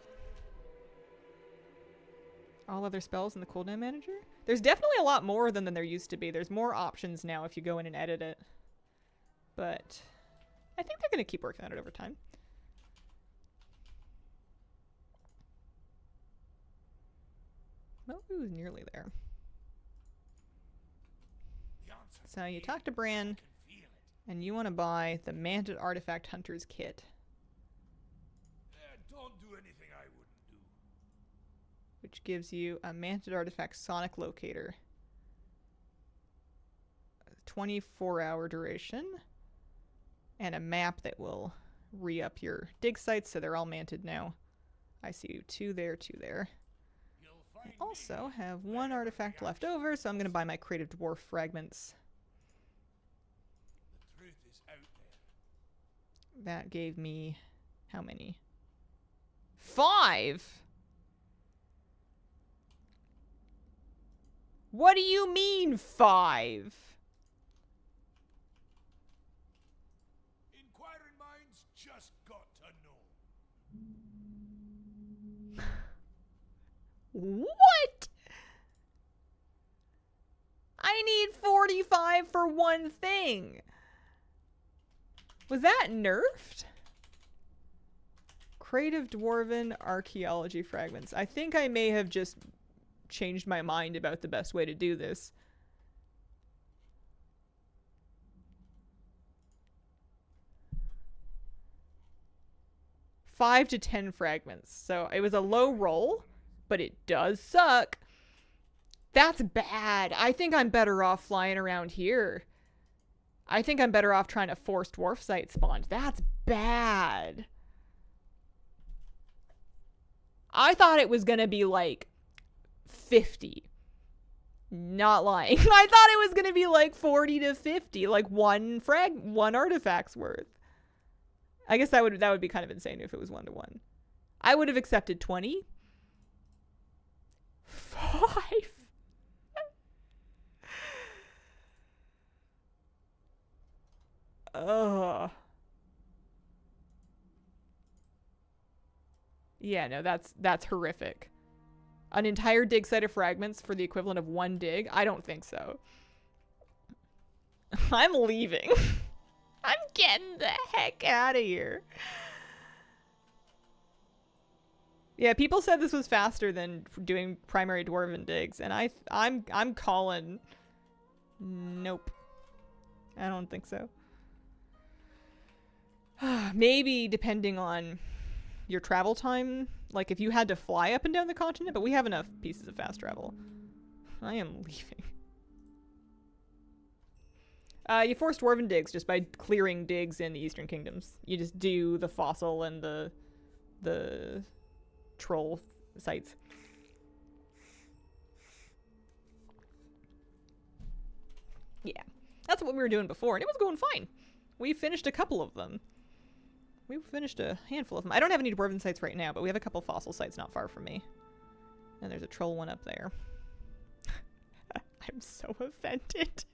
All other spells in the cooldown manager? There's definitely a lot more than there used to be. There's more options now if you go in and edit it. But I think they're going to keep working on it over time. Well, it was nearly there. So you talk to Bran, and you want to buy the Manted Artifact Hunter's Kit. Don't do anything I wouldn't do. Which gives you a Manted Artifact Sonic Locator. 24-hour duration. And a map that will re-up your dig sites, so they're all manted now. I see you 2 there, 2 there. I also have 1 artifact left over, so I'm going to buy my Creative Dwarf Fragments. The truth is out there. That gave me how many? 5! What do you mean 5? Inquiring minds just got to know. What? I need 45 for 1 thing. Was that nerfed? Creative Dwarven Archaeology Fragments. I think I may have just changed my mind about the best way to do this. Five to 10 fragments. So it was a low roll, but it does suck. That's bad. I think I'm better off flying around here. I think I'm better off trying to force dwarf site spawns. That's bad. I thought it was gonna be like 50. Not lying. I thought it was gonna be like 40 to 50, like one artifact's worth. I guess that would be kind of insane if it was 1 to 1. I would have accepted 20. 5. Ugh. Yeah, no, that's horrific. An entire dig site of fragments for the equivalent of 1 dig? I don't think so. I'm leaving. I'm getting the heck out of here. Yeah, people said this was faster than doing primary dwarven digs, and I'm calling. Nope. I don't think so. Maybe depending on your travel time, like if you had to fly up and down the continent, but we have enough pieces of fast travel. I am leaving. You force dwarven digs just by clearing digs in the Eastern Kingdoms. You just do the fossil and the troll sites. Yeah, that's what we were doing before, and it was going fine. We finished a couple of them. We finished a handful of them. I don't have any dwarven sites right now, but we have a couple fossil sites not far from me. And there's a troll one up there. I'm so offended.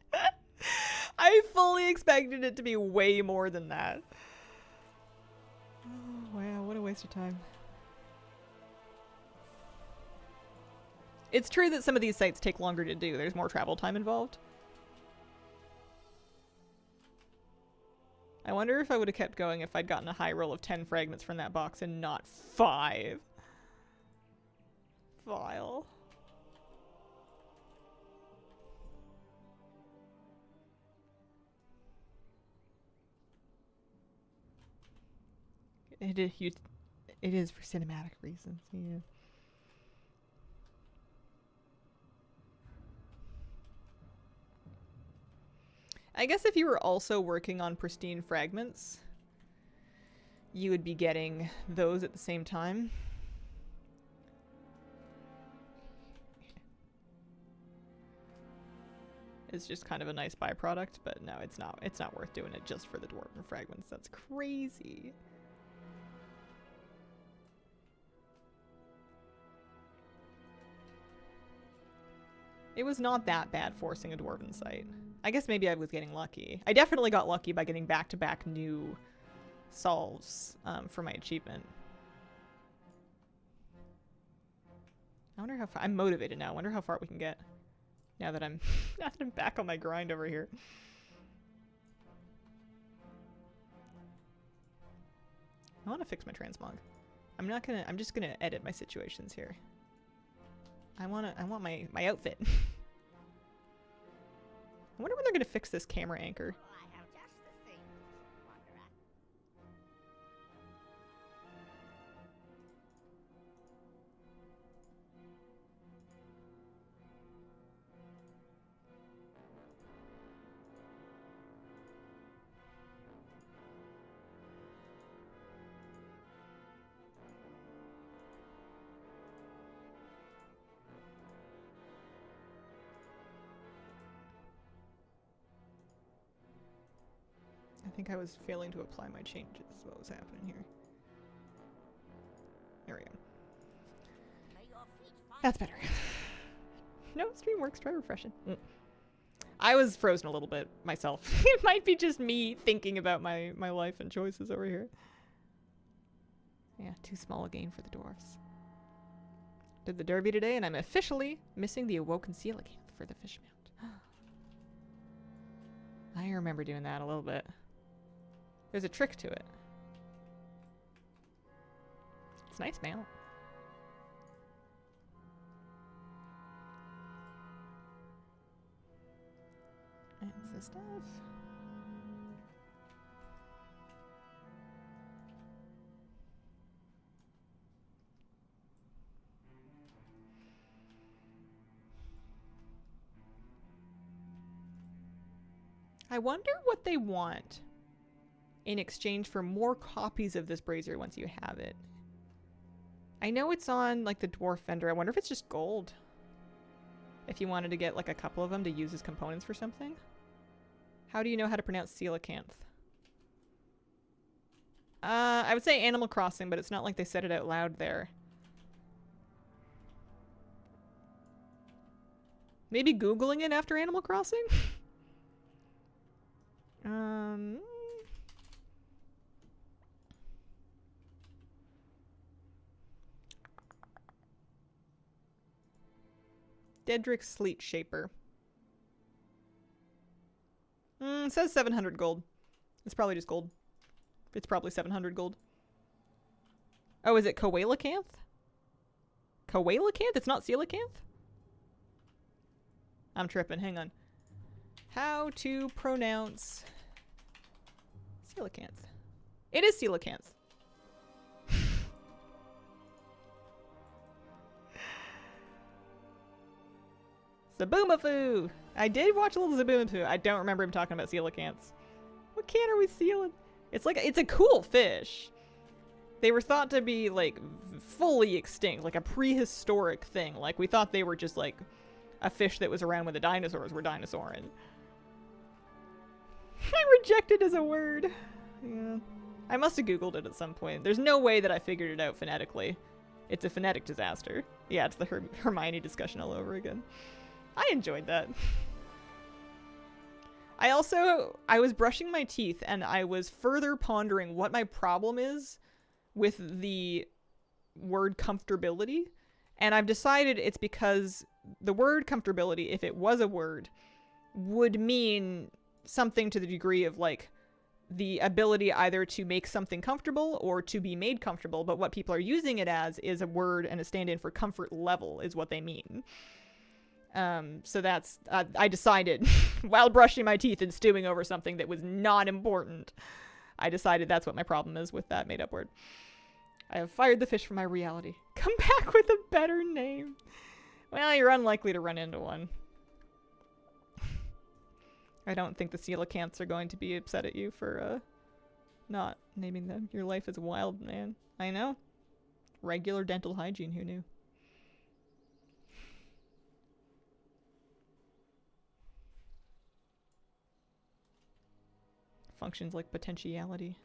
I fully expected it to be way more than that. Oh, wow, what a waste of time. It's true that some of these sites take longer to do. There's more travel time involved. I wonder if I would have kept going if I'd gotten a high roll of 10 fragments from that box and not 5. Vile. It is for cinematic reasons, yeah. I guess if you were also working on pristine fragments, you would be getting those at the same time. It's just kind of a nice byproduct, but no, it's not worth doing it just for the dwarven fragments. That's crazy. It was not that bad forcing a dwarven site. I guess maybe I was getting lucky. I definitely got lucky by getting back-to-back new solves for my achievement. I wonder how far... I'm motivated now. I wonder how far we can get now that I'm now that I'm back on my grind over here. I want to fix my transmog. I'm just gonna edit my situations here. I want my outfit. I wonder when they're gonna fix this camera anchor. I think I was failing to apply my changes, is what was happening here. There we go. That's better. No, stream works. Try refreshing. I was frozen a little bit myself. It might be just me thinking about my life and choices over here. Yeah, too small a gain for the dwarves. Did the derby today, and I'm officially missing the awoken coelacanth for the fish mount. I remember doing that a little bit. There's a trick to it. It's a nice mount. That's the stuff. I wonder what they want in exchange for more copies of this brazier once you have it. I know it's on like the dwarf vendor. I wonder if it's just gold. If you wanted to get like a couple of them to use as components for something. How do you know how to pronounce coelacanth? I would say Animal Crossing, but it's not like they said it out loud there. Maybe Googling it after Animal Crossing? Dedrick Sleet Shaper. It says 700 gold. It's probably just gold. It's probably 700 gold. Oh, is it coelacanth? Coelacanth? It's not coelacanth? I'm tripping. Hang on. How to pronounce coelacanth. It is coelacanth. Zaboomafoo! I did watch a little Zaboomafoo. I don't remember him talking about coelacanths. What can are we sealing? It's like it's a cool fish. They were thought to be like fully extinct, like a prehistoric thing. Like we thought they were just like a fish that was around when the dinosaurs were dinosauring. I rejected as a word. Yeah. I must have Googled it at some point. There's no way that I figured it out phonetically. It's a phonetic disaster. Yeah, it's the Hermione discussion all over again. I enjoyed that. I was brushing my teeth and I was further pondering what my problem is with the word comfortability. And I've decided it's because the word comfortability, if it was a word, would mean something to the degree of like the ability either to make something comfortable or to be made comfortable. But what people are using it as is a word and a stand-in for comfort level is what they mean. So that's, I decided while brushing my teeth and stewing over something that was not important, I decided that's what my problem is with that made up word. I have fired the fish from my reality. Come back with a better name. Well, you're unlikely to run into one. I don't think the coelacanths are going to be upset at you for, not naming them. Your life is wild, man. I know. Regular dental hygiene, who knew? Functions like potentiality.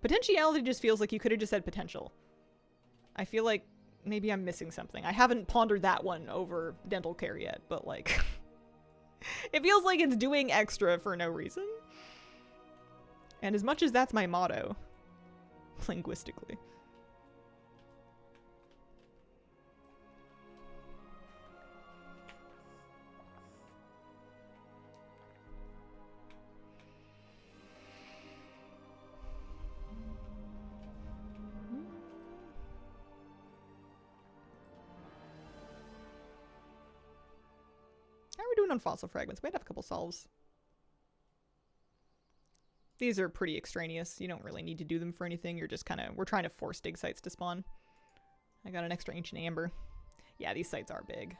Potentiality just feels like you could have just said potential. I feel like maybe I'm missing something. I haven't pondered that one over dental care yet, but like, it feels like it's doing extra for no reason. And as much as that's my motto, linguistically. How are we doing on fossil fragments? We might have a couple solves. These are pretty extraneous. You don't really need to do them for anything. You're just kind of... We're trying to force dig sites to spawn. I got an extra ancient amber. Yeah, these sites are big.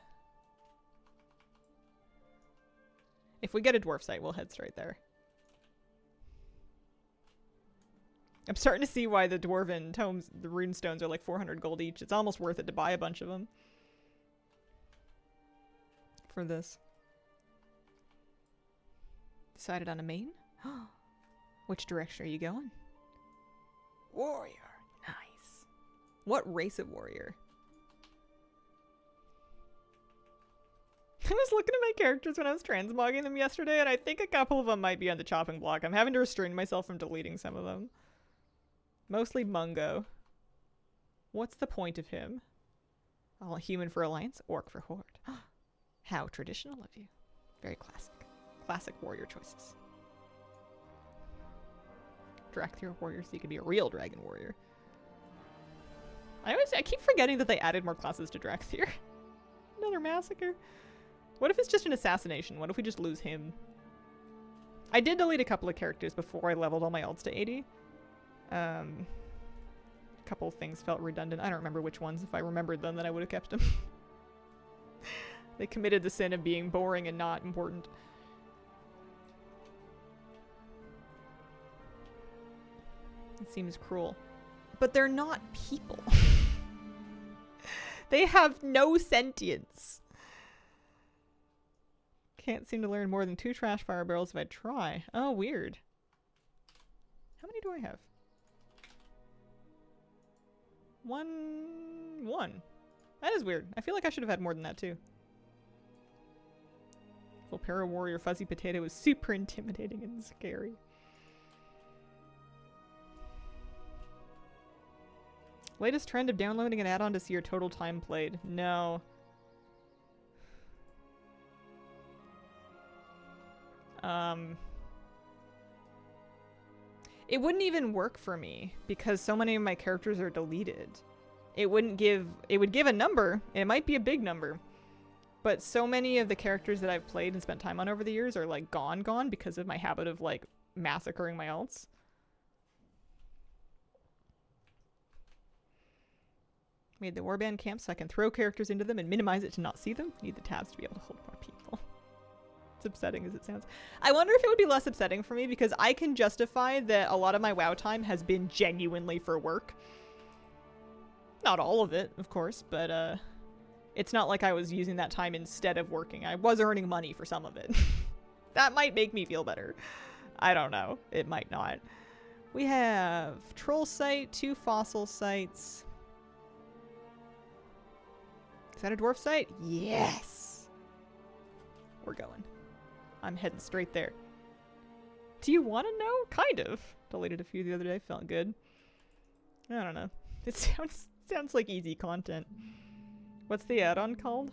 If we get a dwarf site, we'll head straight there. I'm starting to see why the dwarven tomes, the rune stones, are like 400 gold each. It's almost worth it to buy a bunch of them. For this. Decided on a main? Which direction are you going? Warrior. Nice. What race of warrior? I was looking at my characters when I was transmogging them yesterday, and I think a couple of them might be on the chopping block. I'm having to restrain myself from deleting some of them. Mostly Mungo. What's the point of him? All human for alliance, orc for horde. How traditional of you. Very classic. Classic warrior choices. Drakthir warrior, so you could be a real dragon warrior. I keep forgetting that they added more classes to Drakthir. Another massacre. What if it's just an assassination? What if we just lose him? I did delete a couple of characters before I leveled all my alts to 80. A couple of things felt redundant. I don't remember which ones. If I remembered them, then I would have kept them. They committed the sin of being boring and not important. It seems cruel. But they're not people. They have no sentience. Can't seem to learn more than 2 trash fire barrels if I try. Oh, weird. How many do I have? One. That is weird. I feel like I should have had more than that too. Volpera warrior fuzzy potato is super intimidating and scary. Latest trend of downloading an add-on to see your total time played. No. It wouldn't even work for me because so many of my characters are deleted. It would give a number. It might be a big number. But so many of the characters that I've played and spent time on over the years are like gone because of my habit of like massacring my alts. Made the warband camp so I can throw characters into them and minimize it to not see them. Need the tabs to be able to hold more people. It's upsetting as it sounds. I wonder if it would be less upsetting for me because I can justify that a lot of my WoW time has been genuinely for work. Not all of it, of course, but it's not like I was using that time instead of working. I was earning money for some of it. That might make me feel better. I don't know. It might not. We have troll site, 2 fossil sites. Is that a dwarf site? Yes! We're going. I'm heading straight there. Do you want to know? Kind of. Deleted a few the other day. Felt good. I don't know. It sounds like easy content. What's the add-on called?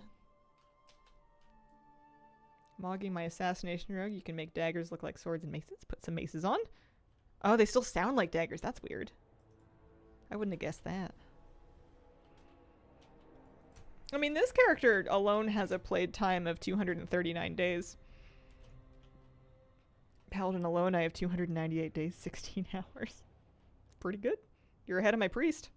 Mogging my assassination rogue. You can make daggers look like swords and maces. Put some maces on. Oh, they still sound like daggers. That's weird. I wouldn't have guessed that. I mean, this character alone has a played time of 239 days. Paladin alone, I have 298 days, 16 hours. Pretty good. You're ahead of my priest.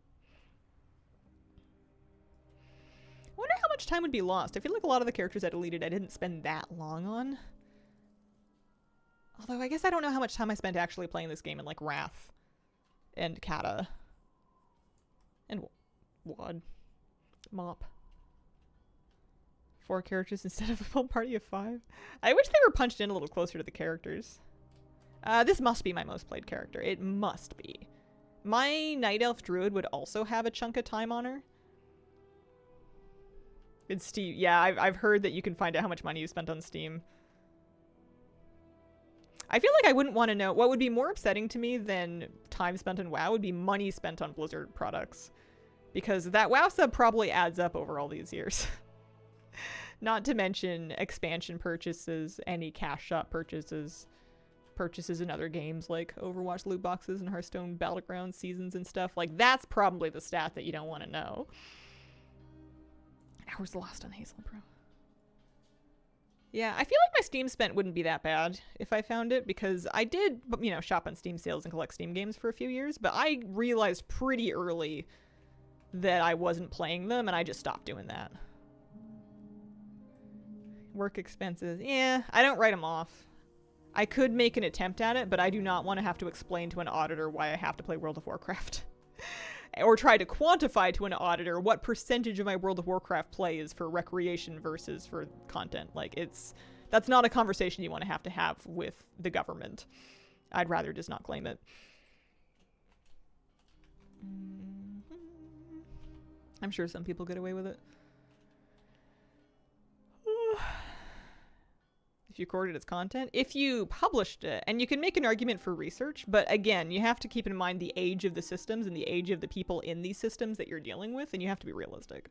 I wonder how much time would be lost. I feel like a lot of the characters I deleted I didn't spend that long on. Although I guess I don't know how much time I spent actually playing this game in like Wrath and Kata and Wad. Mop. 4 characters instead of a full party of 5. I wish they were punched in a little closer to the characters. This must be my most played character. It must be. My Night Elf Druid would also have a chunk of time on her. It's Steam. Yeah, I've heard that you can find out how much money you spent on Steam. I feel like I wouldn't want to know. What would be more upsetting to me than time spent on WoW would be money spent on Blizzard products. Because that WoW sub probably adds up over all these years. Not to mention expansion purchases, any cash shop purchases, purchases in other games like Overwatch loot boxes and Hearthstone Battleground seasons and stuff. Like, that's probably the stat that you don't want to know. Hours lost on Hazel Pro. Yeah, I feel like my Steam spent wouldn't be that bad if I found it, because I did, you know, shop on Steam sales and collect Steam games for a few years, but I realized pretty early that I wasn't playing them, and I just stopped doing that. Work expenses. Yeah, I don't write them off. I could make an attempt at it, but I do not want to have to explain to an auditor why I have to play World of Warcraft. Or try to quantify to an auditor what percentage of my World of Warcraft play is for recreation versus for content. Like, that's not a conversation you want to have with the government. I'd rather just not claim it. I'm sure some people get away with it. If you recorded its content, if you published it, and you can make an argument for research, but again, you have to keep in mind the age of the systems and the age of the people in these systems that you're dealing with, and you have to be realistic.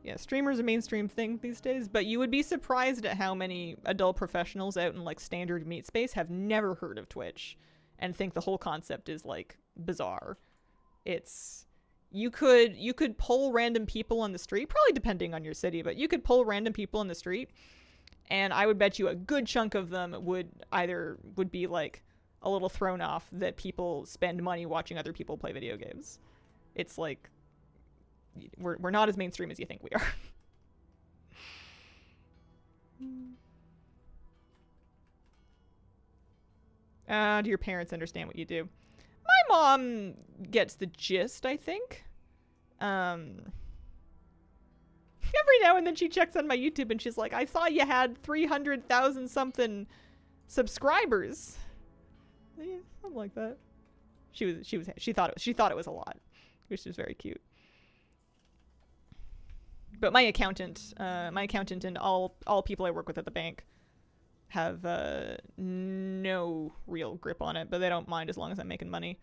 Yeah, streamers are a mainstream thing these days, but you would be surprised at how many adult professionals out in like standard meat space have never heard of Twitch and think the whole concept is like bizarre. It's you could poll random people on the street, probably depending on your city, but you could poll random people on the street, and I would bet you a good chunk of them would be like a little thrown off that people spend money watching other people play video games. It's like we're not as mainstream as you think we are. Do your parents understand what you do? My mom gets the gist, I think. Every now and then she checks on my YouTube and she's like, I saw you had 300,000 something subscribers. Yeah, something like that. She thought it was a lot, which was very cute. But my accountant and all people I work with at the bank have no real grip on it, but they don't mind as long as I'm making money.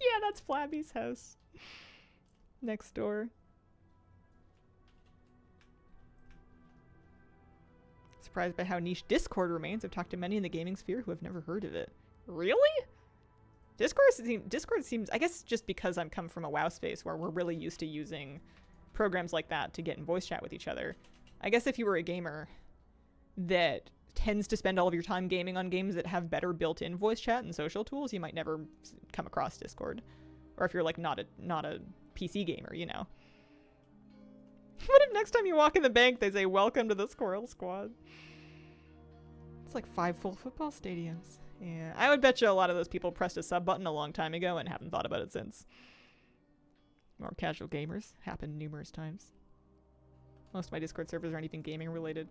Yeah, that's Flabby's house. Next door. Surprised by how niche Discord remains. I've talked to many in the gaming sphere who have never heard of it. Really? Discord seems, I guess just because I'm come from a WoW space where we're really used to using programs like that to get in voice chat with each other. I guess if you were a gamer that tends to spend all of your time gaming on games that have better built-in voice chat and social tools, you might never come across Discord. Or if you're like not a PC gamer, you know. What if next time you walk in the bank they say, welcome to the Squirrel Squad? It's like 5 full football stadiums. Yeah, I would bet you a lot of those people pressed a sub button a long time ago and haven't thought about it since. More casual gamers. Happened numerous times. Most of my Discord servers aren't even gaming related.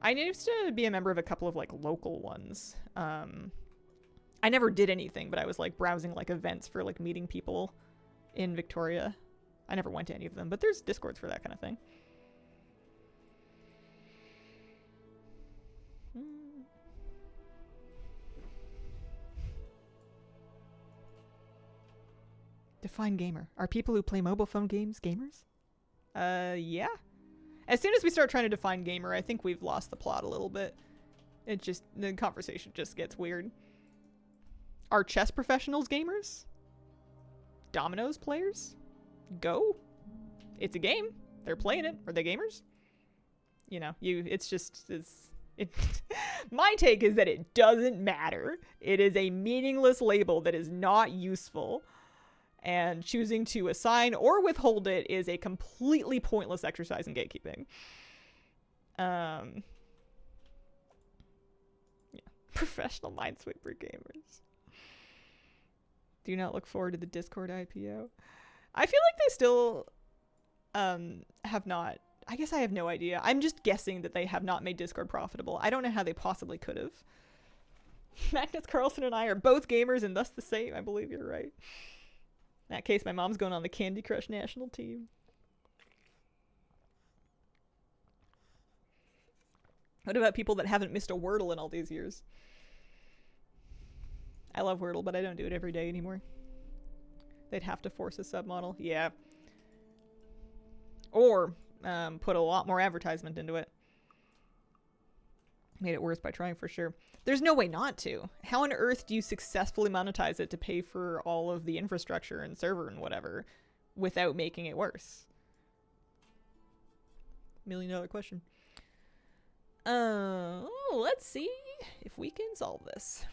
I used to be a member of a couple of like local ones. I never did anything, but I was like browsing like events for like meeting people in Victoria. I never went to any of them, but there's Discords for that kind of thing. Define gamer. Are people who play mobile phone games gamers? Yeah. As soon as we start trying to define gamer, I think we've lost the plot a little bit. The conversation just gets weird. Are chess professionals gamers? Dominoes players? Go? It's a game. They're playing it. Are they gamers? You know, my take is that it doesn't matter. It is a meaningless label that is not useful. And choosing to assign or withhold it is a completely pointless exercise in gatekeeping. Yeah. Professional Minesweeper gamers. Do not look forward to the Discord IPO. I feel like they still have not. I guess I have no idea. I'm just guessing that they have not made Discord profitable. I don't know how they possibly could have. Magnus Carlson and I are both gamers and thus the same. I believe you're right. In that case, my mom's going on the Candy Crush national team. What about people that haven't missed a Wordle in all these years? I love Wordle, but I don't do it every day anymore. They'd have to force a submodel. Yeah. Or put a lot more advertisement into it. Made it worse by trying for sure. There's no way not to. How on earth do you successfully monetize it to pay for all of the infrastructure and server and whatever without making it worse? $1 million question. Let's see if we can solve this.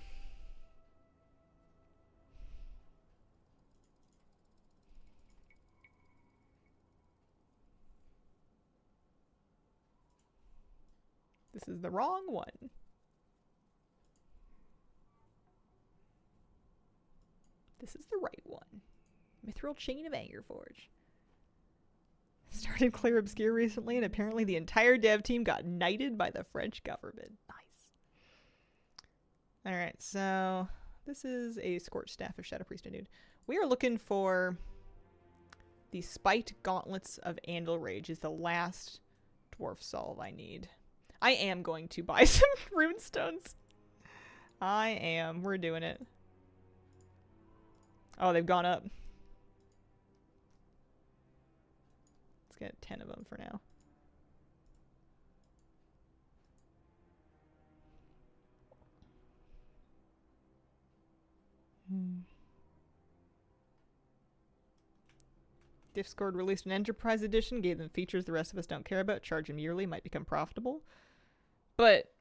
This is the wrong one. This is the right one. Mithril Chain of Angerforge. Started Clair Obscure recently, and apparently the entire dev team got knighted by the French government. Nice. Alright, so this is a Scorched Staff of Shadow Priest Dude. We are looking for the Spiked Gauntlets of Andal Rage is the last dwarf solve I need. I am going to buy some runestones. I am. We're doing it. Oh, they've gone up. Let's get 10 of them for now. Discord released an Enterprise Edition, gave them features the rest of us don't care about, charge them yearly, might become profitable. But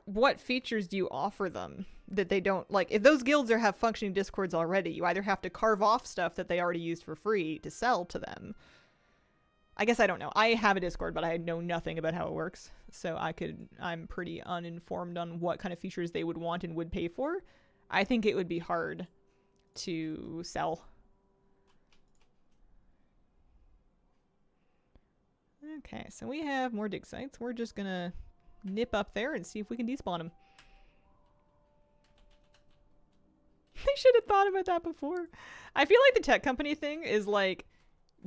what features do you offer them that they don't like? If those guilds have functioning discords already, you either have to carve off stuff that they already used for free to sell to them. I guess I don't know. I have a Discord, but I know nothing about how it works. So I'm pretty uninformed on what kind of features they would want and would pay for. I think it would be hard to sell. Okay, so we have more dig sites. We're just gonna nip up there and see if we can despawn them. They should have thought about that before. I feel like the tech company thing is like,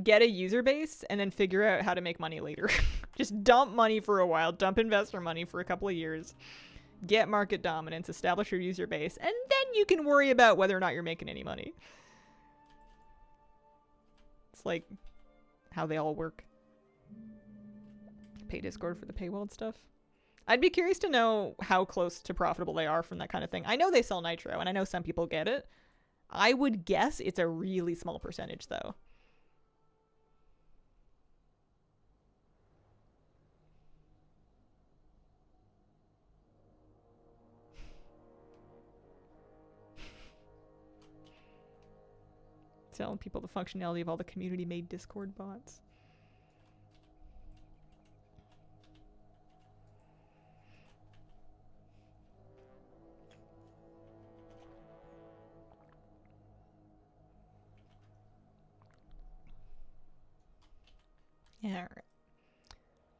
get a user base and then figure out how to make money later. Just dump money for a while, dump investor money for a couple of years, get market dominance, establish your user base, and then you can worry about whether or not you're making any money. It's like how they all work. Pay Discord for the paywall and stuff. I'd be curious to know how close to profitable they are from that kind of thing. I know they sell Nitro, and I know some people get it. I would guess it's a really small percentage, though. Telling people the functionality of all the community-made Discord bots. Alright.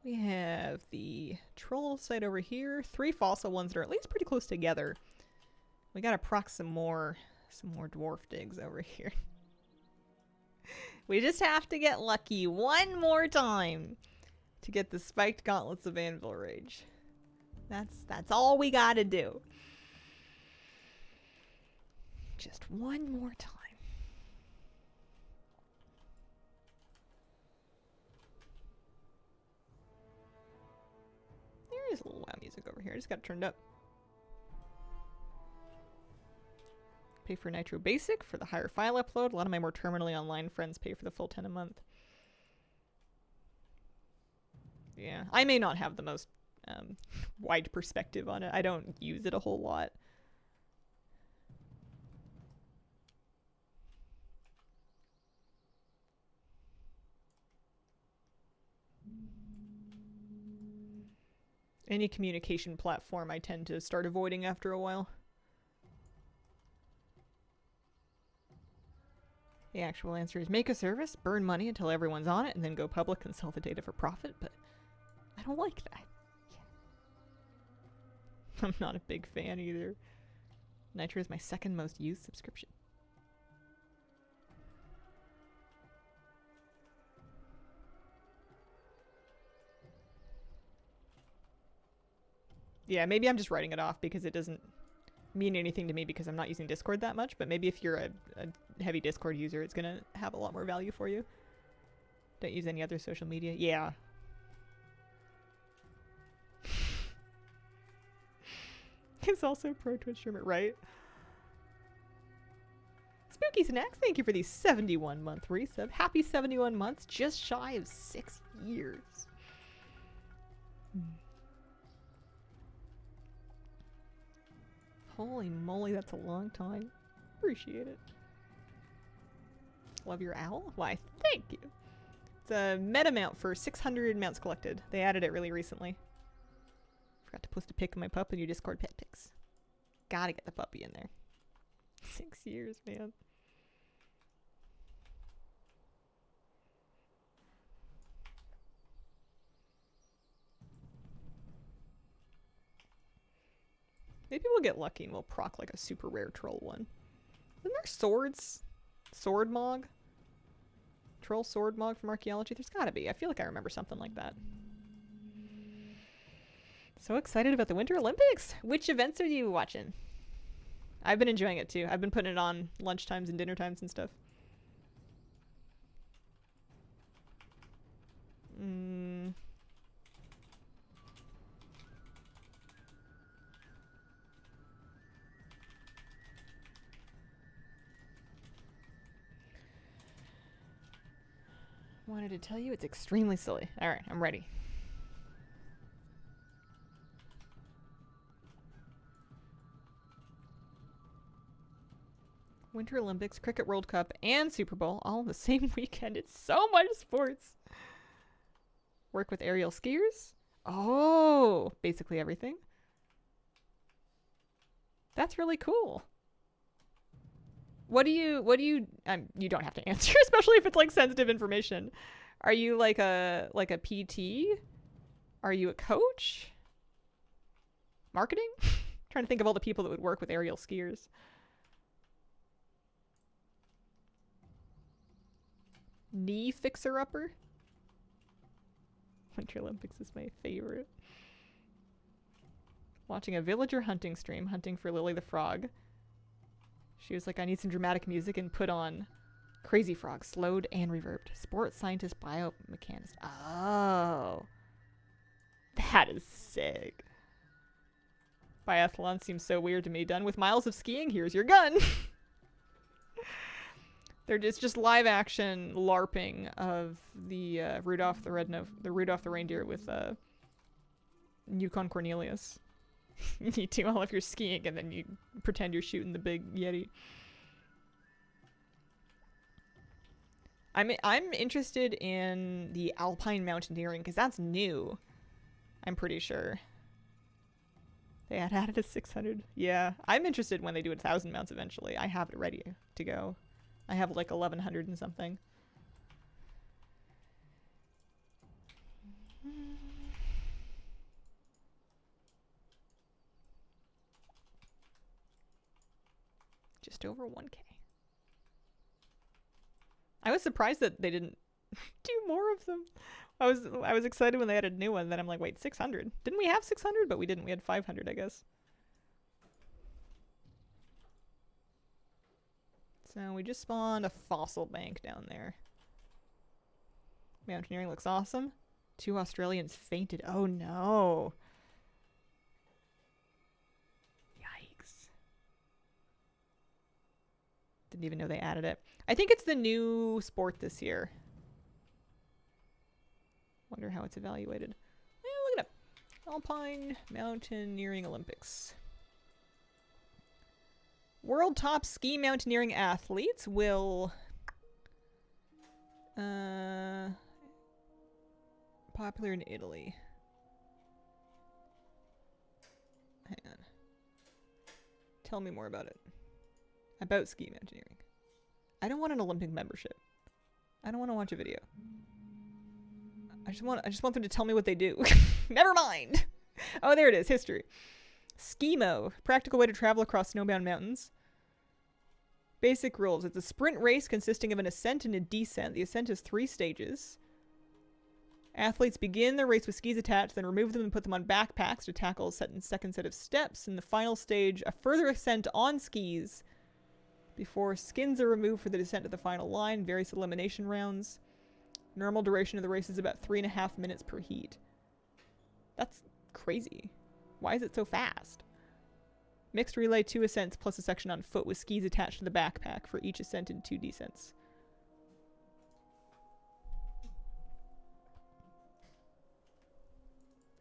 We have the troll site over here. 3 fossil ones that are at least pretty close together. We gotta proc some more dwarf digs over here. We just have to get lucky one more time to get the Spiked Gauntlets of Anvil Rage. That's all we gotta do. Just one more time. There is a little WoW music over here. I just got it turned up. Pay for Nitro Basic for the higher file upload. A lot of my more terminally online friends pay for the full 10 a month. Yeah, I may not have the most wide perspective on it. I don't use it a whole lot. Any communication platform I tend to start avoiding after a while. The actual answer is make a service, burn money until everyone's on it, and then go public and sell the data for profit, but I don't like that. Yeah. I'm not a big fan either. Nitro is my second most used subscription. Yeah, maybe I'm just writing it off because it doesn't mean anything to me because I'm not using Discord that much, but maybe if you're a heavy Discord user, it's gonna have a lot more value for you. Don't use any other social media. Yeah. It's also pro Twitch streamer, right? Spooky Snacks, thank you for the 71-month resub. Happy 71 months, just shy of 6 years. Holy moly, that's a long time. Appreciate it. Love your owl? Why, thank you. It's a meta mount for 600 mounts collected. They added it really recently. Forgot to post a pic of my pup in your Discord pet pics. Gotta get the puppy in there. 6 years, man. Maybe we'll get lucky and we'll proc like a super rare troll one. Isn't there swords? Sword Mog? Troll Sword Mog from Archaeology? There's gotta be. I feel like I remember something like that. So excited about the Winter Olympics! Which events are you watching? I've been enjoying it too. I've been putting it on lunch times and dinner times and stuff. Wanted to tell you it's extremely silly. Alright, I'm ready. Winter Olympics, Cricket World Cup, and Super Bowl all the same weekend. It's so much sports. Work with aerial skiers. Oh, basically everything. That's really cool. What do you you don't have to answer, especially if it's like sensitive information. Are you like a PT? Are you a coach? Marketing? Trying to think of all the people that would work with aerial skiers. Knee fixer-upper? Winter Olympics is my favorite. Watching a villager hunting stream, hunting for Lily the Frog. She was like, I need some dramatic music, and put on Crazy Frog, slowed and reverbed. Sports scientist, biomechanist. Oh. That is sick. Biathlon seems so weird to me. Done with miles of skiing, here's your gun. It's just live action LARPing of the Rudolph the reindeer with Yukon Cornelius. You do all of your skiing and then you pretend you're shooting the big Yeti. I'm interested in the alpine mountaineering because that's new. I'm pretty sure. They had added a 600. Yeah, I'm interested when they do 1,000 mounts eventually. I have it ready to go. I have like 1,100 and something. Just over 1K. I was surprised that they didn't do more of them. I was excited when they added a new one. Then I'm like, wait, 600? Didn't we have 600? But we didn't. We had 500, I guess. So we just spawned a fossil bank down there. Mountaineering looks awesome. 2 Australians fainted. Oh no. Yikes. Didn't even know they added it. I think it's the new sport this year. Wonder how it's evaluated. Look it up. Alpine Mountaineering Olympics. World top ski mountaineering athletes will popular in Italy. Hang on. Tell me more about it. About ski mountaineering. I don't want an Olympic membership. I don't want to watch a video. I just want them to tell me what they do. Never mind. Oh, there it is. History. Skimo. Practical way to travel across snowbound mountains. Basic rules. It's a sprint race consisting of an ascent and a descent. The ascent is 3 stages. Athletes begin their race with skis attached, then remove them and put them on backpacks to tackle a second set of steps. In the final stage, a further ascent on skis before skins are removed for the descent to the final line. Various elimination rounds. Normal duration of the race is about 3.5 minutes per heat. That's crazy. Why is it so fast? Mixed relay 2 ascents plus a section on foot with skis attached to the backpack for each ascent and 2 descents.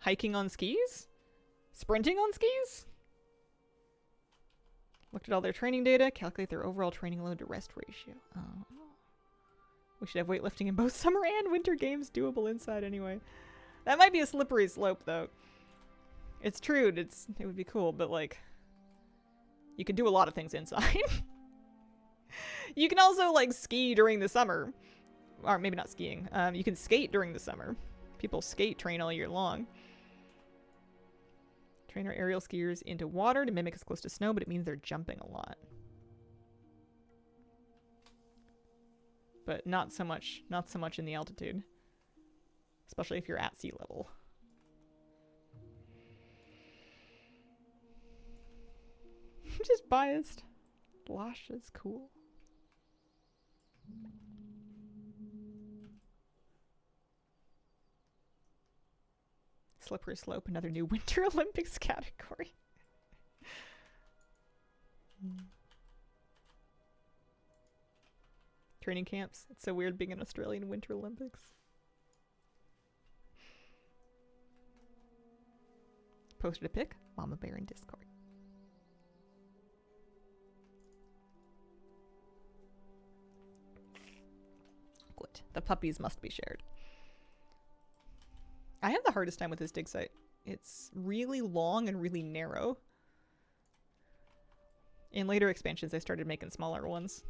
Hiking on skis? Sprinting on skis? Looked at all their training data, calculate their overall training load to rest ratio. Oh. We should have weightlifting in both summer and winter games doable inside anyway. That might be a slippery slope though. It's true, it would be cool, but like, you could do a lot of things inside. You can also like ski during the summer. Or maybe not skiing. You can skate during the summer. People skate train all year long. Train our aerial skiers into water to mimic as close to snow, but it means they're jumping a lot. But not so much in the altitude. Especially if you're at sea level. I'm just biased. Lasha's cool. Slippery slope, another new Winter Olympics category. Training camps. It's so weird being an Australian Winter Olympics. Posted a pic. Mama Bear in Discord. Good. The puppies must be shared. I have the hardest time with this dig site. It's really long and really narrow. In later expansions, I started making smaller ones.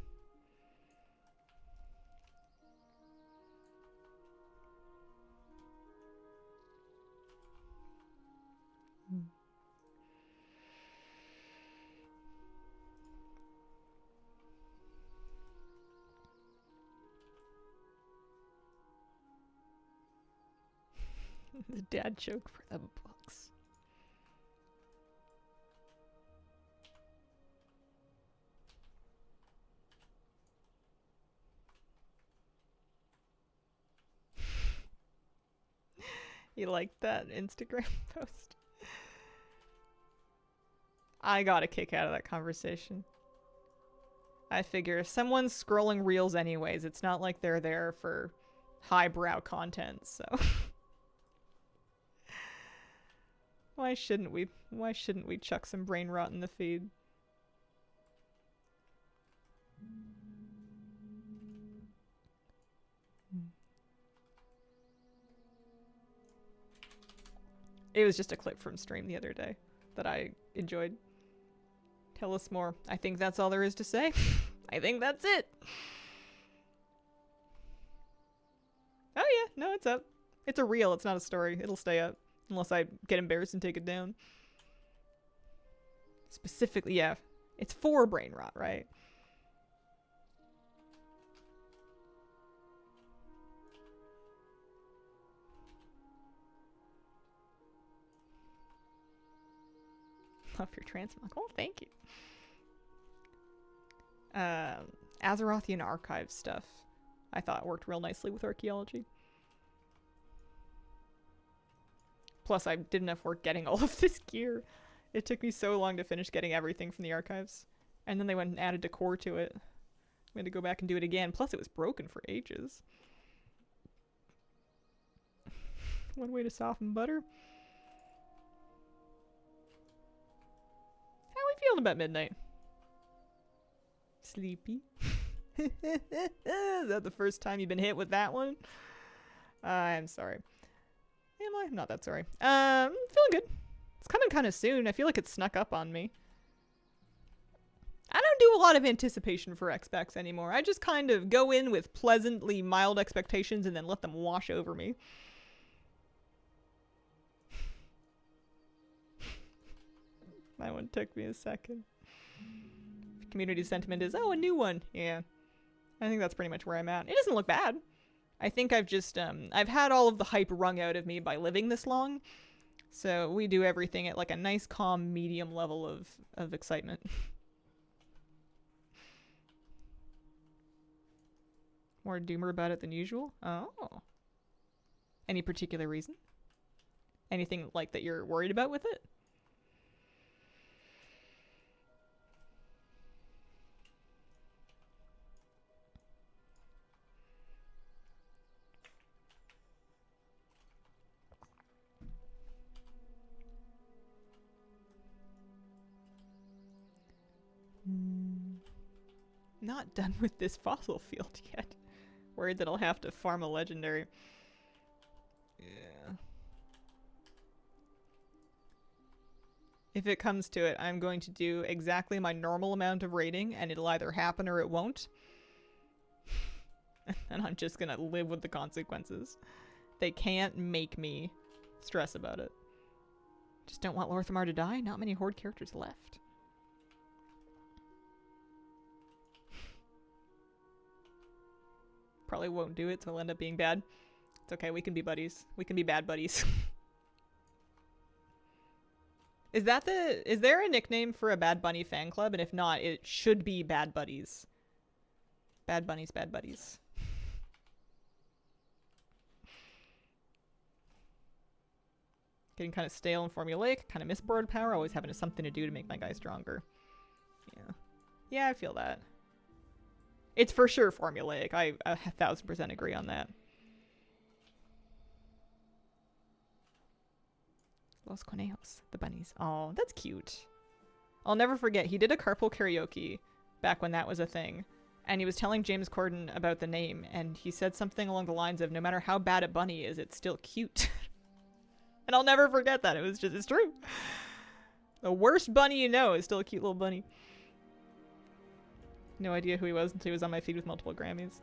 The dad joke for the books. You liked that Instagram post? I got a kick out of that conversation. I figure if someone's scrolling reels anyways, it's not like they're there for highbrow content, so... Why shouldn't we chuck some brain rot in the feed? It was just a clip from stream the other day that I enjoyed. Tell us more. I think that's all there is to say. I think that's it. Oh yeah, no, it's up. It's a reel, it's not a story. It'll stay up. Unless I get embarrassed and take it down. Specifically, yeah. It's for brain rot, right? Love your transmog. Oh, thank you. Azerothian archive stuff. I thought worked real nicely with archaeology. Plus, I did enough work getting all of this gear. It took me so long to finish getting everything from the archives. And then they went and added decor to it. We had to go back and do it again. Plus, it was broken for ages. One way to soften butter. How are we feeling about midnight? Sleepy? Is that the first time you've been hit with that one? I'm sorry. Am I? I'm not that sorry. Feeling good. It's coming kind of soon. I feel like it snuck up on me. I don't do a lot of anticipation for X-Specs anymore. I just kind of go in with pleasantly mild expectations and then let them wash over me. That one took me a second. Community sentiment is, oh, a new one. Yeah. I think that's pretty much where I'm at. It doesn't look bad. I think I've just, I've had all of the hype wrung out of me by living this long. So we do everything at like a nice, calm, medium level of excitement. More doomer about it than usual? Oh. Any particular reason? Anything like that you're worried about with it? Not done with this fossil field yet. Worried that I'll have to farm a legendary. Yeah. If it comes to it, I'm going to do exactly my normal amount of raiding, and it'll either happen or it won't. And I'm just gonna live with the consequences. They can't make me stress about it. Just don't want Lorthamar to die. Not many Horde characters left. Probably won't do it, so it'll end up being bad. It's okay, we can be buddies. We can be bad buddies. Is there a nickname for a Bad Bunny fan club? And if not, it should be Bad Buddies. Bad Bunnies, Bad Buddies. Getting kind of stale and formulaic. Kind of miss board power. Always having something to do to make my guy stronger. Yeah. Yeah, I feel that. It's for sure formulaic. I 1000% agree on that. Los Conejos, the bunnies. Oh, that's cute. I'll never forget, he did a carpool karaoke back when that was a thing. And he was telling James Corden about the name, and he said something along the lines of, no matter how bad a bunny is, it's still cute. And I'll never forget that. It's true. The worst bunny you know is still a cute little bunny. No idea who he was until he was on my feed with multiple Grammys.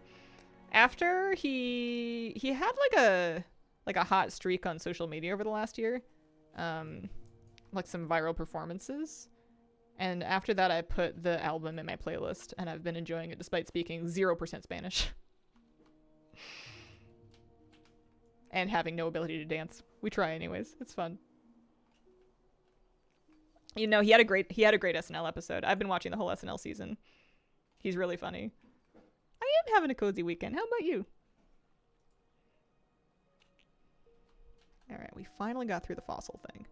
After he had like a hot streak on social media over the last year. Like some viral performances. And after that I put the album in my playlist and I've been enjoying it despite speaking 0% Spanish. And having no ability to dance. We try anyways. It's fun. You know, he had a great SNL episode. I've been watching the whole SNL season. He's really funny. I am having a cozy weekend. How about you? Alright, we finally got through the fossil thing.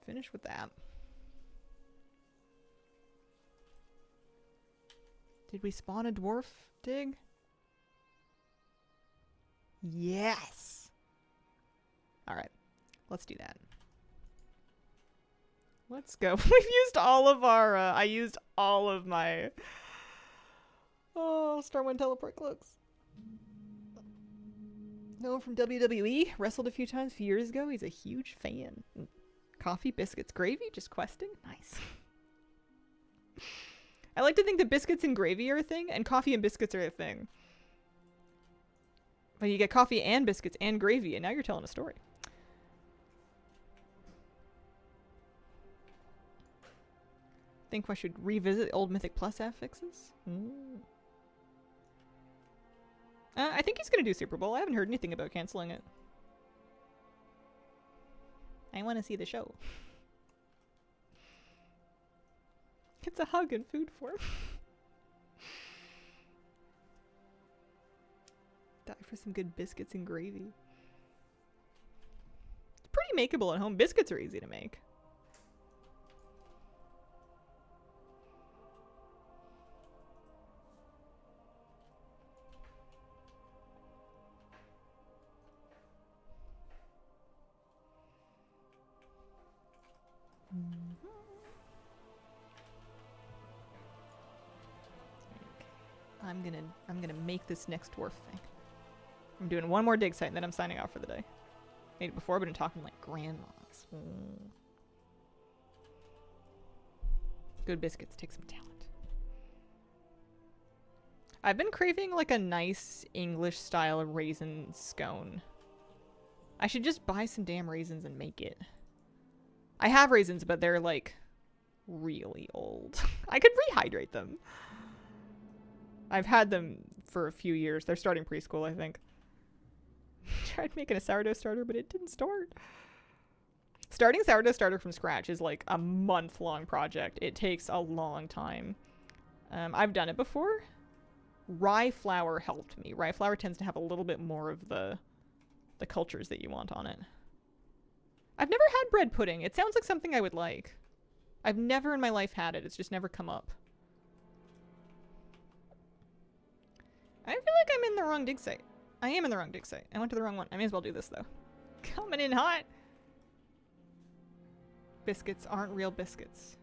Finish with that. Did we spawn a dwarf dig? Yes! Alright, let's do that. Let's go. We've used all of our, I used all of my, Stormwind teleport cloaks. No, from WWE, wrestled a few times a few years ago. He's a huge fan. Coffee, biscuits, gravy, just questing. Nice. I like to think that biscuits and gravy are a thing, and coffee and biscuits are a thing. But you get coffee and biscuits and gravy, and now you're telling a story. Think I should revisit old Mythic Plus affixes? I think he's gonna do Super Bowl. I haven't heard anything about canceling it. I want to see the show. It's a hug in food form. Die for some good biscuits and gravy. It's pretty makeable at home. Biscuits are easy to make. I'm gonna make this next dwarf thing. I'm doing one more dig site and then I'm signing off for the day. Made it before, but been talking like grandmas. Good biscuits take some talent. I've been craving like a nice English style raisin scone. I should just buy some damn raisins and make it. I have raisins, but they're like really old. I could rehydrate them. I've had them for a few years. They're starting preschool, I think. Tried making a sourdough starter, but it didn't start. Starting sourdough starter from scratch is like a month-long project. It takes a long time. I've done it before. Rye flour helped me. Rye flour tends to have a little bit more of the cultures that you want on it. I've never had bread pudding. It sounds like something I would like. I've never in my life had it. It's just never come up. I feel like I'm in the wrong dig site. I am in the wrong dig site. I went to the wrong one. I may as well do this, though. Coming in hot. Biscuits aren't real biscuits.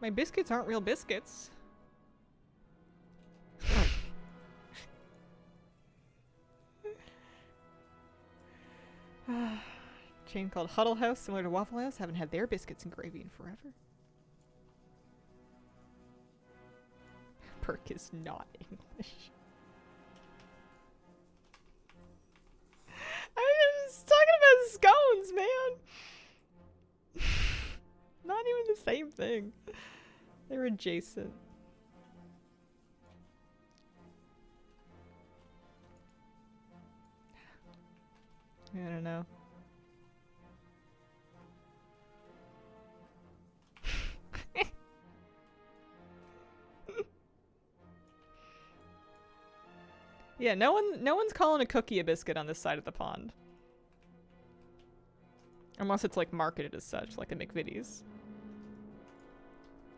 My biscuits aren't real biscuits. Chain called Huddle House, similar to Waffle House. Haven't had their biscuits and gravy in forever. Perk is not English. I was talking about scones, man. Not even the same thing. They're adjacent. I don't know. Yeah, no one's calling a cookie a biscuit on this side of the pond. Unless it's like marketed as such, like a McVitie's.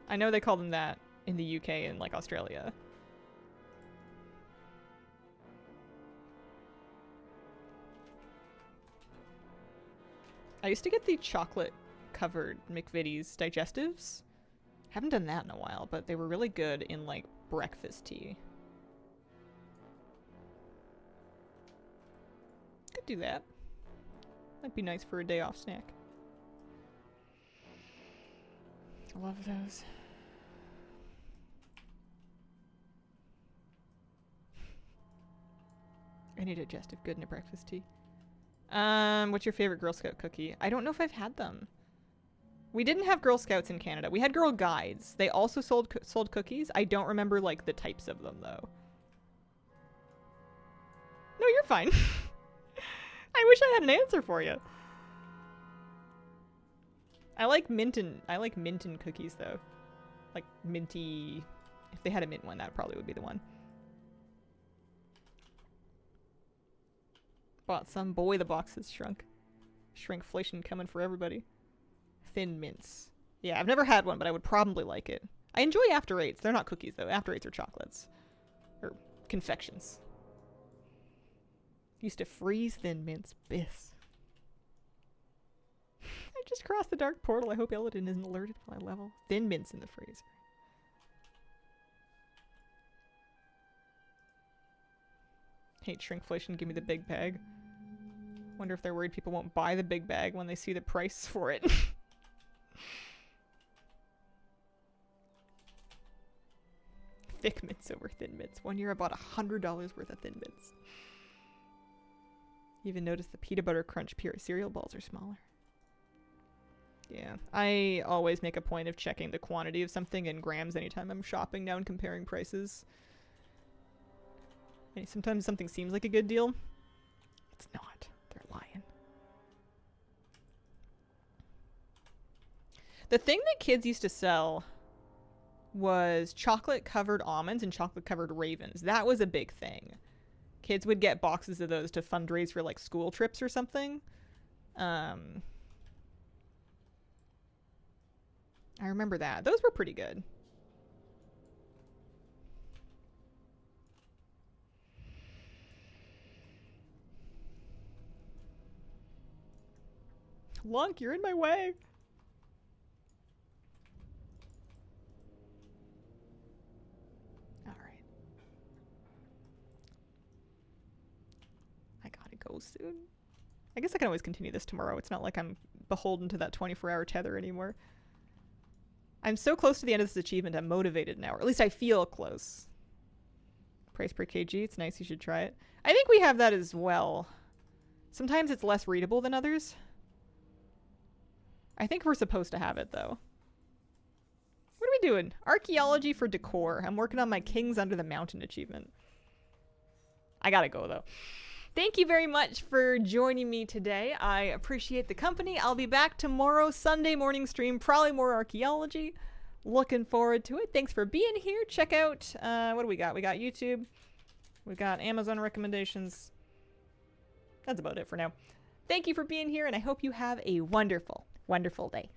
I know they call them that in the UK and like Australia. I used to get the chocolate covered McVitie's digestives. Haven't done that in a while, but they were really good in like breakfast tea. Could do that. Might be nice for a day off snack. I love those. Any digestive good in a breakfast tea. What's your favorite Girl Scout cookie? I don't know if I've had them. We didn't have Girl Scouts in Canada. We had Girl Guides. They also sold cookies. I don't remember like the types of them though. No, you're fine. I wish I had an answer for you. I like mint and cookies though. Like minty. If they had a mint one, that probably would be the one. Bought some. Boy, the box has shrunk. Shrinkflation coming for everybody. Thin mints. Yeah, I've never had one, but I would probably like it. I enjoy After Eights. They're not cookies though. After Eights are chocolates. Or confections. Used to freeze Thin Mints. Biss. I just crossed the dark portal. I hope Eladin isn't alerted to my level. Thin Mints in the freezer. Hate shrinkflation. Give me the big bag. Wonder if they're worried people won't buy the big bag when they see the price for it. Thick mints over Thin Mints. One year I bought $100 worth of Thin Mints. Even noticed the peanut butter crunch pure cereal balls are smaller. Yeah, I always make a point of checking the quantity of something in grams anytime I'm shopping now and comparing prices. And sometimes something seems like a good deal. It's not. They're lying. The thing that kids used to sell was chocolate covered almonds and chocolate covered ravens. That was a big thing. Kids would get boxes of those to fundraise for like school trips or something. I remember that. Those were pretty good. Lunk, you're in my way. All right. I gotta go soon. I guess I can always continue this tomorrow. It's not like I'm beholden to that 24-hour tether anymore. I'm so close to the end of this achievement, I'm motivated now. Or at least I feel close. Price per kg, it's nice, you should try it. I think we have that as well. Sometimes it's less readable than others. I think we're supposed to have it, though. What are we doing? Archaeology for decor. I'm working on my Kings Under the Mountain achievement. I gotta go, though. Thank you very much for joining me today. I appreciate the company. I'll be back tomorrow, Sunday morning stream, probably more archaeology. Looking forward to it. Thanks for being here. Check out, what do we got? We got YouTube. We got Amazon recommendations. That's about it for now. Thank you for being here, and I hope you have a wonderful, wonderful day.